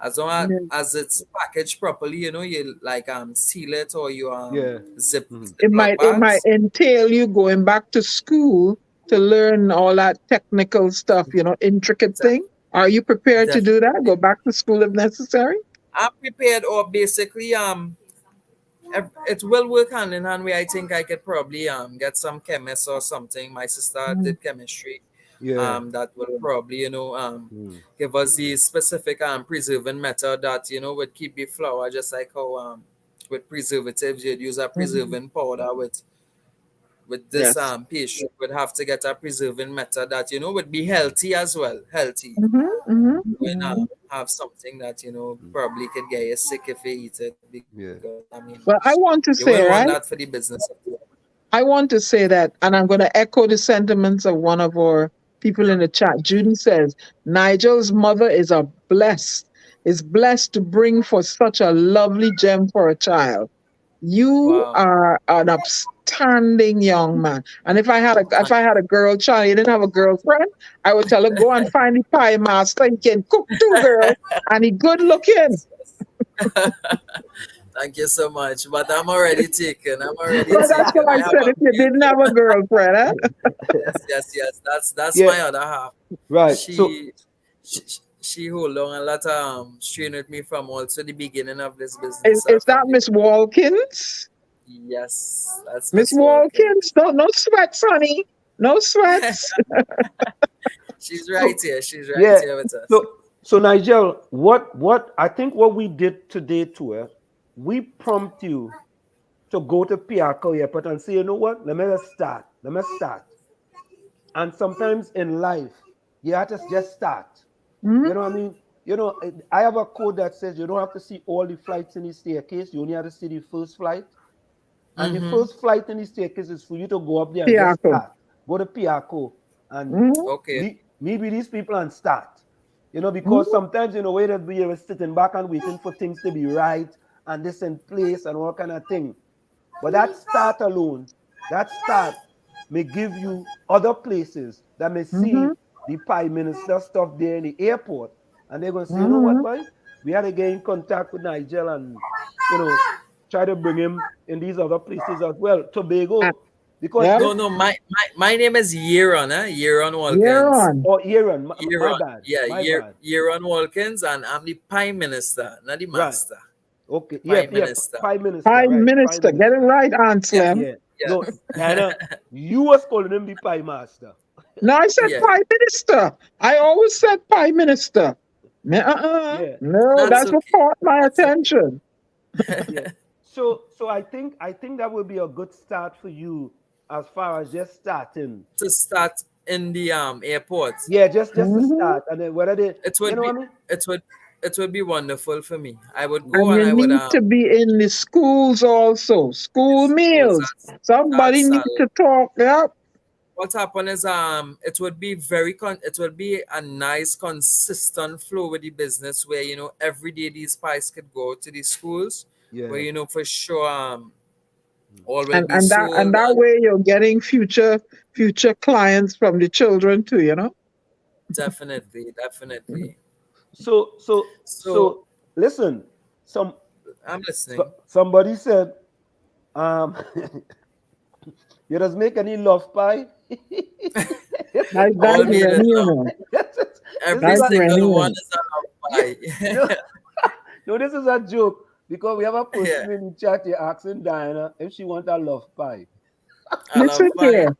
as long Yeah. as it's packaged properly, you like seal it, or you yeah. zip Mhm. It ziploc might bags. entail you going back to school to learn all that technical stuff, intricate Def- thing. Are you prepared to do that? Definitely, Go back to school if necessary? I'm prepared, or basically it will work hand in hand where I think I could probably get some chemists or something. My sister Mm, did chemistry. Yeah. That will probably Mm. give us the specific preserving method that would keep the flour, just like how with preservatives you'd use a mhm. preserving powder. With this Yes. pastry would have to get a preserving method that would be healthy as well, healthy. Hmm, hmm. When have something that probably could get you sick if you eat it, Yeah. because Well, I you want to wouldn't say, want right? that for the business. I want to say that, and I'm going to echo the sentiments of one of our people in the chat. Judy says, Nigel's mother is blessed to bring forth such a lovely gem for a child. You Wow. are an upstanding young man. And if Thank I had a girl child, you didn't have a girlfriend, I would tell her, go and find the pie master. He can cook too, girl. And he good looking. thank you so much. But I'm already taken. I'm already Well, that's what taken. I I have said. a If you didn't have a girlfriend, huh? yes. That's Yeah. my other half. Right. So She hold on a lot of strain with me from also the beginning of this Is, business, is that from the Miss Walkins? yes, that's Miss Miss Walker. Walkins? No sweats, honey. No sweats. She's so right here. She's right yeah. here with us. So Nigel, what I think what we did today to her, we prompt you to go to Piarco Airport and say, you know what? Let me just start. Let me start. And sometimes in life, you have to just start. Mhm. You know what I mean? I have a code that says you don't have to see all the flights in the staircase. You only have to see the first flight. And the Mm-hmm. first flight in the staircase is for you to go up there and just Tiago. start. Go to Piarco and Mhm. Okay. meet with these people and start. Because Mhm. sometimes, where that we are sitting back and waiting for things to be right and this in place and all kind of thing. But that start alone, that start may give you other places that may Mm-hmm. see the Prime Minister stuff there in the airport, and they're gonna say, you know what, Mm-hmm. boy, we had to get in contact with Nigel and try to bring him in these other places as well, Tobago, because Yeah. this No, my name is Yeron, Yeron You're Walkins. on. or Aaron, my Yeron, bad, yeah, my bad, Yeron Walkins, and I'm the Prime Minister, not the right? Master. Okay, yeah, Prime yeah, Minister. Prime Minister, Prime right? Prime Minister. Get it Minister, right, Yeah, Anselm. yeah. yeah, No, Diana, you was calling him the Prime Master. No, I said yeah. Prime Minister. I always said Prime Minister. Yeah, No, That's that's what okay. caught my That's okay. attention. yeah. So I think that will be a good start for you as far as just starting. To start in the airport. Yeah, just to Hmm. start, and then whether they, It you would know be what I mean? it would it would be wonderful for me. I would Mm. go And and you I would need to be in the schools also. the School schools meals. Somebody as need to talk. Yep. what happened is it would be it would be a nice consistent flow with the business where every day these pies could go to the schools where Yeah. for sure all will And be and that and sold. that way you're getting future clients from the children too, you know? Definitely, definitely. So So listen, some I'm listening. somebody said, um, you just make any love pie. That's All made Rennie, with you love. know. This is Every That's a single one Rennie. is a yeah, love no, pie. no, this is a joke because we have a Yeah, person in the chat here asking Diana if she wants a love pie. I love Listen pie. here.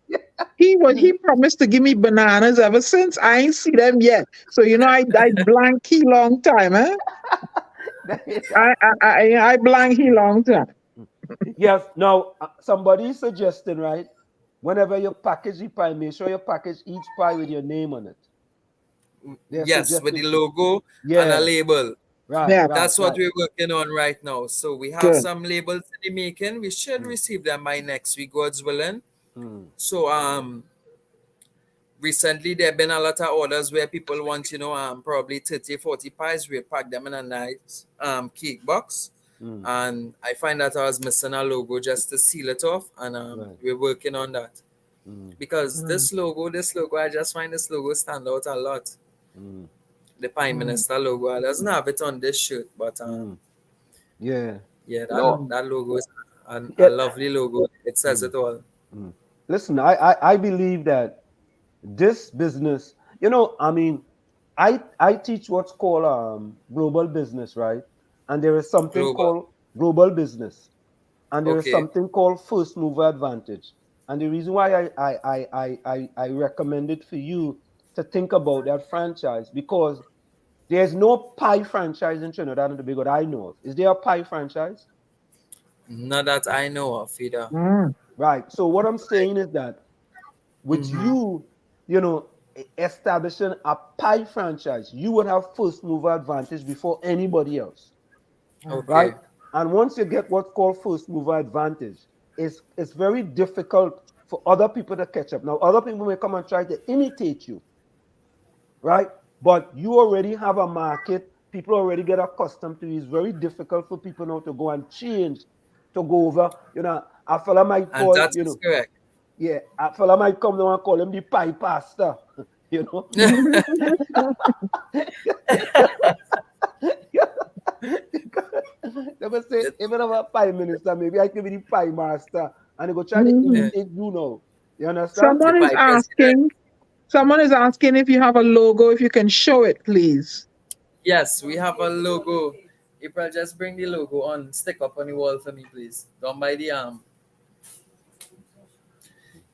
He promised to give me bananas ever since. I ain't see them yet. So you know I blank he long time, eh? I blank he long time. Yes. Now, somebody is suggesting, right? Whenever you package the pie, make sure you package each pie with your name on it. They're Yes, with the suggesting. logo and a Yeah. label. Right. Yeah, Right. That's what Right. we're working on right now. So we have good. some labels in the making. We should Mm, receive them by next week, God's willing. mm, So recently there have been a lot of orders where people want, probably 30, 40 pies. We pack them in a nice cake box. mm, And I find that I was missing a logo just to seal it off. And right. we're working on that. Mm, Because Mm, this logo, I just find this logo stand out a lot. mm, The Prime mm, Minister logo. I doesn't have it on this shirt, but mm. Yeah. yeah, You that know. mm, that logo is a Yeah. lovely logo. It says Mm, it all. mm. Listen, I believe that this business, I mean, I teach what's called global business, right? And there is something Global. called global business, and there is Okay. something called first mover advantage. And the reason why I recommend it for you to think about that franchise, because there's no pie franchise in Trinidad and Tobago that I know of. Is there a pie franchise? Not that I know of either. mm. Right. So what I'm saying is that with Mm-hmm. you, establishing a pie franchise, you would have first mover advantage before anybody else, right? Okay. And once you get what's called first mover advantage, it's very difficult for other people to catch up. Now, other people may come and try to imitate you, right? But you already have a market. People already get accustomed to you. It's very difficult for people now to go and change, to go over. A fella might And call, that is correct. yeah, a fella might come down and call him the pie pastor, you know. They will say, It- even if a pie minister, maybe I could be the pie master, and they go try to Mhm. yeah. imitate you now. You understand? The Someone is Pie President. asking. Someone is asking if you have a logo, if you can show it, please. Yes, we have a logo. April, just bring the logo on, stick up on the wall for me, please. Down by the arm.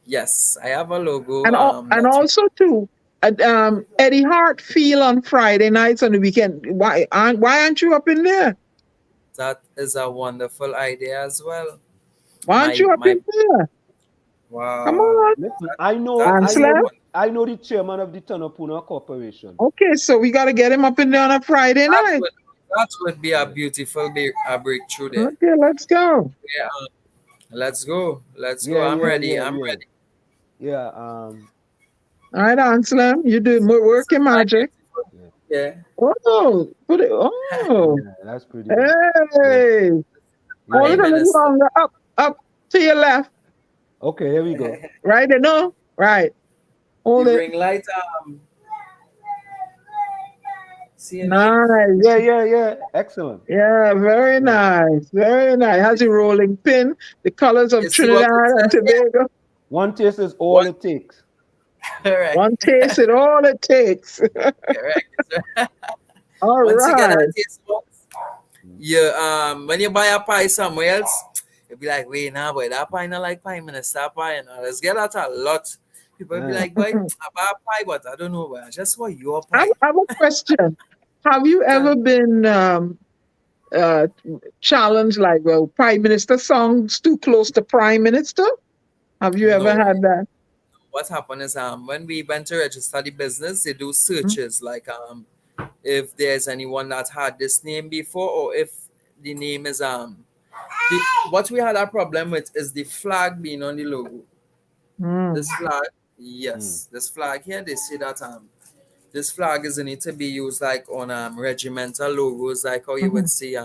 Yes, I have a logo. And That's also too, Eddie Hart feel on Friday nights on the weekend. Why aren't you up in there? that is a wonderful idea as well. Why aren't My you up my in there? Come wow. on, Listen, That, I know, that I is a know, Anselm. the, one. I know the chairman of the Tanapuna Corporation. Okay, so we got to get him up in there on a Friday That night. would that would be a Yeah. beautiful breakthrough there. Okay, let's go. Yeah, let's go. Let's go. Yeah, I'm yeah, ready. yeah, I'm yeah, ready. yeah. All right, Anselm, you do This work is your my magic. beautiful. Yeah, Yeah. Oh, put it. Oh, yeah, that's pretty good. Yeah, hey, hold yeah, it Prime a little Minister. longer. Up to your left. Okay, here we go. Right, you know? Right. The Hold it. ring light, seeing it? Nice. Yeah. Excellent. Yeah, very Yeah. nice. Very nice. Has a rolling pin, the colors of You see what Trinidad it and says here? Tobago. One taste is all One, it takes. correct, One taste is all it takes. correct. All Once you get that right. taste buds, you when you buy a pie somewhere else, you'll be like, wait, nah, boy, that pie not like pie minister pie, and let's get that a lot. People be Yeah. like, boy, I buy a pie, but I don't know, but I just want your I pie. have a question. Have you Tell ever been uh, challenged like, well, Prime Minister songs too close to Prime Minister? Have you ever no. had that? What happened is when we went to register the business, they do searches like if there's anyone that had this name before or if the name is what we had a problem with is the flag being on the logo. Mm. This flag, Mm. yes, this flag here, they say that this flag is need to be used like on regimental logos, like how you would Mhm. see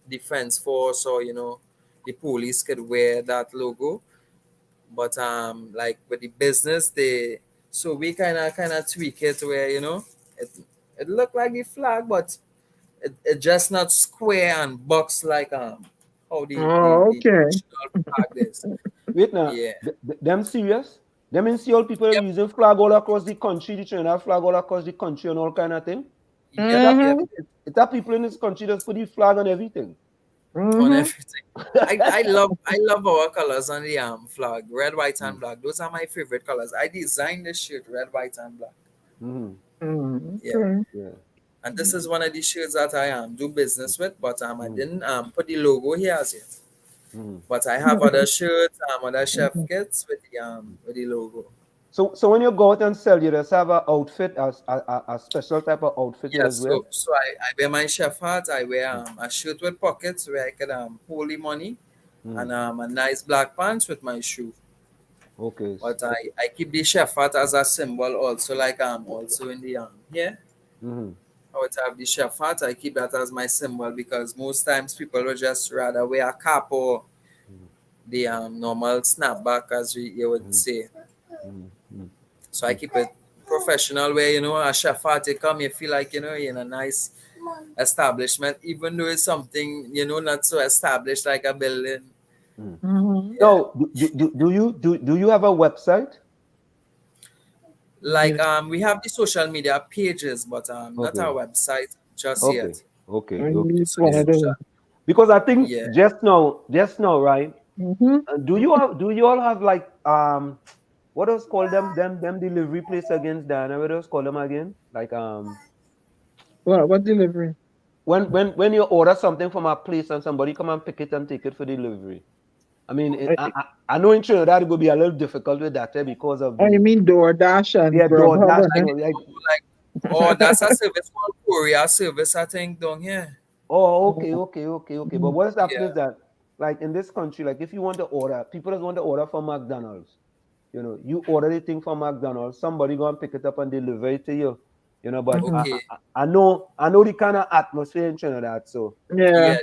defense force or the police could wear that logo. But like with the business, they so we kind of tweak it where it it look like the flag, but it just not square and box like how Oh, the okay. traditional flag is. Wait now. Yeah. Them serious? Them in see all people them Yep. using flag all across the country, the Trinidad flag all across the country and all kind of thing. Yep. Yep. Mm-hmm. It have people in this country just put the flag on everything. On Mm-hmm. everything. I love our colors on the flag, red, white, and black. Those are my favorite colors. I designed this shirt red, white, and black. Mm-hmm. Mm-hmm. Yeah. Okay. Yeah. And this is one of the shirts that I do business with, but I Mm-hmm. didn't put the logo here as yet. Mm-hmm. But I have other shirts, other chef kits with the logo. So when you go out and sell, you just have an outfit, a special type of outfit you Yes, just wear. so I wear my chef hat. I wear a shirt with pockets where I can hold the money, Mm-hmm. and a nice black pants with my shoe. Okay. But I keep the chef hat as a symbol also, like also in the here. Mm-hmm. I would have the chef hat. I keep that as my symbol because most times people will just rather wear a cap or the normal snapback, as you would say. Mm-hmm. So I keep it professional where a chef hat you come, you feel like you're in a nice establishment, even though it's something not so established like a building. Mm-hmm. Yeah. No, do you have a website? Like Yes. we have the social media pages, but not Okay. our website just Okay. yet. Okay. I Okay. need So the one of Okay. those. social, Because I think yeah. just now, right? Mm-hmm. Do you all have like what else call them delivery place against Diana? What else call them again? Like What delivery? when you order something from a place and somebody come and pick it and take it for delivery. I mean, I, I know in Trinidad it will be a little difficult with that because of you the mean DoorDash and DoorDash, Grubhub? Like, like like oh, that's a service called courier service, I think, down here. oh, okay. But Mhm. what has happened Yeah. is that, like in this country, like if you want to order, people just want to order from McDonald's. You order the thing from McDonald's, somebody go and pick it up and deliver it to you. But Mhm. Okay. I know the kind of atmosphere in Trinidad. So Yeah. Yeah.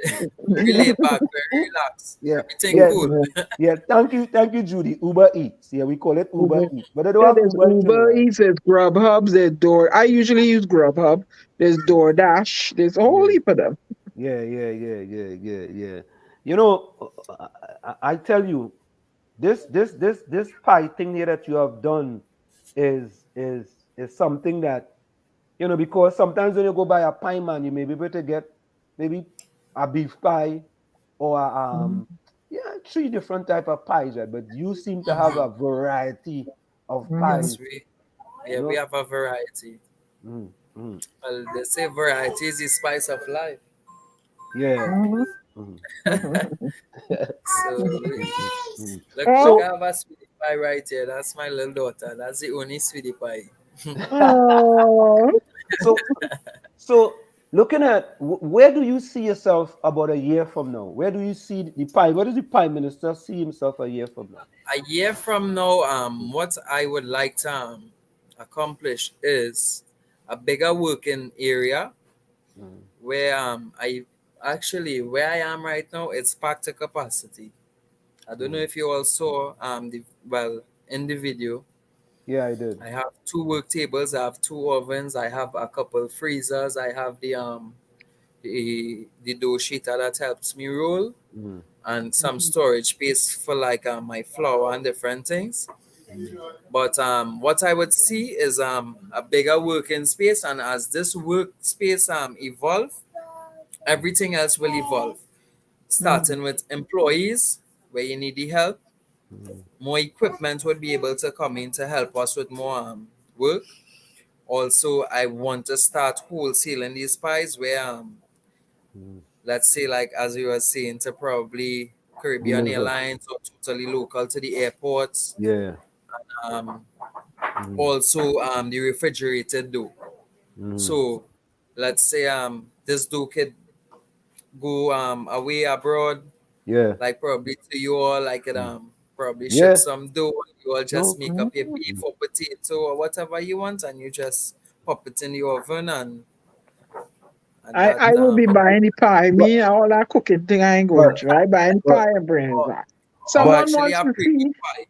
Very laid back, very relaxed. yeah, Everything yeah, cool. yeah. Thank you, Judy. Uber Eats. Yeah, we call it Uber Uber. Eats, but they don't Yeah, have there's Uber in Uber Trinidad. Eats, there's Grubhub, there's Door. I usually use Grubhub. There's DoorDash. There's a whole Yeah, heap of them. yeah. I tell you, this pie thing here that you have done is something that because sometimes when you go buy a pie man, you may be able to get maybe a beef pie or Mhm. yeah, three different type of pies, right? But you seem to have a variety of Mhm. Yes, pies, we have a variety. Mm, mm. Well, they say variety is the spice of life. Yeah. Mhm. Mhm. So Mm, mm, mm. look, I Oh, have a sweetie pie right here. That's my little daughter. That's the only sweetie pie. oh. So so looking at where do you see yourself about a year from now? Where do you see the pie? Where does the prime minister see himself a year from now? A year from now, what I would like to accomplish is a bigger working area Mm, where I actually where I am right now, it's packed to capacity. I don't know if you all saw in the video. Yeah, I did. I have 2 work tables, I have 2 ovens, I have a couple freezers, I have the dough sheeter that helps me roll, Mm. and some storage space for like my flour and different things. But what I would see is a bigger working space, and as this workspace evolve, everything else will evolve. Starting with employees, where you need the help, more equipment would be able to come in to help us with more work. Also, I want to start wholesaling these pies where let's say, like as you were saying, to probably Caribbean Deliver. Airlines or totally local to the airports. Yeah. Um, Mm. Also, the refrigerated dough. Mm. So, let's say this dough could go away abroad, Yeah. like probably to you all. I could probably ship Yeah. some dough, and you all just No. make up your beef or potato or whatever you want, and you just pop it in the oven, and I that will be buying the pie. But, Me, all that cooking thing I ain't going but, to. I buying the but, pie and bringing it or, back. or Someone actually wants a to pre see. pie.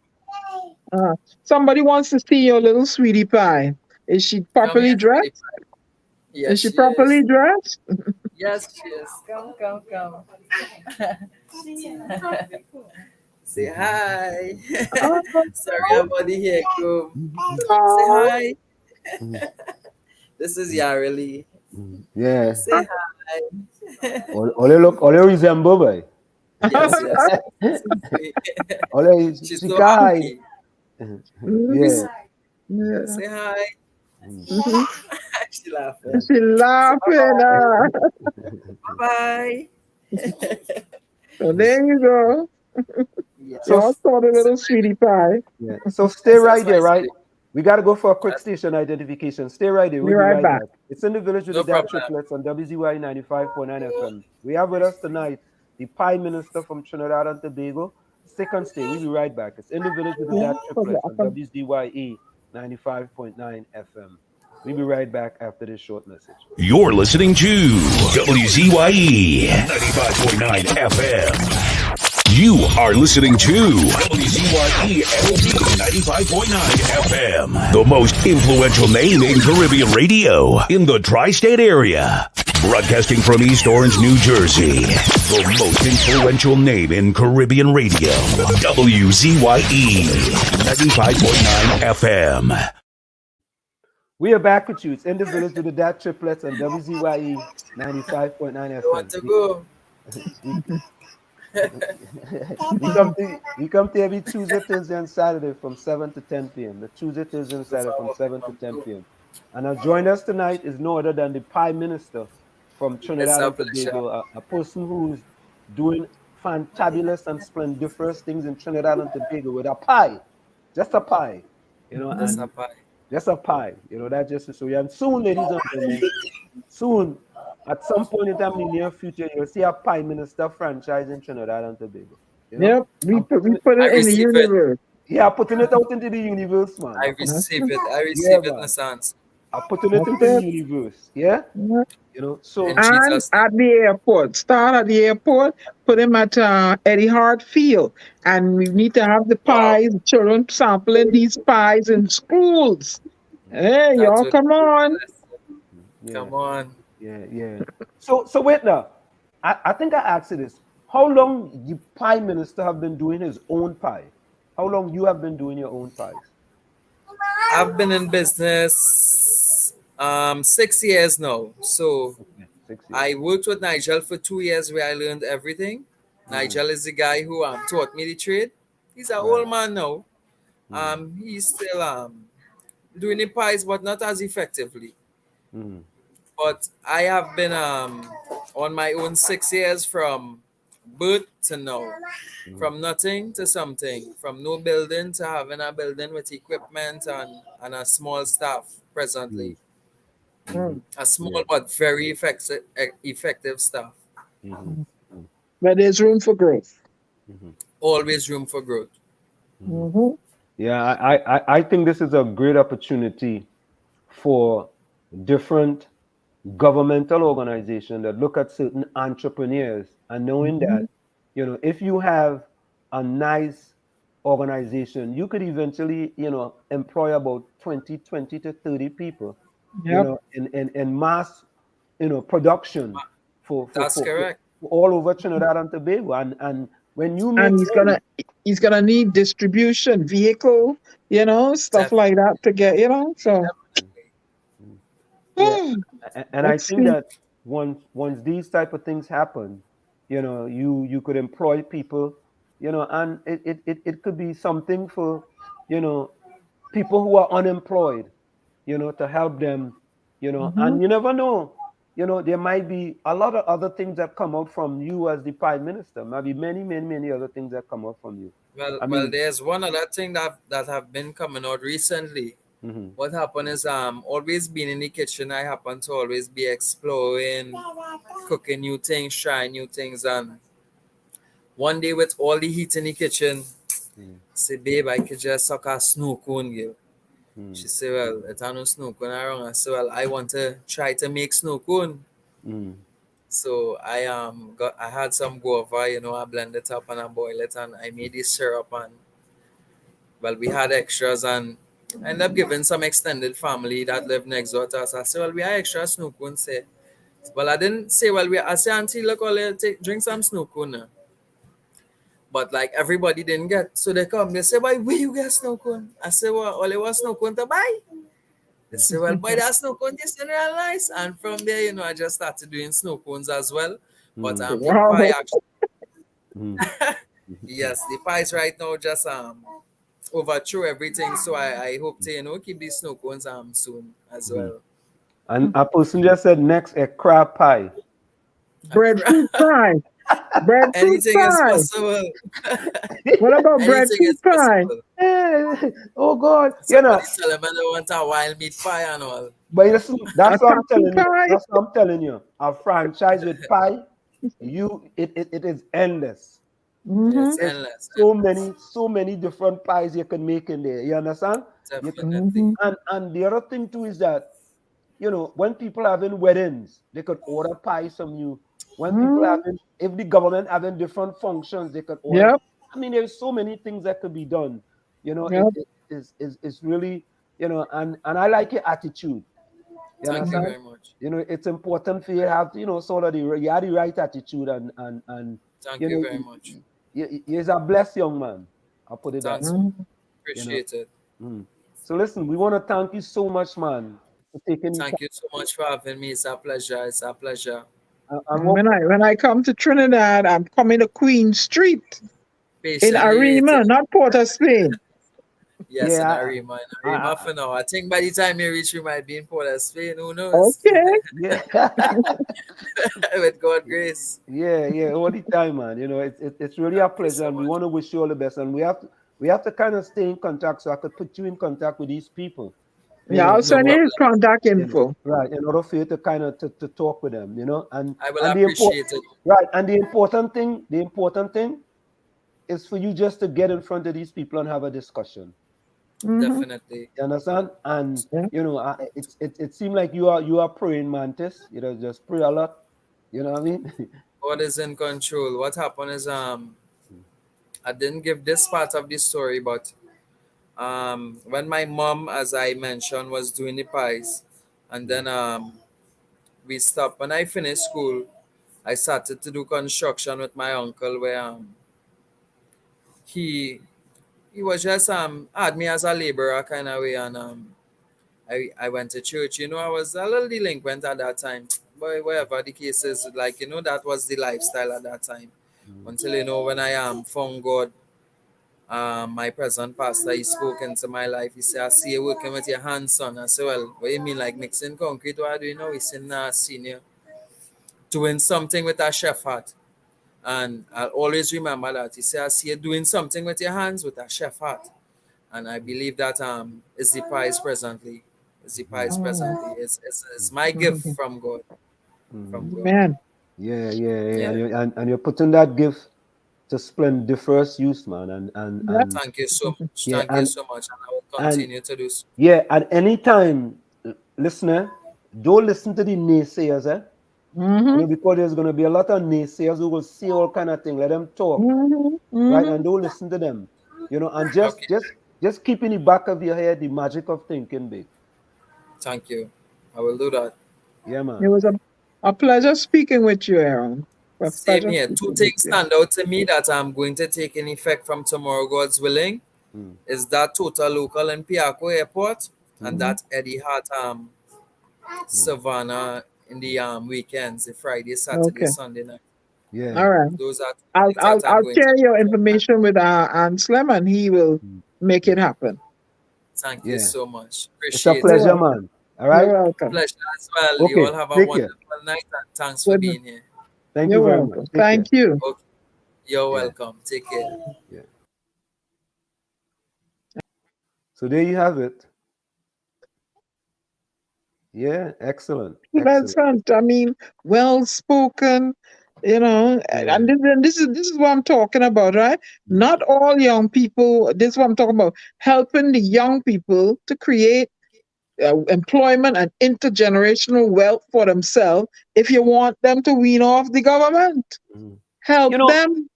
Somebody wants to see your little sweetie pie. Is she Come properly here, sweetie dressed? pie. Is Yes, she she is. properly dressed? Yes, she is. Come, come, come. Say hi. Oh, Sorry about the hair comb. Say no. hi. This is Yareli. yeah. Say hi. All you resemble, boy. Yes, yes. Exactly. All She's she so can hide. happy. Yeah. Yeah. Say hi. Mhm. She laughing. She Say laughing. bye. So there you go. Yes. So Y'all saw the So, little sweetie pie. yeah. So stay yes, right that's there, my right? sweetie. We got to go for a quick That's station identification. Stay right there. Be We'll be right right back. back. It's in the village with the no DAT problem. Triplets on WZYE 95.9 FM. We have with us tonight the Prime Minister from Trinidad and Tobago. Stick and stay. We'll be right back. It's in the village with the Yeah, DAT Triplets on WZYE 95.9 FM. We'll be right back after this short message. You're listening to WZYE 95.9 FM. You are listening to WZYE 95.9 FM, the most influential name in Caribbean radio in the tri-state area. Broadcasting from East Orange, New Jersey, the most influential name in Caribbean radio, WZYE 95.9 FM. We are back with you. It's in the village with the DAT Triplets on WZYE 95.9 FM. You want to go? we come to every Tuesday, Thursday, and Saturday from 7 to 10 p.m. The Tuesday, Thursday, and Saturday from 7 to 10 p.m. And join us tonight is no other than the Prime Minister from It's Trinidad a and pleasure. Tobago, a person who's doing fantabulous and splendiferous things in Trinidad and Tobago with a pie, just a pie, That's a and pie. just a pie, that just so. And soon, ladies and gentlemen, soon, at some point in time in the near future, you'll see a Prime Minister franchise in Trinidad and Tobago. Yep, we I'm put, we putting it, put I it in the receive it. universe. yeah, putting it out into the universe, man. I receive it. I Yeah, receive it, man. Nassans. I'm putting it That's into the it. universe. Yeah, Yeah. so In And Jesus' name. at the airport, start at the airport, put him at Eddie Hart Field. And we need to have the Wow. pies, children sampling these pies in schools. Hey, That y'all, would come on. yeah, come on. yeah. So wait now. I think I asked you this. How long the Prime Minister have been doing his own pie? How long you have been doing your own pies? I've been in business 6 years now. So Okay, 6 years. I worked with Nigel for 2 years where I learned everything. Nigel is the guy who taught me the trade. He's an old man now. He's still doing the pies, but not as effectively. Mm. But I have been on my own 6 years from birth to now. From nothing to something. From no building to having a building with equipment and a small staff presently. A small but very effective staff. But there's room for growth. Always room for growth. Mm-hmm. Yeah, I think this is a great opportunity for different governmental organizations that look at certain entrepreneurs and knowing that, if you have a nice organization, you could eventually, employ about 20 to 30 people, Yep. in mass, production for, for, That's for, for correct. all over Trinidad and Tobago. And when you make And money, he's gonna need distribution, vehicle, stuff Definitely. like that to get, so yeah, and I let's think see. that once these type of things happen, you could employ people, and it could be something for, you know, people who are unemployed, to help them, Hmm. and you never know, there might be a lot of other things that come out from you as the prime minister, maybe many, many, many other things that come out from you. Well, I well, mean, there's one other thing that have been coming out recently. hmm What happened is always being in the kitchen. I happen to always be exploring, cooking new things, trying new things, and one day with all the heat in the kitchen, hmm I say, babe, I could just suck a snow cone, girl. hmm She said, well, it's no snow cone around. I said, well, I want to try to make snow cone. hmm So I had some guava, I blend it up and I boil it and I made this syrup and well we had extras and I ended up giving some extended family that lived next door to us. I said, well, we are extra snow cone say. Well, I didn't say well I said, auntie, look, all take drink some snow cone now. But like everybody didn't get, so they come, they say, why where you get snow cone? I said, well, all it was snow cone to buy. They say, well, boy, that snow cone tastes real nice. And from there, I just started doing snow cones as well. But hmm the pie Wow. actually, hmm yes, the pies right now just overthrew everything. So I hope to, keep these snow cones soon as hmm well. and a person just said next a crab pie. A Breadfruit pie. Breadfruit anything is pie. possible. What about Anything breadfruit is pie? possible. Oh God, Somebody tell them I don't want a wild meat pie and all. but listen, A that's what I'm taco telling you. pie? That's what I'm telling you. A franchise with pie, it is endless. Mm-hmm. It's There's endless, endless. so many different pies you can make in there. You understand? You can, Mm-hmm. Definitely. and the other thing too is that, when people having weddings, they could order pies from you. When people Mm-hmm. having, if the government having different functions, they could order. Yep. I mean, there's so many things that could be done. Yep. It is really, and I like your attitude. You Thank you understand? very much. It's important for you to have, sort of you have the right attitude, and Thank you you know, very much. you're a blessed young man. I'll put it that Thanks, way. man. Mm-hmm. You know. Appreciate it. Mm. So listen, we want to thank you so much, man, for taking the Thank you so much for having me. It's a pleasure. It's a pleasure. time. And And what, when I come to Trinidad, I'm coming to Queen Street in Patiently Arima, waiting. not Port of Spain. Yes, in yeah, Arima. In I, Arima I, for now. I think by the time you reach, you might be in Port of Spain. Who knows? Okay. yeah, With God grace. yeah, all the time, man. It's really a Thank you pleasure, so and we much. want to wish you all the best. And we have to kind of stay in contact, so I could put you in contact with these people. You Yeah, know, I'll No send you his problem. contact info. right, in order for you to kind of to talk with them, I will and appreciate it. the important thing is for you just to get in front of these people and have a discussion. Mm-hmm. Definitely. You understand? And Yeah. it seemed like you are praying mantis. Just pray a lot. You know what I mean? God is in control. What happened is I didn't give this part of the story, but when my mom, as I mentioned, was doing the pies, and then we stopped. When I finished school, I started to do construction with my uncle, where he he was just had me as a laborer kind of way, and I went to church. I was a little delinquent at that time, but whatever the case is, like that was the lifestyle at that time. Until when I found God, my present pastor, he spoke into my life. He said, I see you working with your hands, son. I said, well, what do you mean, like mixing concrete? What are you doing now? He said, nah, senior, doing something with a chef hat. And I'll always remember that. He said, I see you doing something with your hands with a chef hat. And I believe that is the prize presently. Is the prize Oh, presently. It's my gift mhm. from God. From God. Amen. Yeah, Yeah. and you're putting that gift to splendorous use, man, Yeah. Thank you so much. yeah, Thank you so much. And I will and continue to do so. yeah, at any time, listener, don't listen to the naysayers, eh? Mm-hmm. Because there's going to be a lot of naysayers who will say all kind of things. Let them talk, Mm-hmm. right? Mm-hmm. And don't listen to them, and Okay. just keep in the back of your head the magic of thinking big. Thank you. I will do that. Yeah, It man. was a pleasure speaking with you, Aaron. A Same pleasure here. Two speaking with things you. stand out to me that I'm going to take in effect from tomorrow, God's willing, Mm, is that Total Local in Piaco Airport and mm, Mm-hmm. that Eddie Hart mm. Savannah in the weekends, the Friday, Saturday, Okay. Sunday night. Yeah. All right. Those are two I'll things I'll that I'm I'll going to share do. your information with Anselm, and he will Mm, make yeah. it happen. Thank you Yeah. so much. It's a Appreciate You're it. pleasure, welcome. man. All You're right. welcome. Pleasure as well. You Okay. all have a Take care. wonderful night and thanks for Good. being here. Thank you You're very much. welcome. Take care. Thank you. Okay. You're Yeah. welcome. Take care. Yeah. So there you have it. Yeah. Excellent. Excellent. Pleasant. I mean, well spoken. Yeah. And this is what I'm talking about, right? Mm, Not all young people. This is what I'm talking about. Helping the young people to create employment and intergenerational wealth for themselves. If you want them to wean off the government, mm. help You know. them.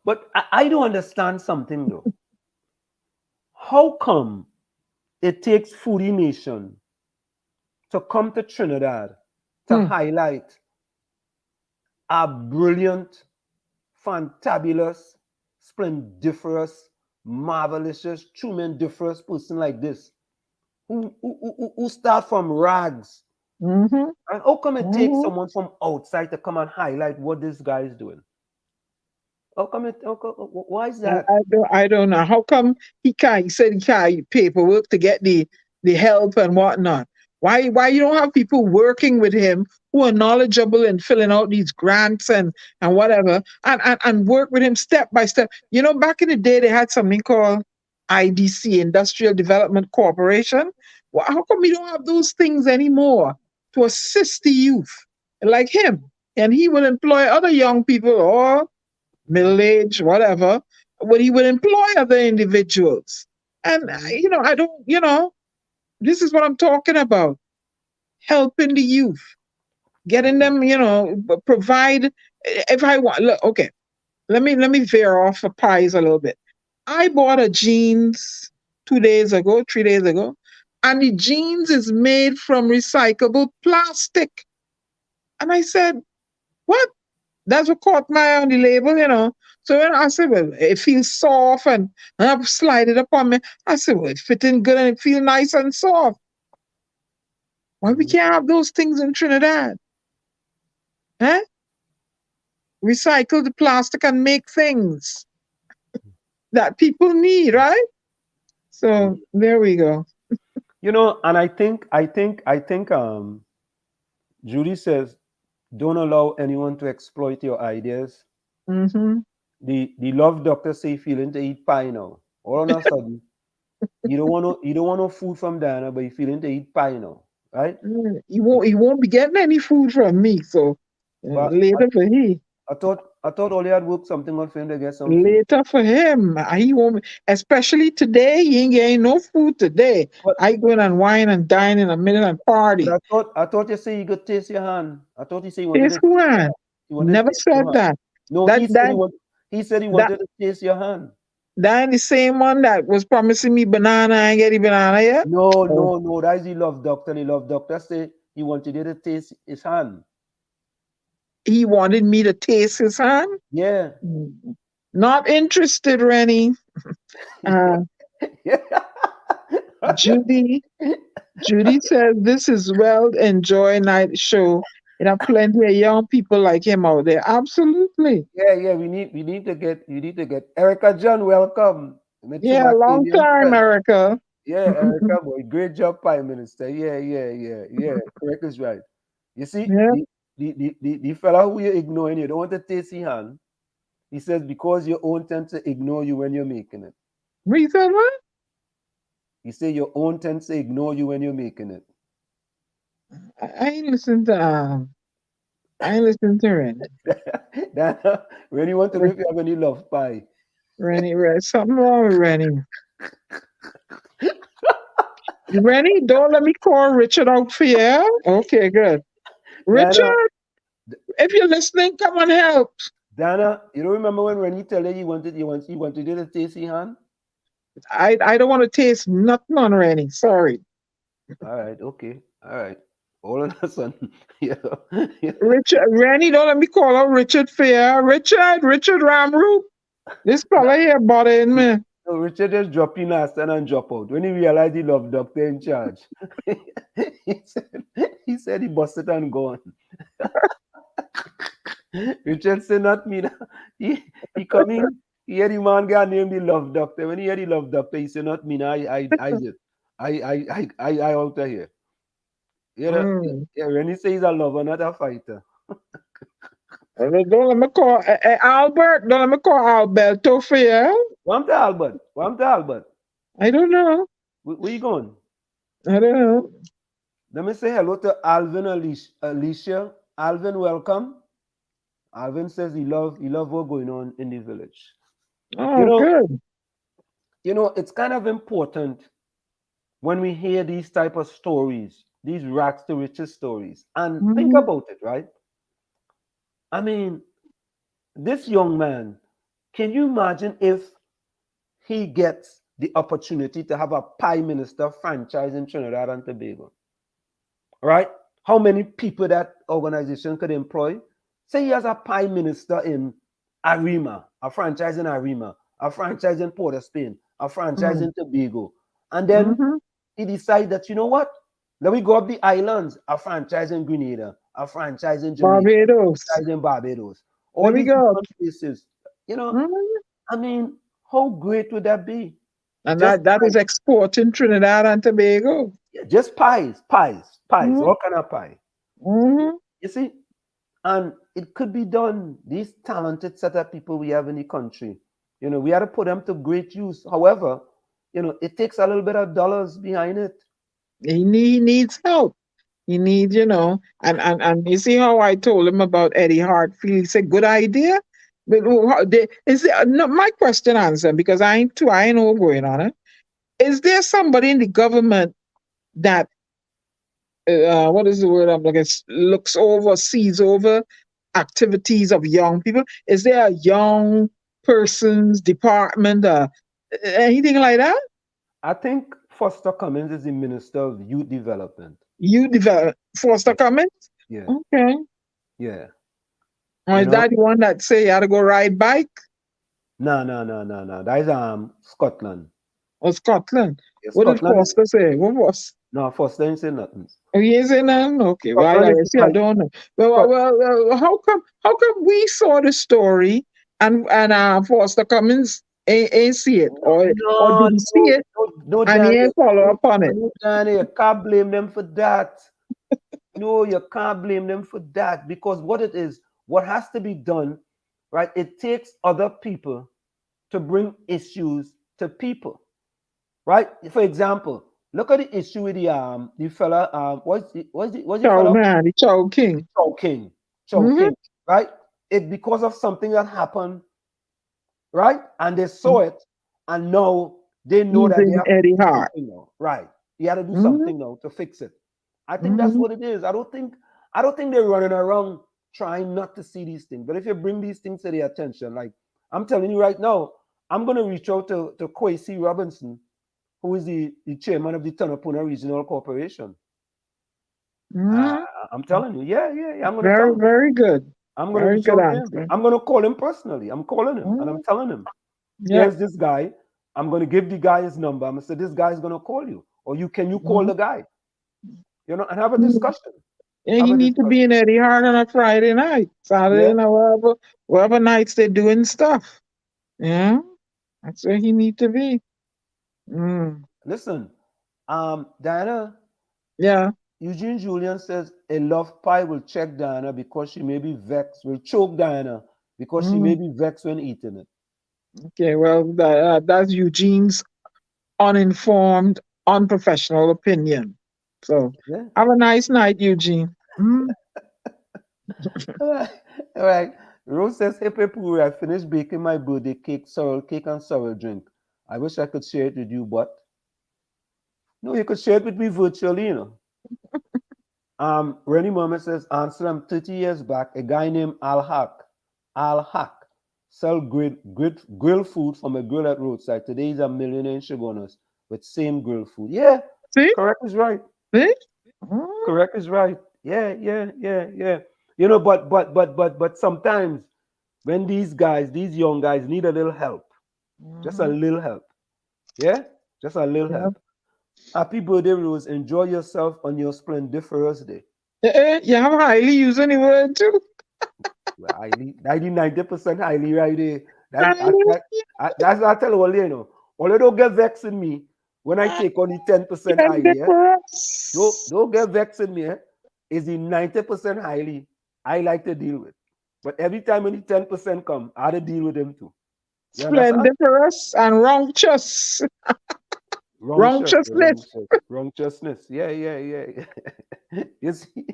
But I don't understand something though. How come it takes Foodie Nation to come to Trinidad to Hmm. highlight a brilliant, fantabulous, splendiferous, marvelous, tremendous person like this, who start from rags? Mm-hmm. And how come it takes Mm-hmm. someone from outside to come and highlight what this guy is doing? Why is that? I don't know. How come he said he can't paperwork to get the help and whatnot? Why you don't have people working with him who are knowledgeable in filling out these grants and whatever and work with him step by step? Back in the day they had something called IDC, Industrial Development Corporation. How come we don't have those things anymore to assist the youth like him? And he will employ other young people or middle age, whatever, but he would employ other individuals. And, Mhm, I don't, this is what I'm talking about. Helping the youth, getting mhm, them, provide. If I want, look, okay, let me veer off the pies a little bit. I bought a jeans 2 days ago, 3 days ago, and the jeans is made from recyclable plastic. And I said, what? That's what caught my eye on the label. So when I said, well, it feels soft and I slide it up on me. I said, well, it fitting good and it feel nice and soft. Why we mhm. can't have those things in Trinidad? Huh? Recycle the plastic and make things that people need, right? So there we go. And I think Judy says, don't allow anyone to exploit your ideas. Mm-hmm. The love doctor say feeling to eat pie now. All on a sudden, you don't want no food from Diana, but you feeling to eat pie now, right? He won't be getting any food from me. So But later for he. I thought all you had worked something on for him to get some food. Later for him. He won't, especially today, he ain't getting no food today. But I go in and wine and dine in a minute and but party. I thought you say you could taste your hand. I thought you say you wanted Taste to who taste your hand? hand. You wanted to Never taste your said hand. that. No, That that he said he that wanted to taste your hand. that ain't the same one that was promising me banana and get the banana yet. No, Oh, no, no. That is the love doctor. The love doctor say he wanted you to taste his hand. he wanted me to taste his hand. Yeah. Mm. Not interested, Rennie. Uh, Yeah. Judy. Judy says this is well enjoy night show. There are plenty of young people like him out there. Absolutely. Yeah. We need to get Erica John. Welcome. Met you, Yeah, my long Canadian time, friend. America. Yeah, Erica, boy, great job, Prime Minister. Yeah. Correct is right. You see, Yeah. the fella who you're ignoring, you don't want to taste his hand. He says because your own tend to ignore you when you're making it. We said what? He say your own tends to ignore you when you're making it. I ain't listened to I ain't listened to Rennie. Dana, when you want to know if you have any love pie. Something wrong with Rennie. Rennie, don't let me call Richard out for you. Okay, good. Dana, Richard, If you're listening, come and help. Dana, you don't remember when he tell you wanted you to taste his hand? I don't want to taste nothing on Rennie. Sorry. All right, okay, all right. All of a sudden, you know, Richard Rennie, don't let me call her Richard Fair. Richard Ramru. This fella here bothering me. so Richard just drop in and stand and drop out. When he realized he loved doctor in charge, he said he busted and gone. Richard said not me. He come in, he hear the man guy named the love doctor. When he hear the love doctor, he said not me. Now I out of here. You know, Mm. yeah, when he says he's a lover, not a fighter. Don't let me call Albert. Don't let me call Alberto Fair. Where to Albert? Where to Albert? I don't know. Where you going? I don't know. Let me say hello to Alvin Alicia. Alvin, welcome. Alvin says he love what's going on in the village. Oh, good. It's kind of important when we hear these type of stories, these rags to riches stories, and think about it, right? I mean, this young man, can you imagine if he gets the opportunity to have a prime minister franchise in Trinidad and Tobago? Right? How many people that organization could employ? Say he has a prime minister in Arima, a franchise in Arima, a franchise in Port of Spain, a franchise in Tobago. And then he decides that, you know what? Let me go up the islands, a franchise in Grenada, a franchise in Jamaica, Barbados. a franchise in Barbados. All There we these go. different places. I mean, how great would that be? And Just that is exporting Trinidad and Tobago. Yeah, just pies, all kind of pie. You see, and it could be done. These talented set of people we have in the country, we have to put them to great use. However, it takes a little bit of dollars behind it. He needs help. He needs, and you see how I told him about Eddie Hartfield. He said, good idea. But no, my question answer, because I ain't know what's going on. Is there somebody in the government that what is the word I'm looking? Sees over activities of young people? Is there a young person's department, anything like that? I think Foster Cummins is the Minister of Youth Development. Foster Cummins? Yeah. Okay. Yeah. Or is that the one that say you had to go ride bike? No. That is Scotland. Oh, Scotland. Yeah, what did Foster say? What was? No, Foster didn't say nothing. Oh, he ain't say nothing? Okay. Well, I don't know. Well, how come we saw the story and Foster Cummins ain't see it? Or did he see it and he ain't follow up on it? No, Danny, you can't blame them for that. No, you can't blame them for that, because what has to be done, right? It takes other people to bring issues to people, right? For example, look at the issue with the fella, what's the fella? Man, the Chow King. Chow King, right? It because of something that happened, right? And they saw it, and now they know that they have to do something now, right? You had to do something now to fix it. I think that's what it is. I don't think they're running around trying not to see these things. But if you bring these things to their attention, like I'm telling you right now, I'm going to reach out to Kwesi Robinson, who is the chairman of the Tanapuna Regional Corporation. I'm telling you, yeah. I'm going to tell him. Very good. I'm going to reach out to him. I'm going to call him personally. I'm calling him and I'm telling him, here's this guy. I'm going to give the guy his number. I'm going to say, this guy is going to call you, or you call the guy. And have a discussion. Yeah, he need to be in Eddie Hart on a Friday night, Saturday night, whatever nights they're doing stuff. Yeah, that's where he need to be. Listen, Diana. Yeah. Eugene Julian says a love pie will check Diana because she may be vexed. Will choke Diana because she may be vexed when eating it. Okay, well, that's Eugene's uninformed, unprofessional opinion. So have a nice night, Eugene. All right. Rose says, hey, Pepuri, I finished baking my birthday cake, sorrel cake, and sorrel drink. I wish I could share it with you, but no, you could share it with me virtually, Rennie Murmur says, Anselm, 30 years back, a guy named Al Haq, sell grill food from a grill at roadside. Today he's a millionaire in Shogunas with same grill food. Yeah, See? correct is right. See? Mm, Correct is right. Yeah. But sometimes when these guys, these young guys, need a little help, just a little help. Yeah, just a little yeah. help. Happy birthday, Rose. Enjoy yourself on your splendiferous day. You have highly using the word too. Well, highly, 90% highly right there. Highly. That's what I tell all you know. Although don't get vexed in me when I take on the 10% highly. Eh? Splendiferous. Don't get vexed in me. Eh? Is the 90% highly I like to deal with. But every time when the 10% come, I have to deal with them too. You understand? Splendiferous and ronctious. Ronctiousness. Wrongchousness. Yeah. You see,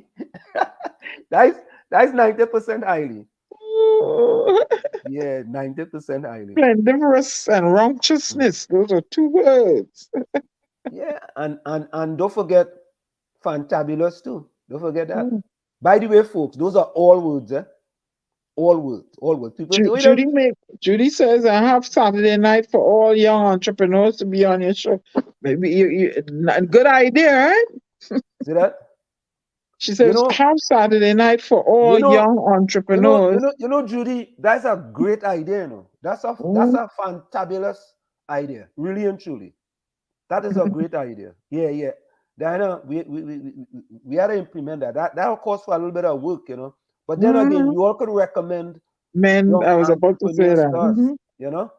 that's 90% highly. Ooh. Yeah, 90% highly. Splendiferous and ronctiousness. Those are two words. Yeah, and don't forget fantabulous too. Don't forget that. Mm. By the way, folks, those are all words, eh? All words, all words. People say, "Wait, Judy says, I have Saturday night for all young entrepreneurs to be on your show. Maybe good idea, right? see that? She You says, know, have Saturday night for all you know, young entrepreneurs. Judy. That's a great idea. You know, that's Mm. a fantabulous idea, really and truly. That is a great idea. Yeah. Diana, we had to implement that. That'll cost for a little bit of work, you know. But then again, Mhm. you all could recommend Men, young I was about to say entrepreneurs that. to us, you know.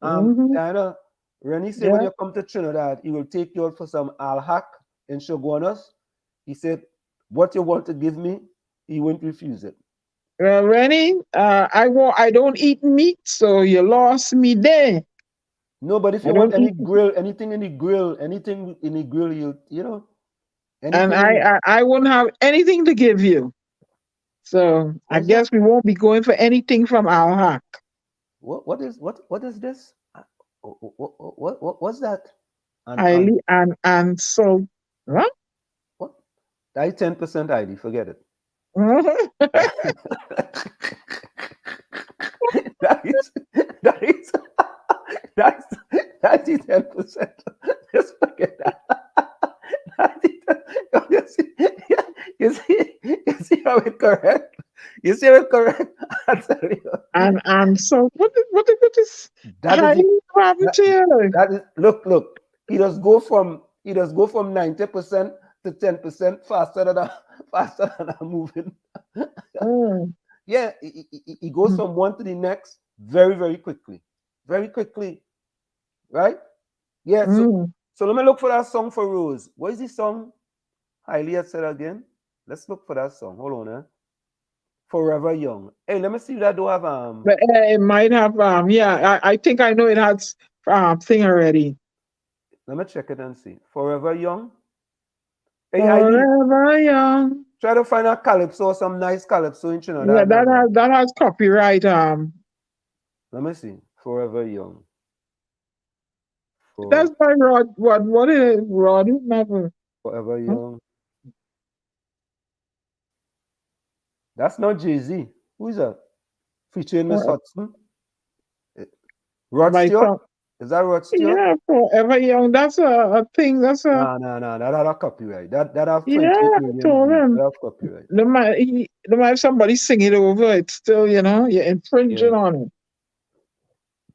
Hmm. Diana, Rennie said when Yeah. you come to Trinidad, he will take you out for some alhac in Shoguanas. He said, what you want to give me, he won't refuse it. Rennie, I don't eat meat, so you lost me there. No, but if I you want don't any eat, grill, anything in the grill, you know, and anything in the I wouldn't have anything to give you. So I what's that? guess we won't be going for anything from Al. What is this? What's that? And Highly and so what? what? That 10% ID, forget it. that is that is that's that's 10%. Just forget that. You see, you see how it correct? You see how it correct? I tell you. and so what is That is highly it. happened That, to you? that is look. He does go from 90% to 10% faster than I'm moving. Mm, Yeah, he goes mm, from one to the next very, very quickly. Very quickly. Right? Yeah, mm. so let me look for that song for Rose. What is the song? Highly had said again. Let's look for that song. Hold on, eh? Forever Young. Hey, let me see if that do have But it might have yeah, I think I know it has thing already. let me check it and see. Forever Young. Hey Heidi, Forever young. try to find a calypso, some nice calypso in Yeah, Trinidad now. that has copyright. Let me see. Forever Young. That's by Rod. What is it? Rod never. Forever Huh? Young. That's not Jay-Z. Who is that? Featuring Miss Hudson. Rod By Stewart? some. Is that Rod Stewart? Yeah, forever young. That's a thing. That's a No. That have copyright. That have yeah. 28 I million told views. him. That have copyright. They might have somebody sing it over. It's still you're Yeah. infringing on it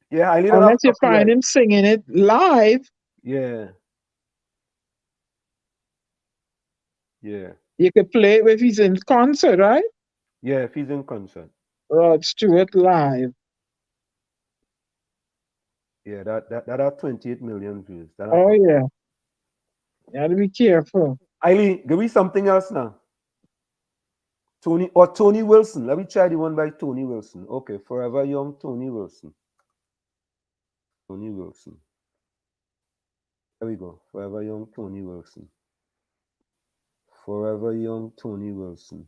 Yeah, I don't have unless you find copyright. him singing it live. Yeah. Yeah. You could play it if he's in concert, right? Yeah, if he's in concert. Rod Stewart live. Yeah, that have 28 million views. That have Oh copyright. yeah, you have to be careful. Eileen, give me something else now. Tony Wilson. Let me try the one by Tony Wilson. Okay, Forever Young Tony Wilson. Tony Wilson. There we go. Forever Young Tony Wilson. Forever Young Tony Wilson.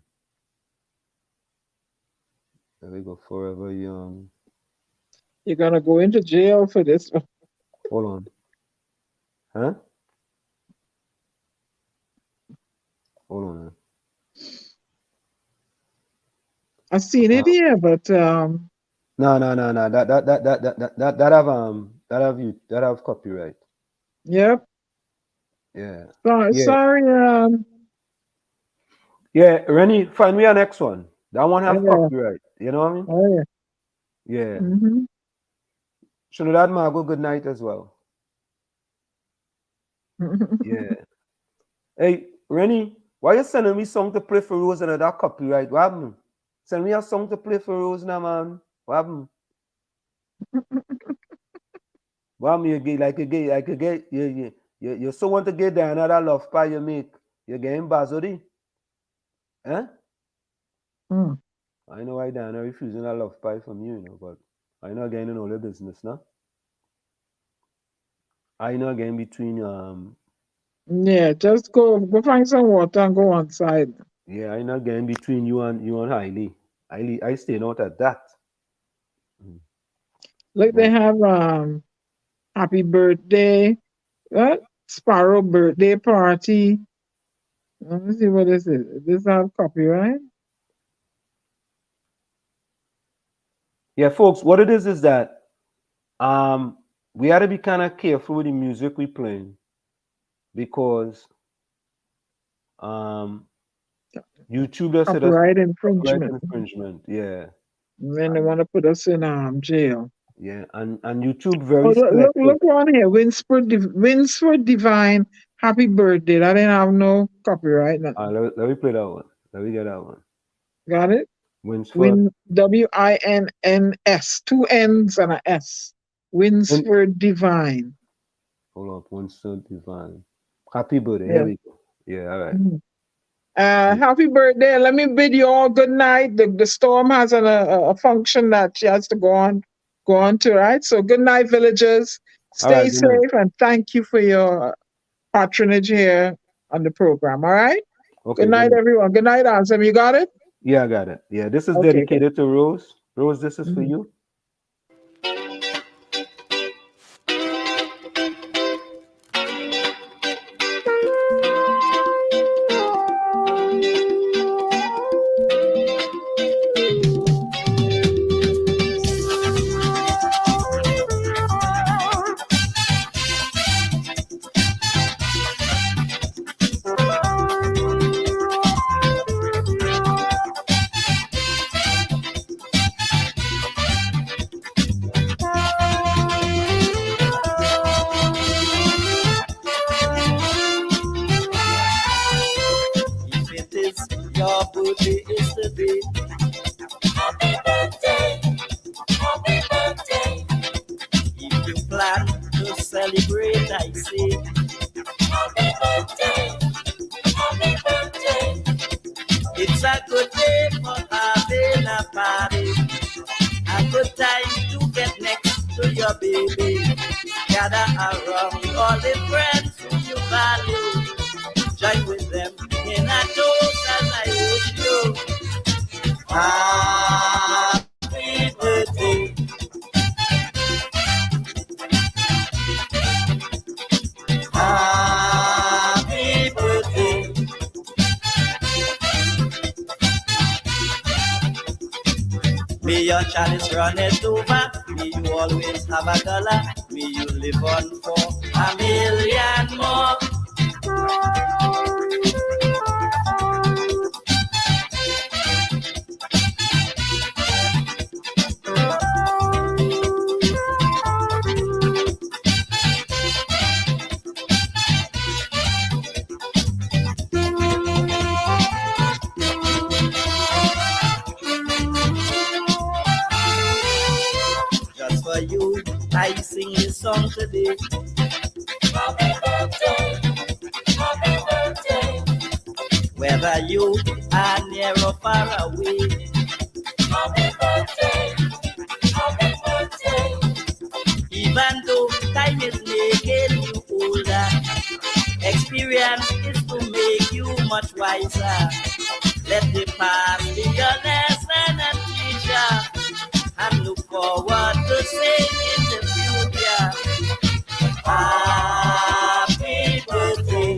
There we go. Forever Young. You're gonna go into jail for this one. Hold on. Huh? Hold on. I seen it here, but No. That have copyright. yep. Yeah. Sorry, Yeah. sorry. Yeah. Rennie, find me a next one. That one have Yeah. copyright. You know what I mean? Oh yeah. Yeah. Mm-hmm. Trinidad Margot, good night as well. Yeah. Hey, Rennie, why you sending me song to play for Rose and that copyright? What happened? Send me a song to play for Rose now, man. What happened? What happened? You so want to get there another love pie you make. You're getting bazodi. Huh? Mm. I know why Diana refusing a love pie from you, but I know getting in all the business now. I know getting between Yeah, just go find some water and go on side. yeah, I know getting between you and Hailey. I stay out at that. Like they But have happy birthday, Sparrow birthday party. Let me see what this is. This have copyright? yeah, folks, what it is that we had to be kind of careful with the music we playing because YouTube just said us Copyright copyright infringement. infringement. Yeah. And then they want to put us in jail. Yeah, and YouTube Oh, very look selective. on here. Winsford Divine, happy birthday. That didn't have no copyright. Nothing. Let me play that one. Let me get that one. Got it? Winsford. WINNS. 2 N's and a S. Winsford Divine. Hold up, Winsford Divine. Happy birthday. Yeah. Here we go. Yeah, all right. Mhm. Happy birthday. Let me bid you all good night. The storm has a function that she has to go on to, right? So good night, villagers. All right, Stay good night. safe and thank you for your patronage here on the program. All right? Okay, Good night, everyone. Good night, Anselm. You got it? Yeah, I got it. Yeah, this is Okay, good. dedicated to Rose. Rose, this is for Mhm. you. If it is your birthday is the day. Happy birthday, happy birthday. If you plan to celebrate, I say happy birthday, happy birthday. It's a good day for having a party, a good time to get next to your baby. Gather around all the friends who you value. Join with them in a toast as I wish you happy birthday. Happy birthday. May your chalice run it over. May you always have a dollar. May you live on for a million more. Just for you, I sing this song today. Happy birthday, happy birthday. Whether you are near or far away. Happy birthday, happy birthday. Even though time is making you older, experience is to make you much wiser. Let the past be your lesson and teacher, and look forward to seeing in the future. Happy birthday.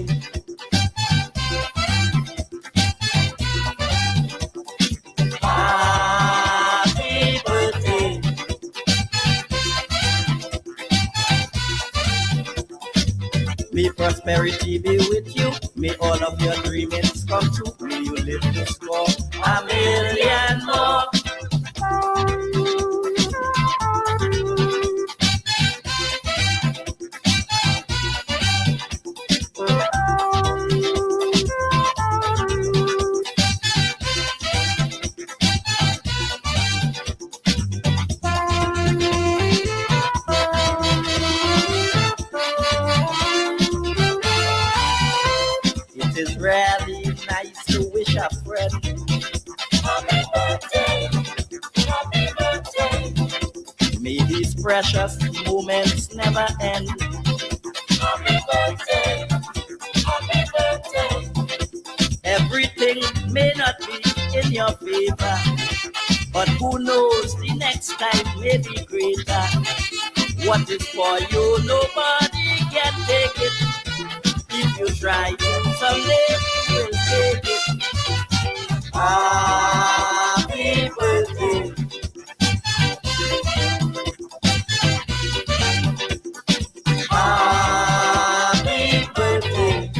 Happy prosperity be with you. May all of your dreamings come true. May you live to score a million more. It is really nice to wish a friend happy birthday, happy birthday. May these precious moments never end. Happy birthday, happy birthday. Everything may not be in your favor, but who knows, the next time may be greater. What is for you, nobody can take it. If you try it, someday you will take it. Happy birthday. Happy birthday.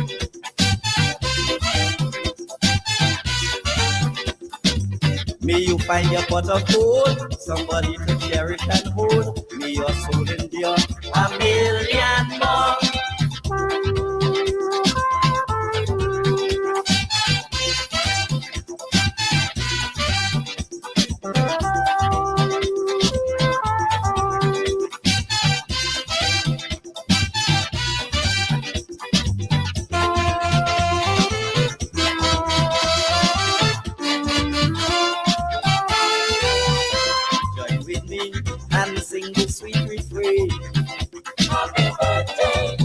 May you find your pot of gold, somebody to cherish and hold. May your soul endure a million more. Join with me and sing the sweet refrain. Happy birthday,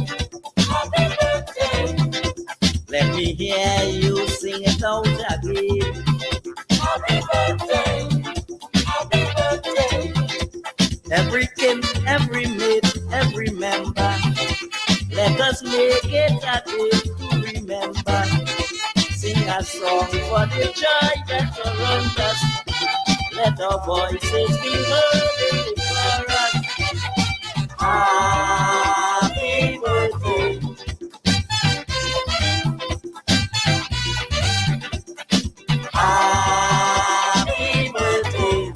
happy birthday. Let me hear you sing it out again. Happy birthday, happy birthday. Every kin, every mate, every member, let us make it a day to remember. Sing a song for the joy that surrounds us. Let our voices be heard in the chorus. Happy birthday. Happy birthday.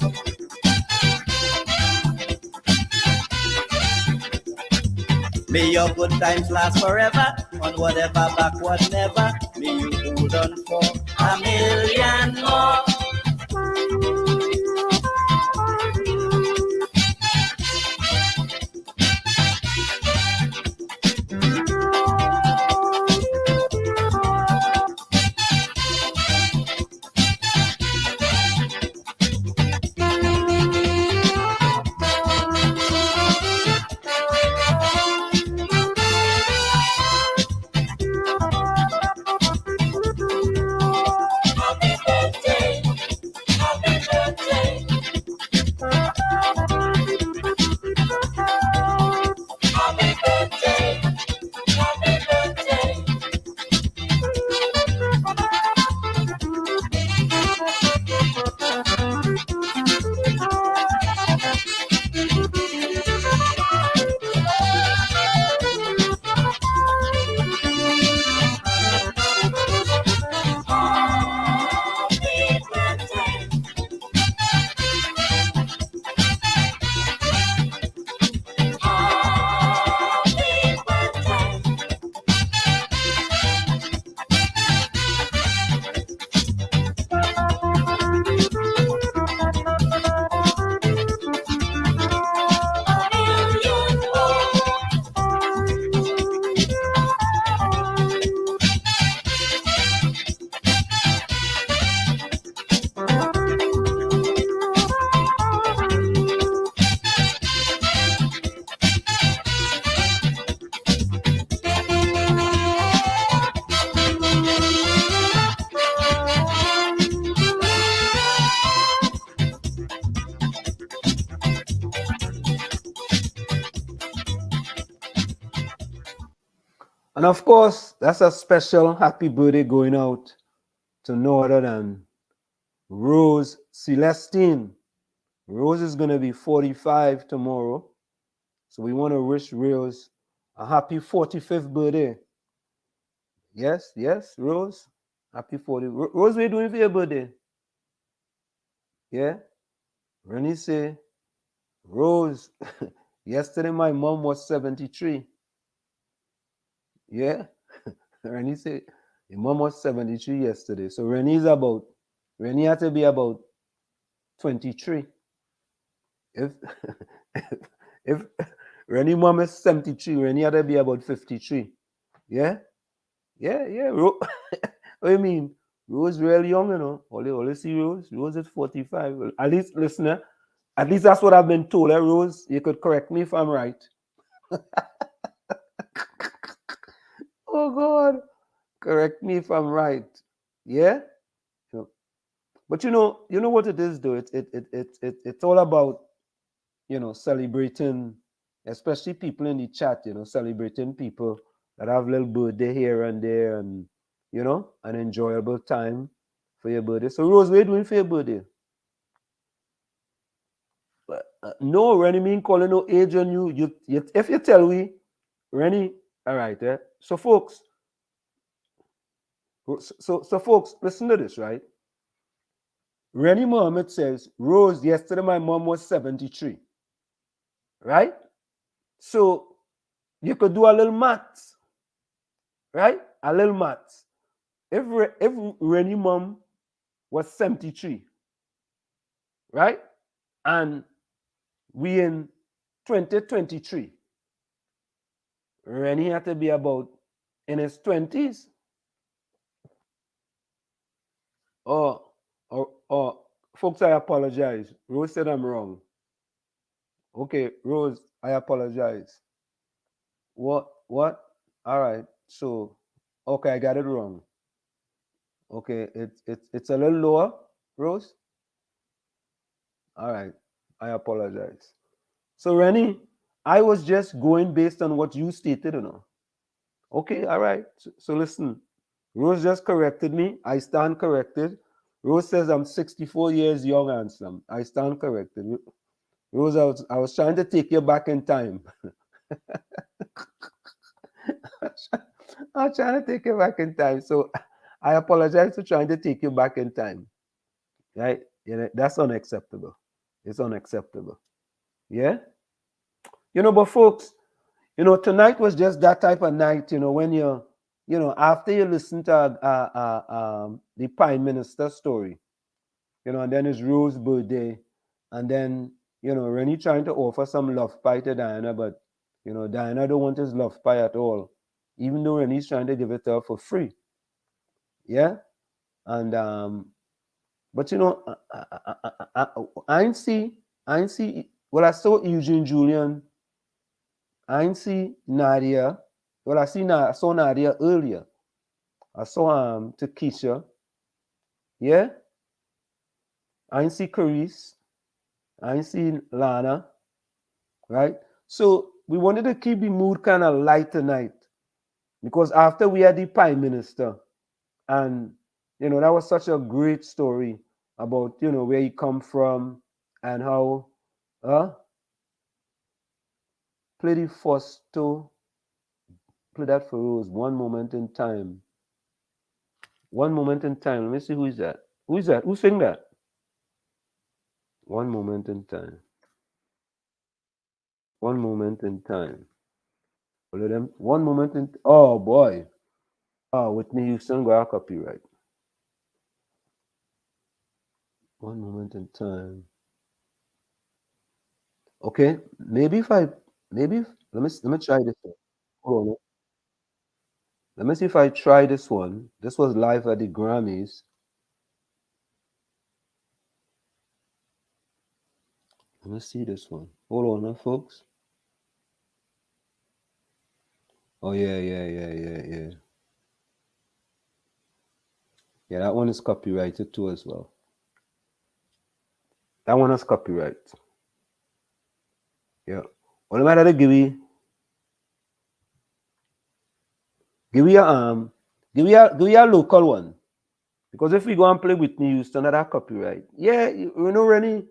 May your good times last forever, on whatever backward never. May you hold on for a million more. Happy birthday, happy birthday. Happy birthday, happy birthday. Happy birthday. Happy birthday. A million more. And of course, that's a special happy birthday going out to no other than Rose Celestine. Rose is going to be 45 tomorrow. So we want to wish Rose a happy 45th birthday. Yes, yes, Rose. Happy 40. Rose, what you doing for your birthday? Yeah? Rennie say, Rose, yesterday my mom was 73. Yeah? Rennie say, your mom was 73 yesterday. So Rennie had to be about 23. If if Rennie mom is 73, Rennie had to be about 53. Yeah? Yeah, yeah. What do you mean? Rose real young, you know. Only see Rose. Rose is 45. Well, at least, listener, at least that's what I've been told. Rose, you could correct me if I'm right. Oh God. Correct me if I'm right. Yeah? So, but you know what it is though? It's all about, celebrating, especially people in the chat, celebrating people that have little birthday here and there, and an enjoyable time for your birthday. So Rose, what are you doing for your birthday? No, Rennie mean calling no age on you. If you tell we, Rennie, all right, So folks, listen to this, right? Rennie Mohammed says, Rose, yesterday my mom was 73. Right? So you could do a little maths, right? A little maths. If Rennie mom was 73, right? And we in 2023, Rennie had to be about in his 20s. Or folks, I apologize. Rose said I'm wrong. Okay, Rose, I apologize. What? All right. So, okay, I got it wrong. Okay, it's a little lower, Rose. All right, I apologize. So, Rennie, I was just going based on what you stated, Okay, all right. So listen, Rose just corrected me. I stand corrected. Rose says I'm 64 years young, Anselm. I stand corrected. Rose, I was trying to take you back in time. I'm trying to take you back in time. So I apologize for trying to take you back in time. Right? That's unacceptable. It's unacceptable. Yeah? But folks, tonight was just that type of night, when after you listen to the Prime Minister story, and then it's Rose's birthday, and then, Rennie trying to offer some love pie to Diana, but, Diana don't want his love pie at all, even though Rennie's trying to give it to her for free. Yeah? And, but, I ain't see, well, I saw Eugene Julian. I ain't see Nadia. Well, I saw Nadia earlier. I saw Takesha. Yeah? I ain't see Carice. I ain't see Lana. Right? So we wanted to keep the mood kind of light tonight. Because after we had the Prime Minister, and that was such a great story about where he come from and how play the first two. Play that for Rose. One moment in time. One moment in time. Let me see who is that. Who is that? Who sang that? One moment in time. One moment in time. All of them. One moment in. Oh boy. Oh, Whitney Houston got a copyright. One moment in time. Okay. Maybe let me try this one. Hold on. Let me see if I try this one. This was live at the Grammys. Let me see this one. Hold on, folks. Oh yeah. Yeah, that one is copyrighted too as well. That one has copyright. Yeah. What am I to give you a local one? Because if we go and play Whitney Houston, that copyright. Yeah, Rennie,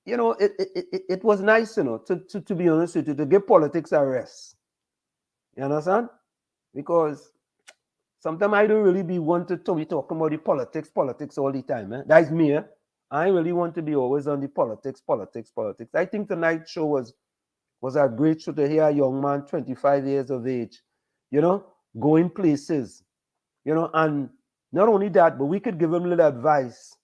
it was nice, to be honest with you, to give politics a rest. You understand? Because sometimes I don't really be wanted to be talking about the politics all the time. That's me. I really want to be always on the politics. I think tonight's show was a great show to hear a young man, 25 years of age, going places, and not only that, but we could give him little advice.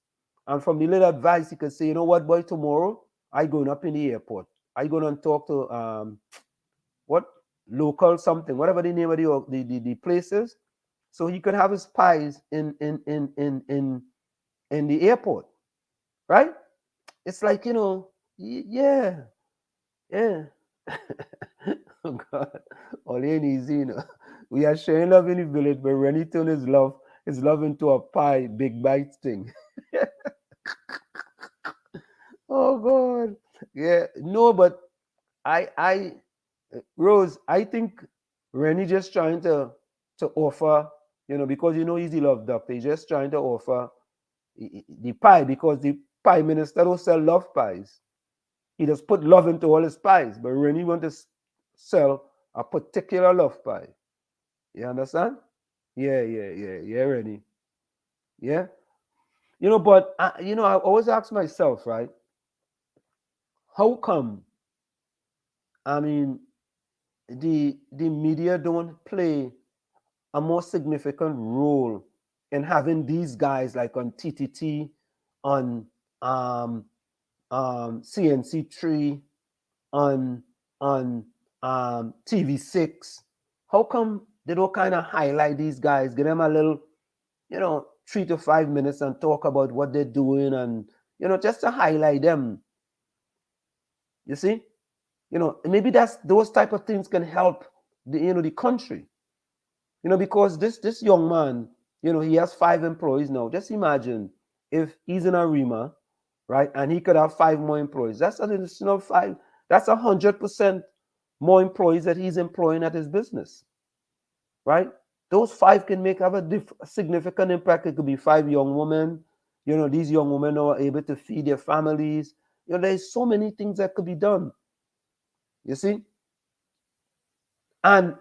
And from the little advice, he could say, you know what, boy, tomorrow I going up in the airport. I going to talk to what local something, whatever the name of the place is. So he could have his pies in the airport, right? It's like, yeah. Oh God, all ain't easy, We are sharing love in the village, but Rennie turned his love into a pie, big bite thing. Oh God, yeah, no, but Rose, I think Rennie just trying to offer, because he's the love doctor. He's just trying to offer the pie because the pie minister don't sell love pies. He just put love into all his pies, but Rennie want to sell a particular love pie. You understand? Yeah, Rennie. Yeah. But I always ask myself, right? How come? I mean, the media don't play a more significant role in having these guys like on TTT, on CNC3, on TV6. How come they don't kind of highlight these guys, give them a little, 3 to 5 minutes and talk about what they're doing and, just to highlight them. You see? Maybe those type of things can help the country. Because this young man, he has 5 employees now. Just imagine if he's in a REMA, right, and he could have 5 more employees. That's an additional 5. That's 100% more employees that he's employing at his business, right? Those 5 can have a significant impact. It could be 5 young women. These young women are able to feed their families. There's so many things that could be done. You see? And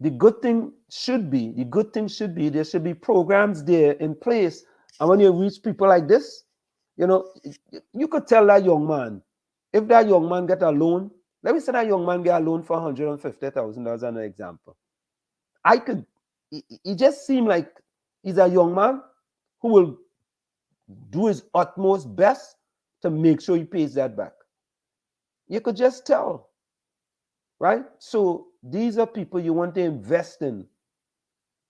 the good thing should be there should be programs there in place. And when you reach people like this, you could tell that young man, if that young man get a loan, let me say that young man get a loan for $150,000 as an example. It just seemed like he's a young man who will do his utmost best to make sure he pays that back. You could just tell, right? So these are people you want to invest in,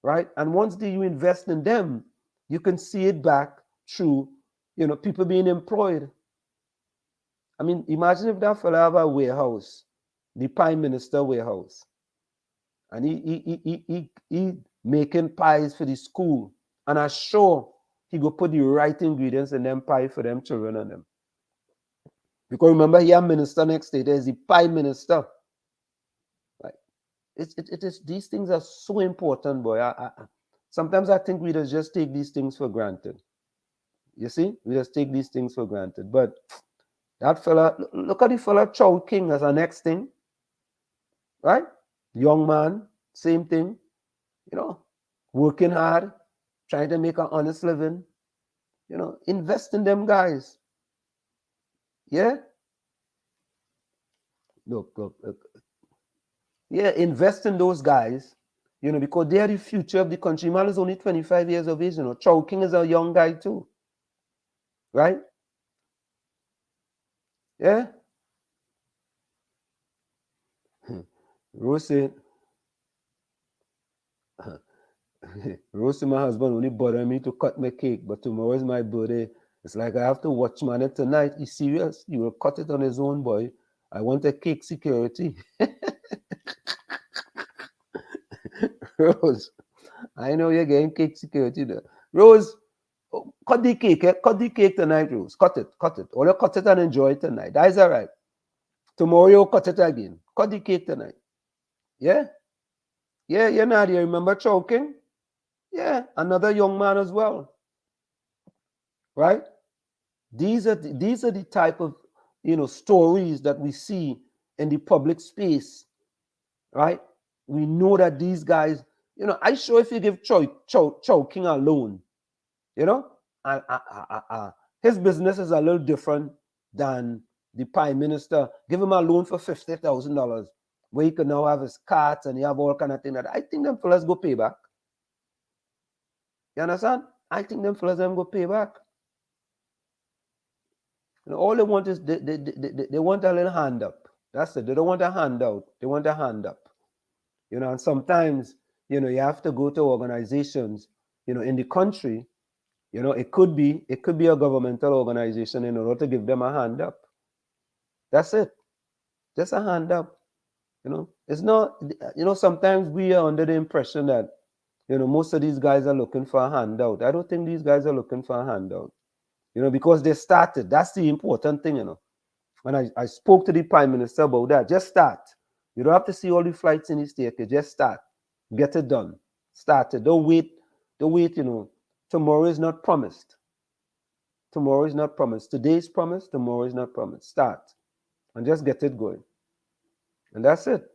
right? And once you invest in them, you can see it back through, people being employed. I mean, imagine if that fella have a warehouse, the Prime Minister warehouse, and he making pies for the school, and I'm sure he go put the right ingredients in them pie for them children and them. Because remember, he a minister next day. There's the Prime Minister. Right? It is. These things are so important, boy. Sometimes I think we just take these things for granted. You see, we just take these things for granted. But that fella, look at the fella Chow King as a next thing, right? Young man, same thing. Working hard, trying to make an honest living. Invest in them guys. Yeah. Look. Yeah, invest in those guys, because they are the future of the country. Man is only 25 years of age, Chow King is a young guy too. Right? Yeah? Rose, my husband only bothered me to cut my cake, but tomorrow is my birthday. It's like I have to watch man it tonight. He's serious? He will cut it on his own, boy. I want a cake security. Rose, I know you're getting cake security there. Rose, cut the cake. Cut the cake tonight, Rose. Cut it. Or you cut it and enjoy it tonight. That is all right. Tomorrow you'll cut it again. Cut the cake tonight. Yeah? Yeah, Nadia, remember Chow King? Yeah, another young man as well. Right? These are the type of stories that we see in the public space. Right? We know that these guys, You know, I sure if you give Chow King a loan, you know, and his business is a little different than the prime minister. Give him a loan for $50,000, where he can now have his carts and he have all kind of thing. That I think them fellas go pay back. You understand? I think them fellas them go pay back. You know, all they want is they want a little hand up. That's it. They don't want a handout. They want a hand up. You know, and sometimes, you know, you have to go to organizations, you know, in the country. You know, it could be a governmental organization in order to give them a hand up. That's it. Just a hand up. You know, it's not, you know, sometimes we are under the impression that, you know, most of these guys are looking for a handout. I don't think these guys are looking for a handout, you know, because they started. That's the important thing, you know. When I spoke to the prime minister about that, just start. You don't have to see all the flights in the staircase. Just start. Get it done. Start it. Don't wait, you know. Tomorrow is not promised. Tomorrow is not promised. Today is promised. Tomorrow is not promised. Start. And just get it going. And that's it.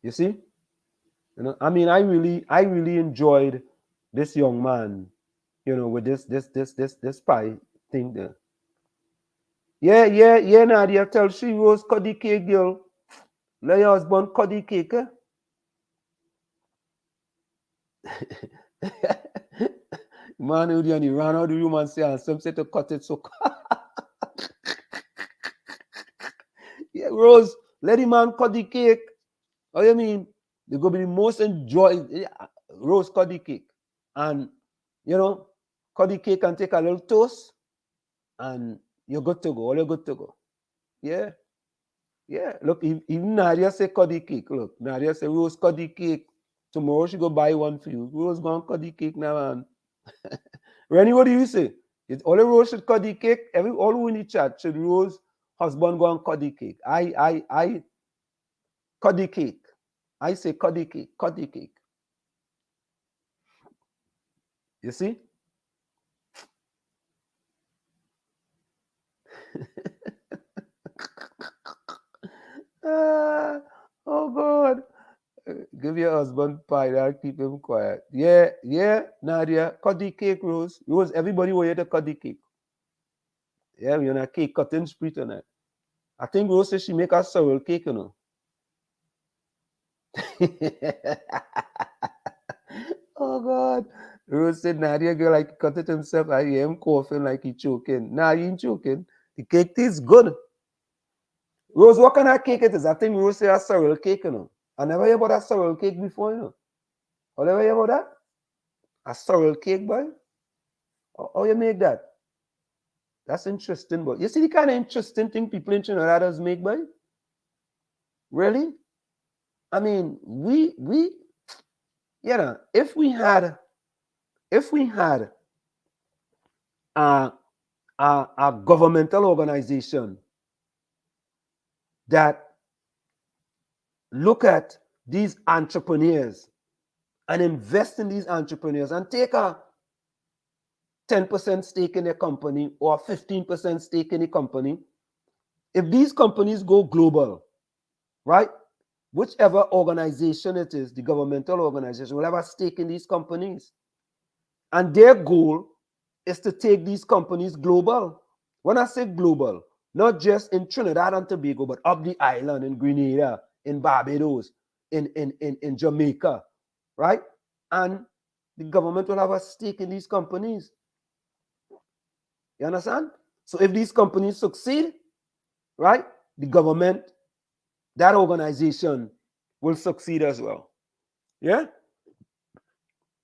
You see? You know, I mean, I really enjoyed this young man, you know, with this pie thing there. Yeah, Nadia, tell she Rose cut the cake, girl. Let your husband cut the cake, eh? Man, who he ran out of the room and say, Anselm said to cut it so. Yeah, Rose, let the man cut the cake. Oh, you mean? They're going to be the most enjoyed. Rose cut the cake. And, you know, cut the cake and take a little toast. And you're good to go. All you're good to go. Yeah. Yeah. Look, even Nadia say cut the cake. Look, Nadia say, Rose, cut the cake. Tomorrow she go buy one for you. Rose gonna cut the cake now, man. Rennie, what do you say? It's all the Rose should cut the cake. All who in the chat should Rose husband go and cut the cake. I cut the cake. I say cut the cake. Cut the cake. You see? Oh God. Give your husband pie, that'll keep him quiet. Yeah, Nadia, cut the cake, Rose. Rose, everybody will here to cut the cake. Yeah, we're on a cake cutting spree tonight. I think Rose says she make a sorrel cake, you know. Oh God. Rose said Nadia girl like cut it himself. I hear him coughing like he choking. Nah, he ain't choking. The cake tastes good. Rose, what kind of cake it is? I think Rose say a sorrel cake, you know. I never hear about a sorrel cake before, you know. I never hear about that. A sorrel cake, boy? How you make that? That's interesting, but you see the kind of interesting thing people in Trinidad make, boy? Really? I mean, we you know, if we had a governmental organization that look at these entrepreneurs and invest in these entrepreneurs and take a 10% stake in a company or 15% stake in a company, if these companies go global, right? Whichever organization it is, the governmental organization will have a stake in these companies. And their goal is to take these companies global. When I say global, not just in Trinidad and Tobago, but up the island, in Grenada, in Barbados, in Jamaica, right? And the government will have a stake in these companies. You understand? So if these companies succeed, right, the government, that organization will succeed as well. Yeah?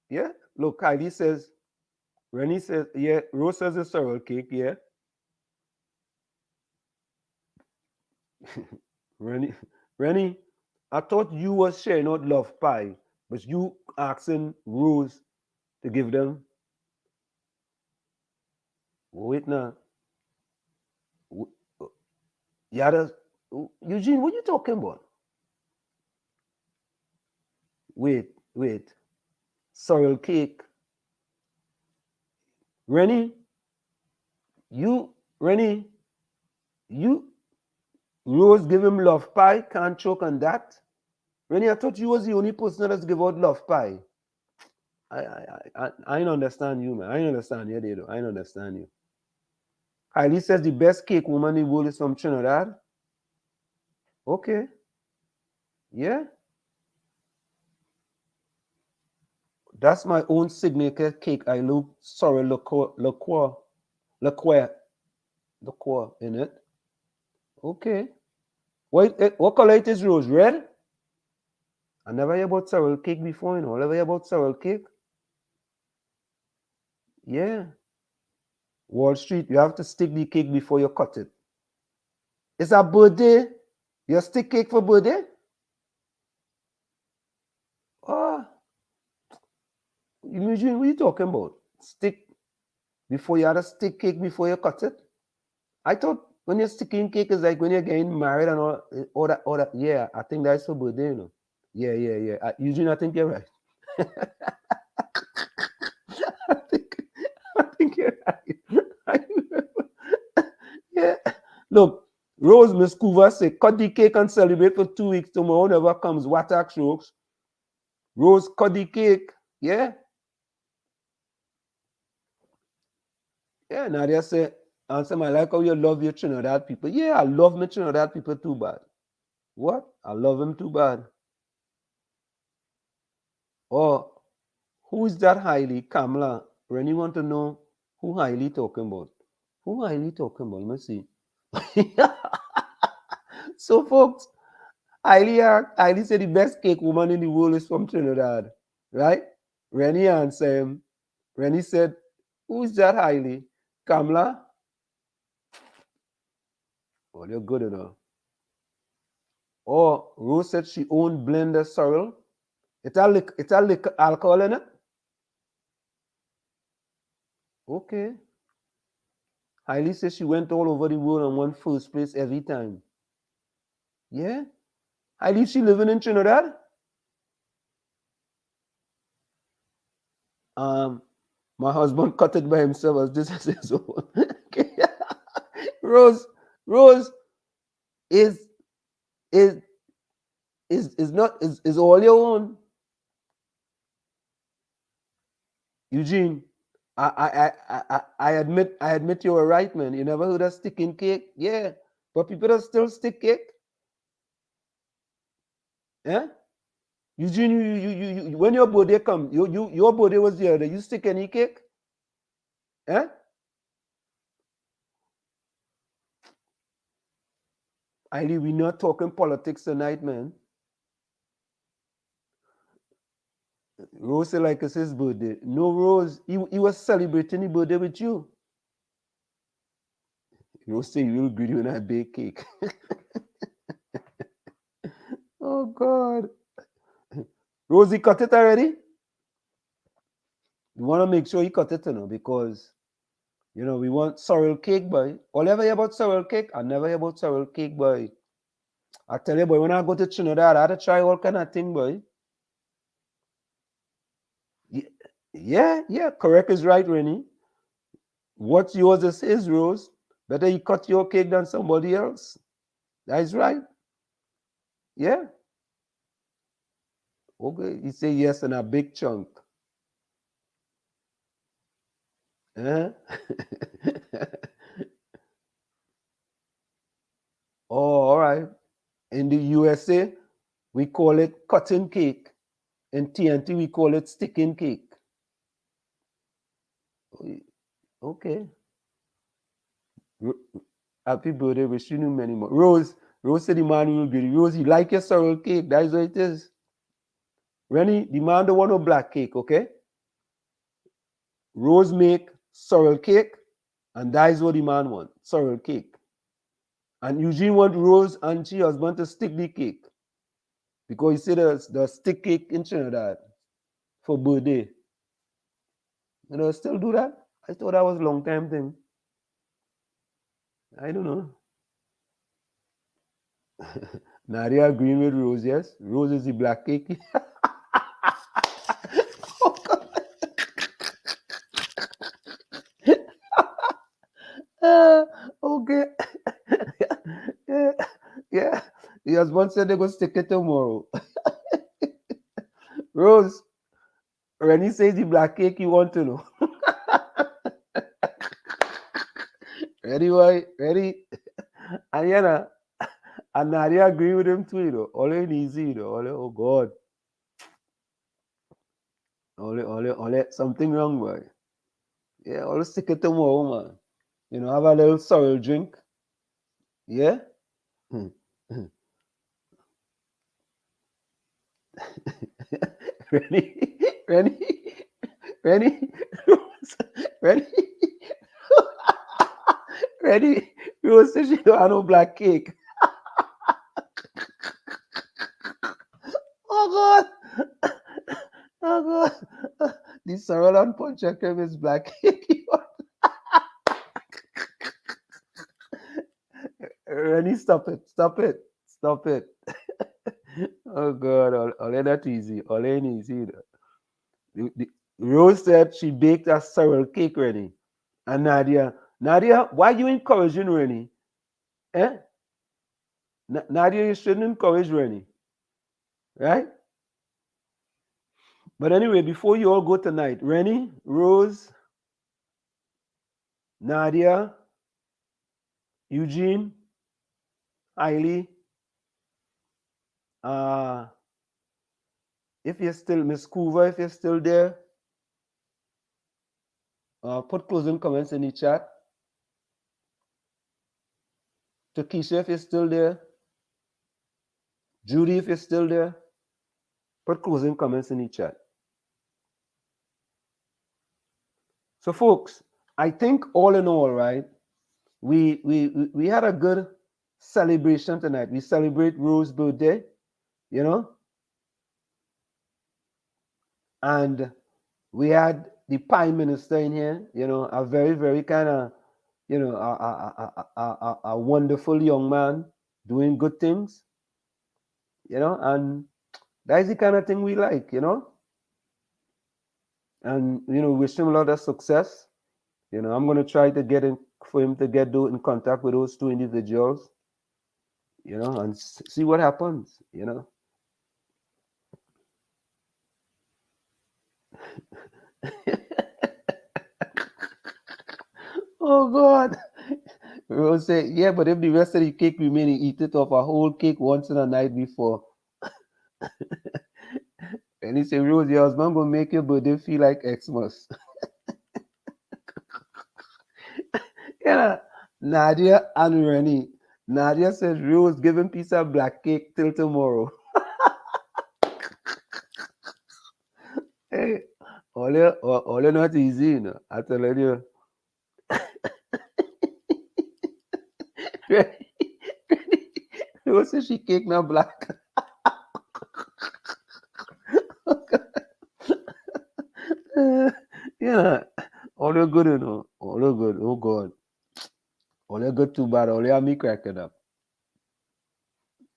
Yeah? Look, Kylie says, Rennie says, yeah, Rose says it's sorrel cake, yeah. Rennie, I thought you was sharing out love pie, but you asking Rose to give them. Wait now. Yeah, Eugene, what you talking about? Wait. Sorrel cake. Rennie, Rose give him love pie, can't choke on that. Rennie, I thought you was the only person that's give out love pie. I don't understand you, man. I don't understand you, they do. I don't understand you. Kylie says the best cake woman in the world is from Trinidad. Okay. Yeah. That's my own signature cake. I love sorry liqueur in it. Okay. What color it is, Rose? Red? I never hear about sorrel cake before, you know. Never hear about sorrel cake. Yeah. Wall Street, you have to stick the cake before you cut it. It's a birthday. You stick cake for birthday? Oh, Eugene, what are you talking about? Stick before you had a stick cake before you cut it? I thought when you're sticking cake is like when you're getting married and all that. Yeah, I think that's for birthday, you know. Yeah. Eugene, I think you're right. I think you're right. Yeah. Look, Rose Miss Coover say, cut the cake and celebrate for 2 weeks. Tomorrow never comes. What act strokes? Rose, cut the cake. Yeah. Yeah, Nadia say, Anselm, I like how you love your Trinidad people. Yeah, I love my Trinidad people too bad. What? I love them too bad. Oh, who is that Hailey? Kamala. Rennie want to know who Hailey talking about. Who Hailey talking about? Let me see. So, folks, Hailey said the best cake woman in the world is from Trinidad, right? Rennie answered. Rennie said, who is that Hailey? Kamala? Oh, you're good enough. Oh, Rose said she owned blender sorrel. It's a liquor alcohol in it? Okay. Hailey says she went all over the world and won first place every time. Yeah? Hailey, she living in Trinidad? My husband cut it by himself as this is his own. Okay. Rose is all your own. Eugene, I admit you were right, man. You never heard of sticking cake? Yeah. But people that still stick cake? Yeah? Eugene, you when your birthday come, your birthday was the other. You stick any cake? Eh? Eileen, we're not talking politics tonight, man. Rose said like it's his birthday. No, Rose, he was celebrating his birthday with you. Rose said you will greet you when I bake cake. Oh, God. Rosie cut it already? You want to make sure you cut it, you know, because, you know, we want sorrel cake, boy. All I ever hear about sorrel cake, I never hear about sorrel cake, boy. I tell you, boy, when I go to Trinidad, I had to try all kind of thing, boy. Yeah, correct is right, Rennie. What's yours is his, Rose. Better you cut your cake than somebody else. That is right. Yeah. Okay, you say yes in a big chunk. Uh-huh. Oh, all right. In the USA, we call it cutting cake. In TNT, we call it sticking cake. Okay. Happy birthday. Wish you many more. Rose said the man will be. Rose, you like your sorrel cake? That is what it is. Rennie, the man don't want no black cake, okay? Rose make sorrel cake, and that is what the man want, sorrel cake. And Eugene want Rose and she husband to stick the cake. Because he said the stick cake in Trinidad for birthday. You know, still do that? I thought that was a long time thing. I don't know. Nadia agreeing with Rose, yes? Rose is the black cake. Oh, God. Okay. Yeah. The husband said they're going to stick it tomorrow. Rose, Rennie says the black cake you want to know. Ready, boy? Ready? And you know, and Nadia agree with him too, you know. All ain't easy, you know. All, oh God. All, something wrong, boy. Yeah, all stick it tomorrow, man. You know, have a little sorrel drink. Yeah? Ready? Ready? Ready? Ready? Ready? Rose says she don't have no black cake. Oh God! Oh God! The sorrel and punch cream is black cake. Ready? Stop it! Stop it! Stop it! Oh God! All ain't that easy. All ain't easy. Rose said she baked a sorrel cake, Rennie. And Nadia, why you encouraging Rennie? Eh? Nadia, you shouldn't encourage Rennie. Right? But anyway, before you all go tonight, Rennie, Rose, Nadia, Eugene, Eiley, if you're still, Miss Coover, if you're still there, put closing comments in the chat. Takesha, if you're still there, Judy, if you're still there, put closing comments in the chat. So, folks, I think all in all, right, we had a good celebration tonight. We celebrate Rose's birthday, you know, and we had the Prime Minister in here, you know, a very, very kind of, you know, a wonderful young man doing good things, you know, and that's the kind of thing we like, you know. And, you know, wish him a lot of success. You know, I'm going to try to get in for him to get in contact with those two individuals, you know, and see what happens, you know. Oh God. Rose say, yeah, but if the rest of the cake remain, eat it off a whole cake once in a night before. And he say, Rose, your husband gonna make your birthday feel like Xmas. Yeah, Nadia and Rennie. Nadia says, Rose, give him piece of black cake till tomorrow. Hey, all you not easy, you know. I tell you. Rose says she cake not black. Yeah, all you good, you know. All you good. Oh God. All you good too bad. All you have me cracking up.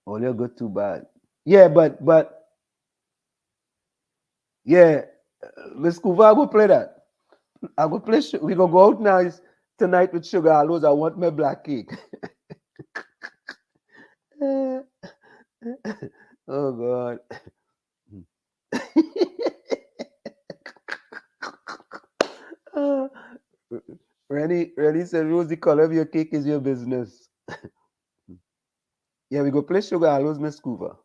All you good too bad. Yeah, but yeah, Miss Kuva, I go play that. I go play. We gonna go out now tonight with Sugar Hollows. I want my black cake. Oh God. Rennie said, Rose, the color of your cake is your business. Yeah, we go play Sugar Hollows, Miss Coover.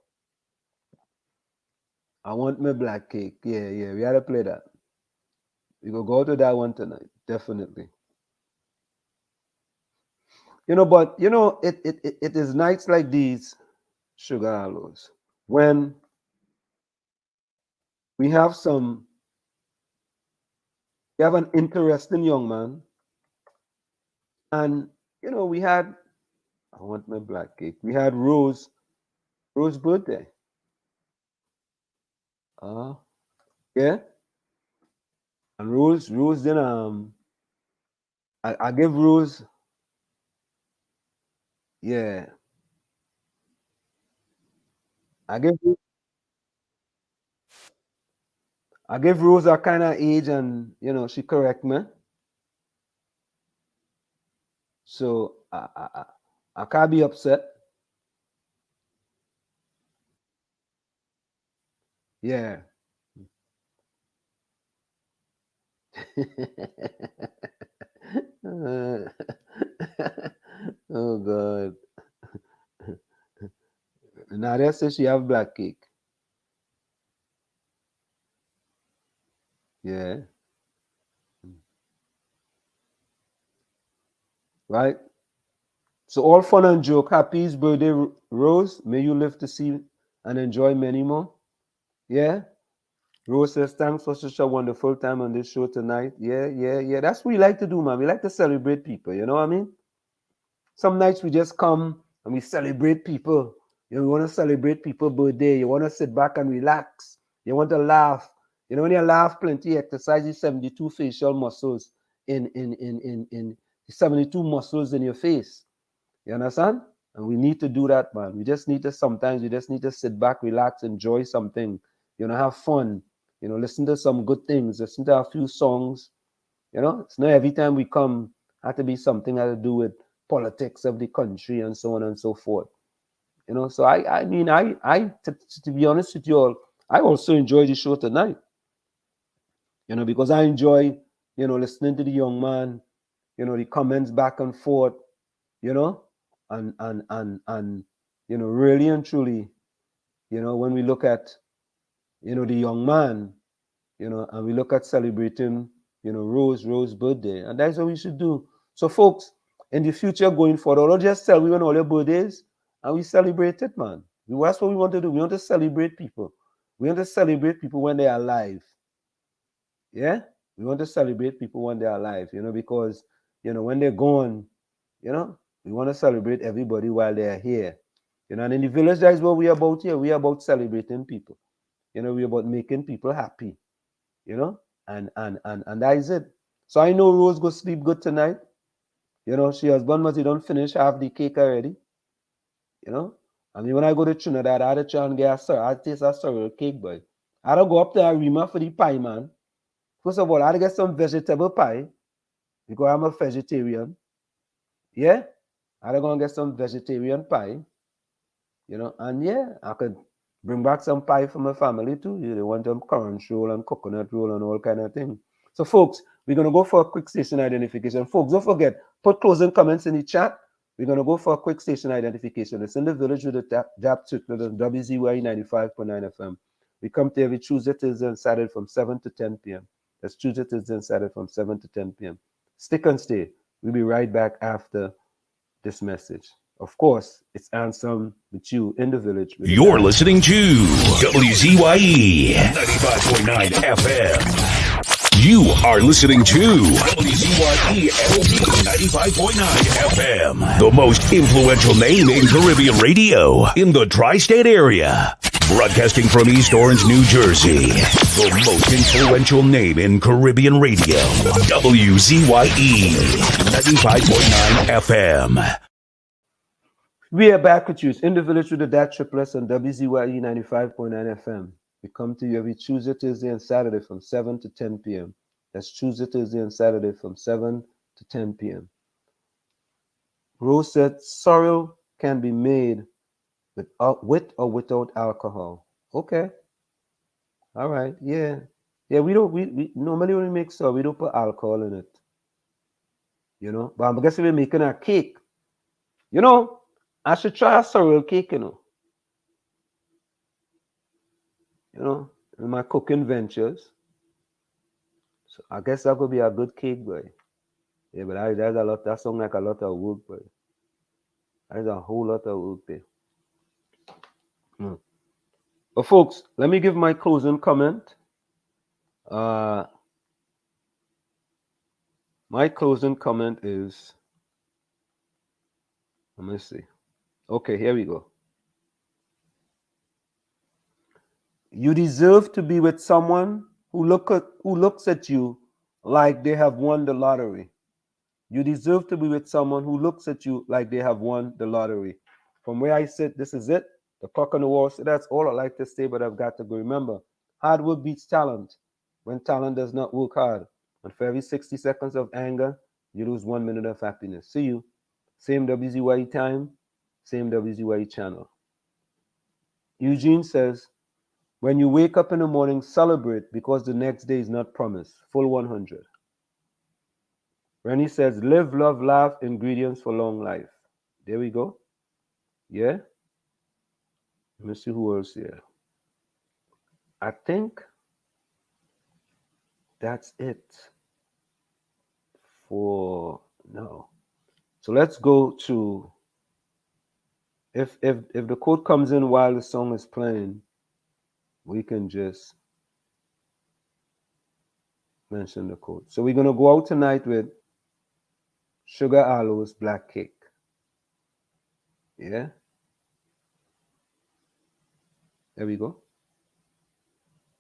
I want my black cake. Yeah, we gotta play that. We go to that one tonight, definitely. You know, but you know, it is nights like these, Sugar Hollows, when we have an interesting young man, and you know, I want my black cake. We had Rose's birthday. Yeah, and Rose then I gave Rose, yeah, I gave Rose a kind of age, and you know, she correct me. So I can't be upset. Yeah. Oh God. Nadia says she have black cake. Yeah. Right? So all fun and joke. Happy his birthday, Rose. May you live to see and enjoy many more. Yeah. Rose says, thanks for such a wonderful time on this show tonight. Yeah, yeah, yeah. That's what we like to do, man. We like to celebrate people. You know what I mean? Some nights we just come and we celebrate people. You know, we want to celebrate people's birthday. You want to sit back and relax. You want to laugh. You know, when you laugh plenty, exercise the 72 facial muscles in 72 muscles in your face. You understand? And we need to do that, man. We just need to sometimes we just need to sit back, relax, enjoy something, you know, have fun, you know, listen to some good things, listen to a few songs. You know, it's not every time we come have to be something that to do with politics of the country and so on and so forth. You know, so I mean, to be honest with you all, I also enjoy the show tonight. You know, because I enjoy, you know, listening to the young man, you know, the comments back and forth, you know, and you know, really and truly, you know, when we look at, you know, the young man, you know, and we look at celebrating, you know, Rose birthday, and that's what we should do. So, folks, in the future going forward, don't just tell we on all your birthdays and we celebrate it, man. That's what we want to do. We want to celebrate people. We want to celebrate people when they are alive. Yeah, we want to celebrate people when they're alive. You know, because you know when they're gone, you know, we want to celebrate everybody while they're here. You know, and in the village, that is what we're about here. We're about celebrating people. You know, we're about making people happy. You know, and that is it. So I know Rose go sleep good tonight. You know, she husband must he don't finish half the cake already. You know, I mean when I go to Trinidad, I had to try and get I taste a sorrel cake, boy. I had to go up to Arima for the pie, man. First of all, I had to get some vegetable pie because I'm a vegetarian. Yeah, I had to go and get some vegetarian pie. You know, and yeah, I could bring back some pie for my family too. They want them currant roll and coconut roll and all kind of thing. So, folks, we're gonna go for a quick station identification. Folks, don't forget, put closing comments in the chat. We're gonna go for a quick station identification. It's in the village with the DAT Triplet on WZYE 95.9 FM. We come to every Tuesday, Thursday, and Saturday from 7 to 10 p.m. That's Tuesday, Thursday, and Saturday from 7 to 10 p.m. Stick and stay. We'll be right back after this message. Of course, it's Anselm with you in the village. You're listening to WZYE 95.9 FM. You are listening to WZYE 95.9 FM, the most influential name in Caribbean radio in the tri-state area. Broadcasting from East Orange, New Jersey, the most influential name in Caribbean radio, WZYE 95.9 FM. We are back with you. It's in the village with the DAT Triplets on WZYE 95.9 FM. We come to you every Tuesday, Thursday, and Saturday from 7 to 10 p.m. That's Tuesday, Thursday, and Saturday from 7 to 10 p.m. Rose said sorrel can be made with or without alcohol. Okay. All right. Yeah. Yeah, we normally when we make sorrel, we don't put alcohol in it. You know, but I guess if we're making a cake, you know, I should try a sorrel cake, you know. You know, in my cooking ventures. So I guess that could be a good cake, boy. Yeah, but that's a lot. That sounds like a lot of work, boy. That's a whole lot of work there. But folks, let me give my closing comment. My closing comment is, let me see. Okay, here we go. You deserve to be with someone who looks at you like they have won the lottery. You deserve to be with someone who looks at you like they have won the lottery. From where I sit, this is it. The clock on the wall. So that's all I like to say, but I've got to go. Remember, hard work beats talent when talent does not work hard. And for every 60 seconds of anger, you lose 1 minute of happiness. See you. Same WZYE time, same WZYE channel. Eugene says, When you wake up in the morning, celebrate because the next day is not promised. Full 100. Rennie says, live, love, laugh, ingredients for long life. There we go. Yeah? Let me see who else here. I think that's it for no. So let's go to if the code comes in while the song is playing, we can just mention the code. So we're gonna go out tonight with Sugar Aloe's Black Cake. Yeah? There we go.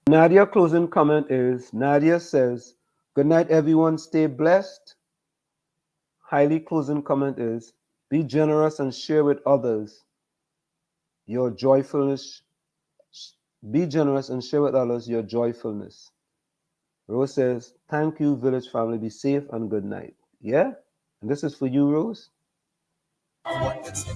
Nadia closing comment is Nadia says, good night everyone, stay blessed. Highly closing comment is be generous and share with others your joyfulness. Be generous and share with others your joyfulness. Rose says, thank you, village family. Be safe and good night. Yeah? And this is for you, Rose. What it's to